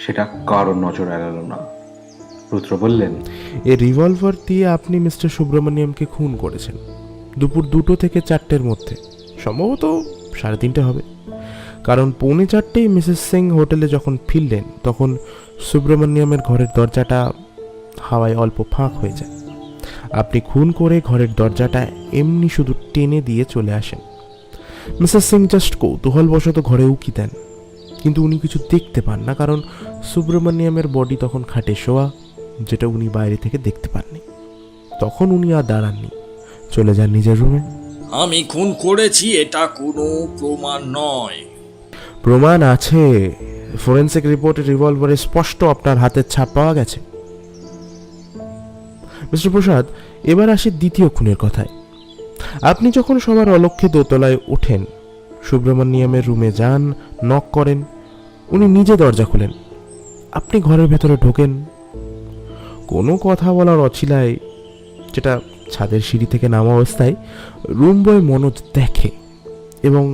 সেটা কারোর নজর এড়ালো না। রুদ্র বললেন, এই রিভলভার দিয়ে আপনি মিস্টার সুব্রমণ্যমকে খুন করেছেন দুপুর 2টো থেকে 4টের মধ্যে, সম্ভবত 3:30 হবে। কারণ 3:45 মিসেস সিং হোটেলে যখন ফিরলেন তখন সুব্রমণ্যমের ঘরের দরজাটা হাওয়ায় অল্প ফাঁক হয়ে যায়। আপনি খুন করে ঘরের দরজাটা এমনি শুধু টেনে দিয়ে চলে আসেন। মিসেস সিং জাস্ট কৌতূহলবশত ঘরে উকি দেন, কিন্তু উনি কিছু দেখতে পান না, কারণ সুব্রমণ্যমের বডি তখন খাটে শোয়া, যেটা উনি বাইরে থেকে দেখতে পাননি। তখন উনি আর দাঁড়াননি, চলে যান নিজের রুমে। আমি খুন করেছি এটা কোনো প্রমাণ নয়। প্রমাণ আছে। ফরেন্সিক রিপোর্টে রিভলভারে স্পষ্ট আপনার হাতের ছাপ পাওয়া গেছে। মিস্টার প্রসাদ, এবার আসি দ্বিতীয় খুনের কথায়। আপনি যখন সবার অলক্ষ্যে দোতলায় ওঠেন, সুব্রমণ্যমের রুমে যান, নক করেন, উনি নিজে দরজা খুলেন। আপনি ঘরের ভেতরে ঢোকেন। কোনো কথা বলার অছিলায়, যেটা ছাদের সিঁড়ি থেকে নামা অবস্থায় রুম বয় মনোজ দেখে, এবং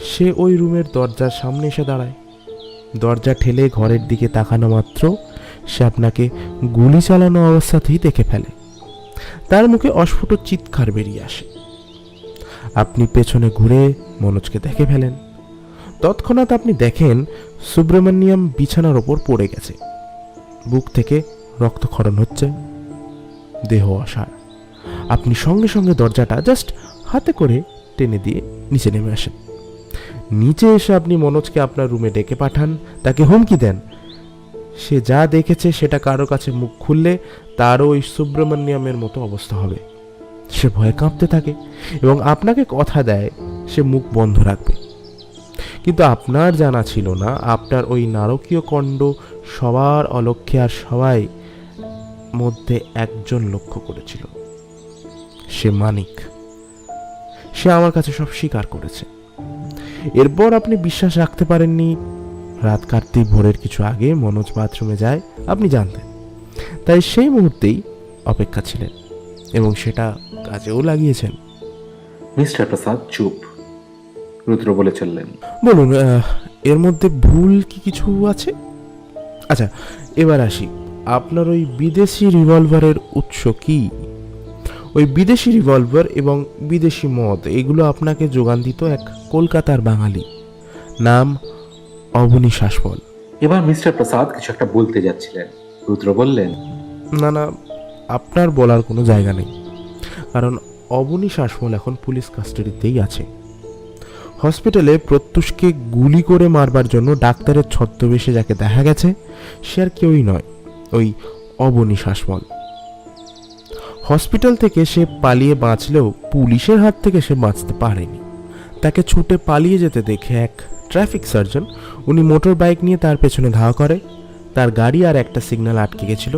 সে ওই রুমের দরজার সামনে এসে দাঁড়ায়। দরজা ঠেলে ঘরের দিকে তাকানো মাত্র সে আপনাকে গুলি চালানো অবস্থাতেই দেখে ফেলে। তার মুখে অস্ফুট চিৎকার বেরিয়ে আসে। আপনি পেছনে ঘুরে মনোজকে দেখে ফেলেন। তৎক্ষণাৎ আপনি দেখেন সুব্রমণ্যম বিছানার ওপর পড়ে গেছে, বুক থেকে রক্তক্ষরণ হচ্ছে, দেহ অসাড়। আপনি সঙ্গে সঙ্গে দরজাটা জাস্ট হাতে করে টেনে দিয়ে নিচে নেমে আসেন। নিচে এসে আপনি মনোজকে আপনার রুমে ডেকে পাঠান, তাকে হুমকি দেন সে যা দেখেছে সেটা কারো কাছে মুখ খুললে তারও ওই সুব্রমণ্যমের মতো অবস্থা হবে। সে ভয়ে কাঁপতে থাকে এবং আপনাকে কথা দেয় সে মুখ বন্ধ রাখবে। কিন্তু আপনার জানা ছিল না আপনার ওই নারকীয় কাণ্ড সবার অলক্ষ্যে আর সবাই মধ্যে একজন লক্ষ্য করেছিল, সে মানিক। সে আমার কাছে সব স্বীকার করেছে। এরপর আপনি বিশ্বাস রাখতে পারেননি। রাত কাটতেই ভোরের কিছু আগে মনোজ বাথরুমে যায় আপনি জানতেন, তাই সেই মুহূর্তেই অপেক্ষা ছিলেন এবং সেটা কাজেও লাগিয়েছেন। মিস্টার প্রসাদ চুপ। রুদ্র বলে চললেন, বলুন, এর মধ্যে ভুল কি কিছু আছে? আচ্ছা, এবার আসি আপনার ওই বিদেশি রিভলভারের উৎস কি? ওই বিদেশি রিভলভার এবং বিদেশি মদ এগুলো আপনাকে যোগান দিত এক কলকাতার বাঙালি, নাম অবনী শাসমল। এবার মিস্টার প্রসাদ কিছু একটা বলতে যাচ্ছিলেন। রুদ্র বললেন, না না, আপনার বলার কোনো জায়গা নেই, কারণ অবনী শাসমল এখন পুলিশ কাস্টাডিতেই আছে। হসপিটালে প্রত্যুষকে গুলি করে মারবার জন্য ডাক্তারের ছদ্মবেশে যাকে দেখা গেছে সে আর কেউই নয়, ওই অবনী শাসমল। হসপিটাল থেকে সে পালিয়ে বাঁচলেও পুলিশের হাত থেকে সে বাঁচতে পারেনি। তাকে ছুটে পালিয়ে যেতে দেখে এক ট্রাফিক সার্জন, উনি মোটর বাইক নিয়ে তার পেছনে ধাওয়া করে। তার গাড়ি আর একটা সিগন্যাল আটকে গেছিল।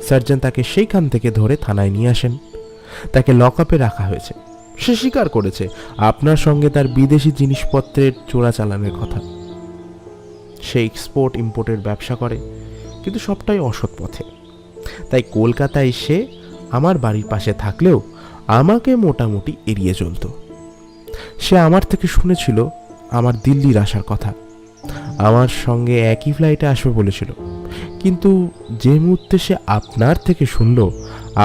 সার্জন তাকে সেইখান থেকে ধরে থানায় নিয়ে আসেন। তাকে লকআপে রাখা হয়েছে। সে স্বীকার করেছে আপনার সঙ্গে তার বিদেশি জিনিসপত্রের চোরাচালানের কথা। সে এক্সপোর্ট ইম্পোর্টের ব্যবসা করে, কিন্তু সবটাই অসৎ পথে। তাই কলকাতায় সে আমার বাড়ির পাশে থাকলেও আমাকে মোটামুটি এড়িয়ে চলত। সে আমার থেকে শুনেছিল আমার দিল্লির আসার কথা, আমার সঙ্গে একই ফ্লাইটে আসবে বলেছিল। কিন্তু যে মুহূর্তে সে আপনার থেকে শুনল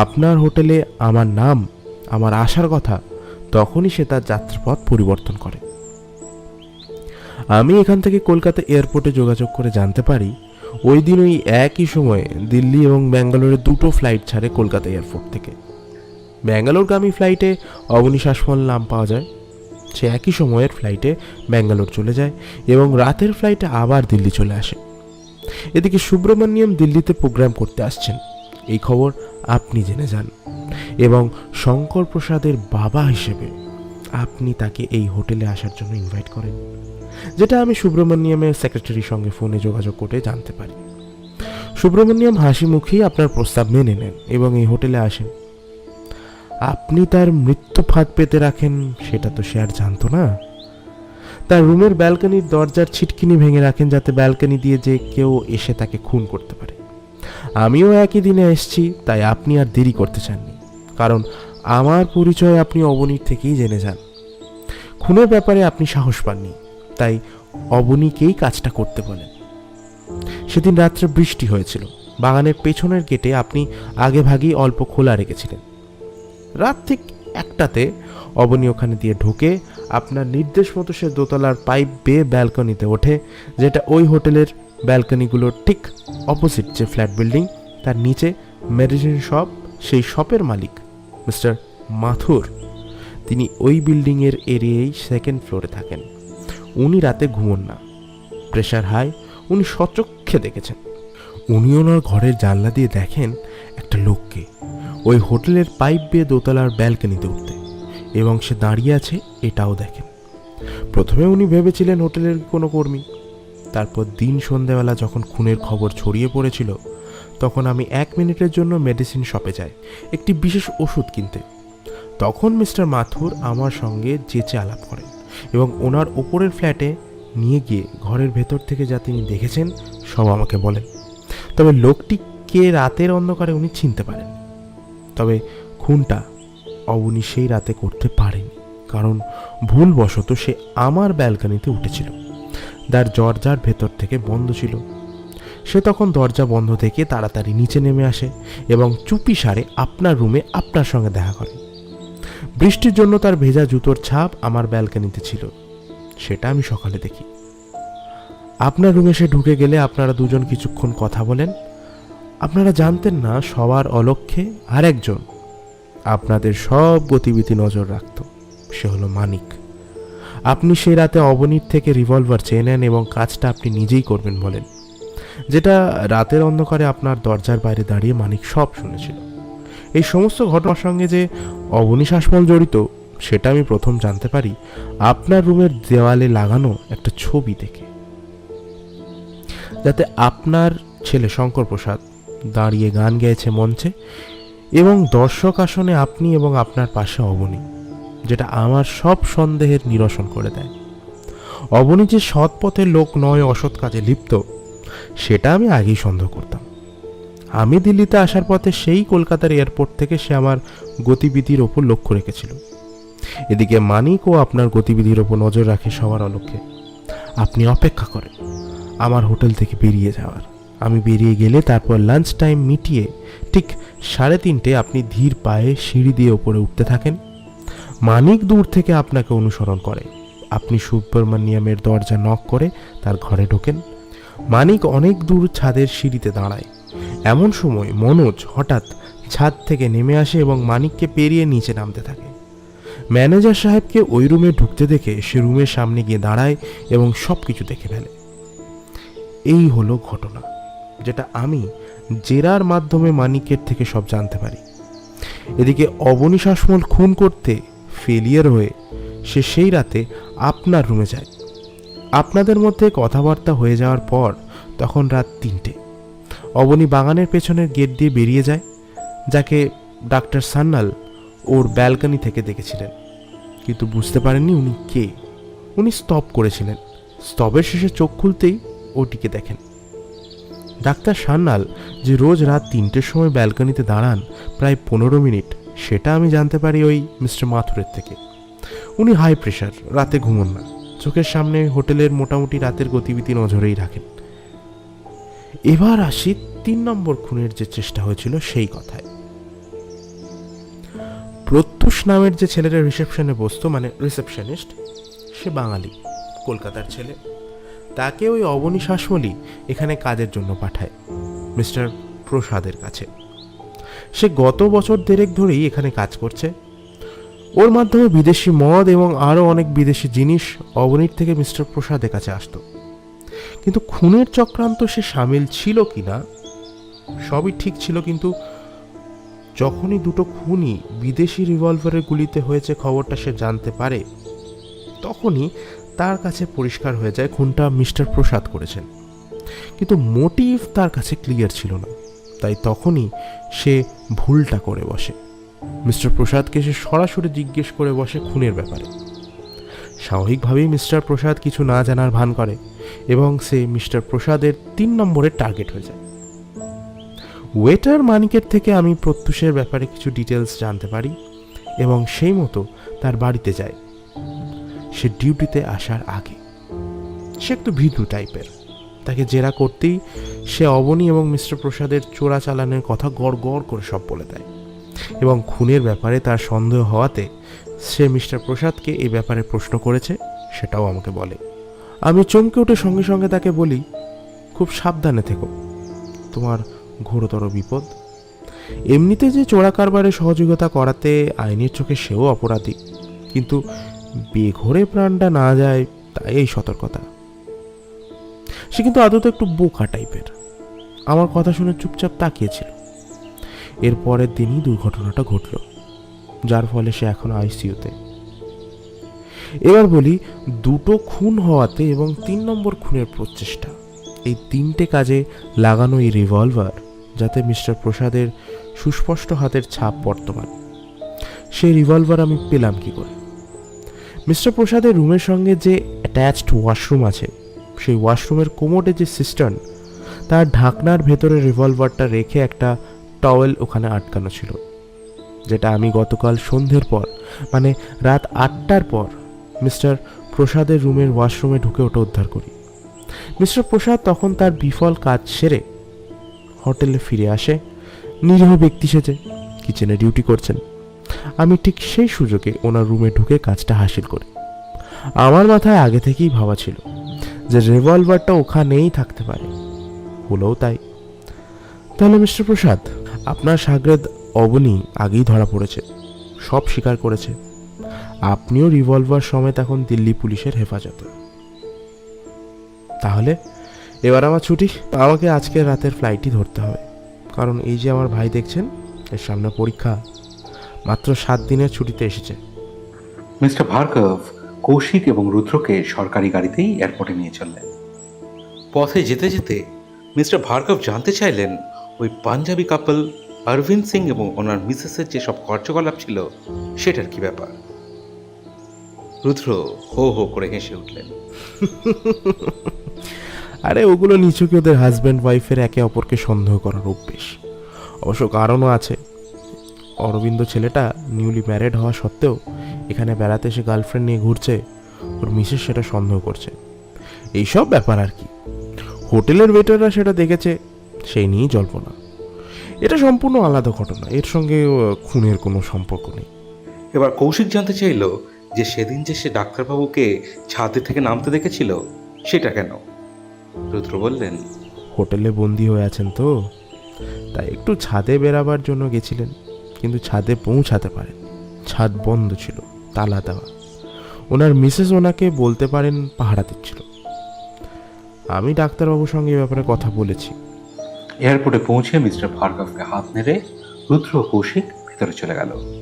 আপনার হোটেলে আমার নাম, আমার আসার কথা, তখনই সে তার যাত্রাপথ পরিবর্তন করে। আমি এখান থেকে কলকাতা এয়ারপোর্টে যোগাযোগ করে জানতে পারি ওই দিন ওই একই সময়ে দিল্লি এবং ব্যাঙ্গালোরের দুটো ফ্লাইট ছাড়ে কলকাতা এয়ারপোর্ট থেকে। ব্যাঙ্গালোরগামী ফ্লাইটে অবনী শাসমল নাম পাওয়া যায়। সে একই সময়ের ফ্লাইটে ব্যাঙ্গালোর চলে যায় এবং রাতের ফ্লাইটে আবার দিল্লি চলে আসে। এদিকে সুব্রমণ্যম দিল্লিতে প্রোগ্রাম করতে আসছেন, এই খবর আপনি জেনে যান এবং শঙ্কর প্রসাদের বাবা হিসেবে আপনি তাকে এই হোটেলে আসার জন্য ইনভাইট করেন, যেটা আমি সুব্রমণ্যমের সেক্রেটারির সঙ্গে ফোনে যোগাযোগ করে জানতে পারি। সুব্রমণ্যম হাসি মুখেই আপনার প্রস্তাব মেনে নেন এবং এই হোটেলে আসেন। আপনি তার মৃত্যু ফাঁদ পেতে রাখেন সেটা তো সে আর জানতো না। তার রুমের ব্যালকনির দরজার ছিটকিনি ভেঙে রাখেন যাতে ব্যালকনি দিয়ে যে কেউ এসে তাকে খুন করতে পারে। আমিও একই দিনে এসেছি, তাই আপনি আর দেরি করতে চাননি, কারণ আমার পরিচয় আপনি অবনীর থেকেই জেনে যান। খুনের ব্যাপারে আপনি সাহস পাননি, তাই অবনীকেই কাজটা করতে বলেন। সেদিন রাত্রে বৃষ্টি হয়েছিল। বাগানের পেছনের গেটে আপনি আগে ভাগেই অল্প খোলা রেখেছিলেন। রাত ঠিক 1টাতে অবনী ওখানে দিয়ে ঢুকে আপনার নির্দেশ মতো সে দোতলার পাইপ বেয়ে ব্যালকনিতে ওঠে, যেটা ওই হোটেলের ব্যালকনিগুলোর ঠিক অপোজিট যে ফ্ল্যাট বিল্ডিং, তার নিচে মেডিসিন শপ। সেই শপের মালিক মিস্টার মাথুর, তিনি ওই বিল্ডিংয়ের এরিয়ায় 2nd ফ্লোরে থাকেন। উনি রাতে ঘুমোন না, প্রেশার হাই, উনি সচক্ষে দেখেছেন। উনি ওনার ঘরের জানলা দিয়ে দেখেন একটা লোককে ওই হোটেলের পাইপ বেয়ে দোতলার ব্যালকনিতে উঠতে, এবং সে দাঁড়িয়ে আছে এটাও দেখেন। প্রথমে উনি ভেবেছিলেন হোটেলের কোনো কর্মী। তারপর দিন সন্ধ্যাবেলা যখন খুনের খবর ছড়িয়ে পড়েছিল, তখন আমি 1 মিনিটের জন্য মেডিসিন শপে যাই একটি বিশেষ ওষুধ কিনতে। তখন মিস্টার মাথুর আমার সঙ্গে যেচে আলাপ করেন এবং ওনার ওপরের ফ্ল্যাটে নিয়ে গিয়ে ঘরের ভেতর থেকে যা তিনি দেখেছেন সব আমাকে বলেন। তবে লোকটিকে রাতের অন্ধকারে উনি চিনতে পারেন। তবে খুনটা অবনী সেই রাতে করতে পারেনি, কারণ ভুলবশত সে আমার ব্যালকনিতে উঠেছিল। তার দরজার ভেতর থেকে বন্ধ ছিল। সে তখন দরজা বন্ধ থেকে তাড়াতাড়ি নিচে নেমে আসে এবং চুপি সারে আপনার রুমে আপনার সঙ্গে দেখা করে। বৃষ্টির জন্য তার ভেজা জুতোর ছাপ আমার ব্যালকনিতে ছিল, সেটা আমি সকালে দেখি। আপনার রুমে সে ঢুকে গেলে আপনারা দুজন কিছুক্ষণ কথা বলেন। আপনারা জানতেন না সবার অলক্ষ্যে আরেকজন আপনাদের সব গতিবিধি নজর রাখত, সে হলো মানিক। আপনি সেই রাতে অবনীর থেকে রিভলভার চেয়ে নেন এবং কাজটা আপনি নিজেই করবেন বলেন, যেটা রাতের অন্ধকারে আপনার দরজার বাইরে দাঁড়িয়ে মানিক সব শুনেছিল। এই সমস্ত ঘটনার সঙ্গে যে অবনী শাসমল জড়িত সেটা আমি প্রথম জানতে পারি আপনার রুমের দেওয়ালে লাগানো একটা ছবি দেখে, যাতে আপনার ছেলে শঙ্কর প্রসাদ দাঁড়িয়ে গান গেয়েছে মঞ্চে এবং দর্শক আসনে আপনি এবং আপনার পাশে অবনী, যেটা আমার সব সন্দেহের নিরসন করে দেয়। অবনী যে সৎ পথের লোক নয়, অসৎ কাজে লিপ্ত, সেটা আমি আগেই সন্দেহ করতাম। আমি দিল্লিতে আসার পথে সেই কলকাতার এয়ারপোর্ট থেকে সে আমার গতিবিধির ওপর লক্ষ্য রেখেছিল। এদিকে মানিক ও আপনার গতিবিধির ওপর নজর রাখে সবার অলক্ষ্যে। আপনি অপেক্ষা করেন আমার হোটেল থেকে বেরিয়ে যাওয়ার। আমি বেরিয়ে গেলে তারপর লাঞ্চ টাইম মিটিয়ে ঠিক 3:30 আপনি ধীর পায়ে সিঁড়ি দিয়ে ওপরে উঠতে থাকেন। মানিক দূর থেকে আপনাকে অনুসরণ করে। আপনি সুব্রমণ্যমের দরজা নক করে তার ঘরে ঢোকেন। মানিক অনেক দূর ছাদের সিঁড়িতে দাঁড়ায়। এমন সময় মনোজ হঠাৎ ছাদ থেকে নেমে আসে এবং মানিককে পেরিয়ে নিচে নামতে থাকে। ম্যানেজার সাহেবকে ওই রুমে ঢুকতে দেখে সে রুমের সামনে গিয়ে দাঁড়ায় এবং সব কিছু দেখে ফেলে। এই হলো ঘটনা, যেটা আমি জেরার মাধ্যমে মানিকের থেকে সব জানতে পারি। এদিকে অবনী শাসমল খুন করতে ফেলিয়ার হয়ে সে সেই রাতে আপনার রুমে যায়। আপনাদের মধ্যে কথাবার্তা হয়ে যাওয়ার পর তখন রাত 3টে। অবনী বাগানের পেছনের গেট দিয়ে বেরিয়ে যায়, যাকে ডাক্তার সান্যাল ওর ব্যালকনি থেকে দেখেছিলেন, কিন্তু বুঝতে পারেননি উনি কে। উনি স্তব করেছিলেন। স্তবের শেষে চোখ খুলতেই ওটিকে দেখেন। ডাক্তার সান্যাল যে রোজ রাত 3টের সময় ব্যালকনিতে দাঁড়ান প্রায় 15 মিনিট, সেটা আমি জানতে পারি ওই মিস্টার মাথুরের থেকে। উনি হাই প্রেশার, রাতে ঘুমন না, চোখের সামনে হোটেলের মোটামুটি রাতের গতিবিধি নজরেই রাখেন। এবার আসি 3 নম্বর খুনের যে চেষ্টা হয়েছিল সেই কথায়। প্রত্যুষ নামের যে ছেলেটা রিসেপশনে বসতো, মানে রিসেপশনিস্ট, সে বাঙালি, কলকাতার ছেলে। তাকে ওই অবনী শাসমলি এখানে কাজের জন্য পাঠায় মিস্টার প্রসাদের কাছে। সে গত বছর 1.5 ধরেই এখানে কাজ করছে। ওর মাধ্যমে বিদেশি মদ এবং আরও অনেক বিদেশি জিনিস অবনীর থেকে মিস্টার প্রসাদের কাছে আসতো। কিন্তু খুনের চক্রান্ত সে সামিল ছিল কিনা সবই ঠিক ছিল, কিন্তু যখনই দুটো খুনই বিদেশি রিভলভারের গুলিতে হয়েছে খবরটা সে জানতে পারে, তখনই তার কাছে পরিষ্কার হয়ে যায় খুনটা মিস্টার প্রসাদ করেছেন। কিন্তু মোটিভ তার কাছে ক্লিয়ার ছিল না, তাই তখনই সে ভুলটা করে বসে। মিস্টার প্রসাদকে সে সরাসরি জিজ্ঞেস করে বসে খুনের ব্যাপারে। স্বাভাবিকভাবেই মিস্টার প্রসাদ কিছু না জানার ভান করে এবং সে মিস্টার প্রসাদের 3 নম্বরের টার্গেট হয়ে যায়। ওয়েটার মানিকের থেকে আমি প্রত্যুষের ব্যাপারে কিছু ডিটেলস জানতে পারি এবং সেই মতো তার বাড়িতে যায়। সে ডিউটিতে আসার আগে সে একটু ভীতু টাইপের। তাকে জেরা করতেই সে অবনী এবং মিস্টার প্রসাদের চোরা চালানের কথা গড় গড় করে সব বলে দেয় এবং খুনের ব্যাপারে তার সন্দেহ হওয়াতে সে মিস্টার প্রসাদকে এই ব্যাপারে প্রশ্ন করেছে সেটাও আমাকে বলে। আমি চমকে উঠে সঙ্গে সঙ্গে তাকে বলি, খুব সাবধানে থেকো, তোমার ঘোরতর বিপদ। এমনিতে যে চোরা কারবারে সহযোগিতা করাতে আইনের চোখে সেও অপরাধী, কিন্তু বেঘরে প্রাণটা না যায় তাই এই সতর্কতা। সে কিন্তু আদতে একটু বোকা টাইপের। আমার কথা শুনে চুপচাপ তাকিয়েছিল। এর পরের দিনই দুর্ঘটনাটা ঘটল, যার ফলে সে এখন আইসিইউতে। এবার বলি, দুটো খুন হওয়াতে এবং 3 নম্বর খুনের প্রচেষ্টা, এই 3টে কাজে লাগানো এই রিভলভার, যাতে মিস্টার প্রসাদের সুস্পষ্ট হাতের ছাপ বর্তমান, সেই রিভলভার আমি পেলাম কি করে? মিস্টার প্রসাদের রুমের সঙ্গে যে অ্যাটাচড ওয়াশরুম আছে, সেই ওয়াশরুমের কোমোডে যে সিস্টার্ন, তার ঢাকনার ভেতরে রিভলভারটা রেখে একটা টওয়েল ওখানে আটকানো ছিল, যেটা আমি গতকাল সন্ধ্যের পর, মানে রাত 8টার পর মিস্টার প্রসাদের রুমের ওয়াশরুমে ঢুকে ওটা উদ্ধার করি। মিস্টার প্রসাদ তখন তার বিফল কাজ সেরে হোটেলে ফিরে আসে, নিরীহ ব্যক্তি সেজে কিচেনে ডিউটি করছেন। আমি ঠিক সেই সুযোগে ওনার রুমে ঢুকে কাজটা হাসিল করি। আমার মাথায় আগে থেকেই ভাবা ছিল যে রিভলভারটা ওখানেই থাকতে পারে, হলোও তাই। তাহলে মিস্টার প্রসাদ, আপনার শাগরেদ অবনী আগেই ধরা পড়েছে, সব স্বীকার করেছে। আপনিও রিভলভার সমেত এখন দিল্লি পুলিশের হেফাজতে। তাহলে এবার আমার ছুটি, আমাকে আজকে রাতের ফ্লাইটই ধরতে হবে, কারণ এই যে আমার ভাই দেখছেন, এর সামনে পরীক্ষা। মাত্র 7 দিনের ছুটিতে এসেছে। মিস্টার ভার্গব কৌশিক এবং রুদ্রকে সরকারি গাড়িতেই এয়ারপোর্টে নিয়ে চললেন। পথে যেতে যেতে মিস্টার ভার্গব জানতে চাইলেন ওই পাঞ্জাবি কাপল অরবিন্দ সিং এবং ওনার মিসেসের যে সব কার্যকলাপ ছিল সেটার কি ব্যাপার। রুদ্র হো হো করে হেসে উঠলেন। আরে ওগুলো নিছকই ওদের হাজব্যান্ড ওয়াইফের একে অপরকে সন্দেহ করার অভ্যেস। অবশ্য কারণও আছে। অরবিন্দ ছেলেটা নিউলি ম্যারিড হওয়া সত্ত্বেও এখানে বেড়াতে এসে গার্লফ্রেন্ড নিয়ে ঘুরছে, ওর মিসেস সেটা সন্দেহ করছে। এইসব ব্যাপার আর কি। হোটেলের ওয়েটাররা সেটা দেখেছে, সেই নিয়েই জল্পনা। এটা সম্পূর্ণ আলাদা ঘটনা, এর সঙ্গে খুনের কোনো সম্পর্ক নেই। এবার কৌশিক জানতে চাইল যে সেদিন যে সে ডাক্তারবাবুকে ছাদে থেকে নামতে দেখেছিল সেটা কেন। রুদ্র বললেন, হোটেলে বন্দি হয়ে আছেন তো, তাই একটু ছাদে বেরাবার জন্য গেছিলেন, কিন্তু ছাদে পৌঁছাতে পারেন, ছাদ বন্ধ ছিল। তালা দেওয়া। ওনার মিসেস ওনাকে বলতে পারেন পাহারা দিচ্ছিল। আমি ডাক্তারবাবুর সঙ্গে এ ব্যাপারে কথা বলেছি। এয়ারপোর্টে পৌঁছে মিস্টার ভার্গবকে হাত নেড়ে রুদ্র ও কৌশিক ভিতরে চলে গেল।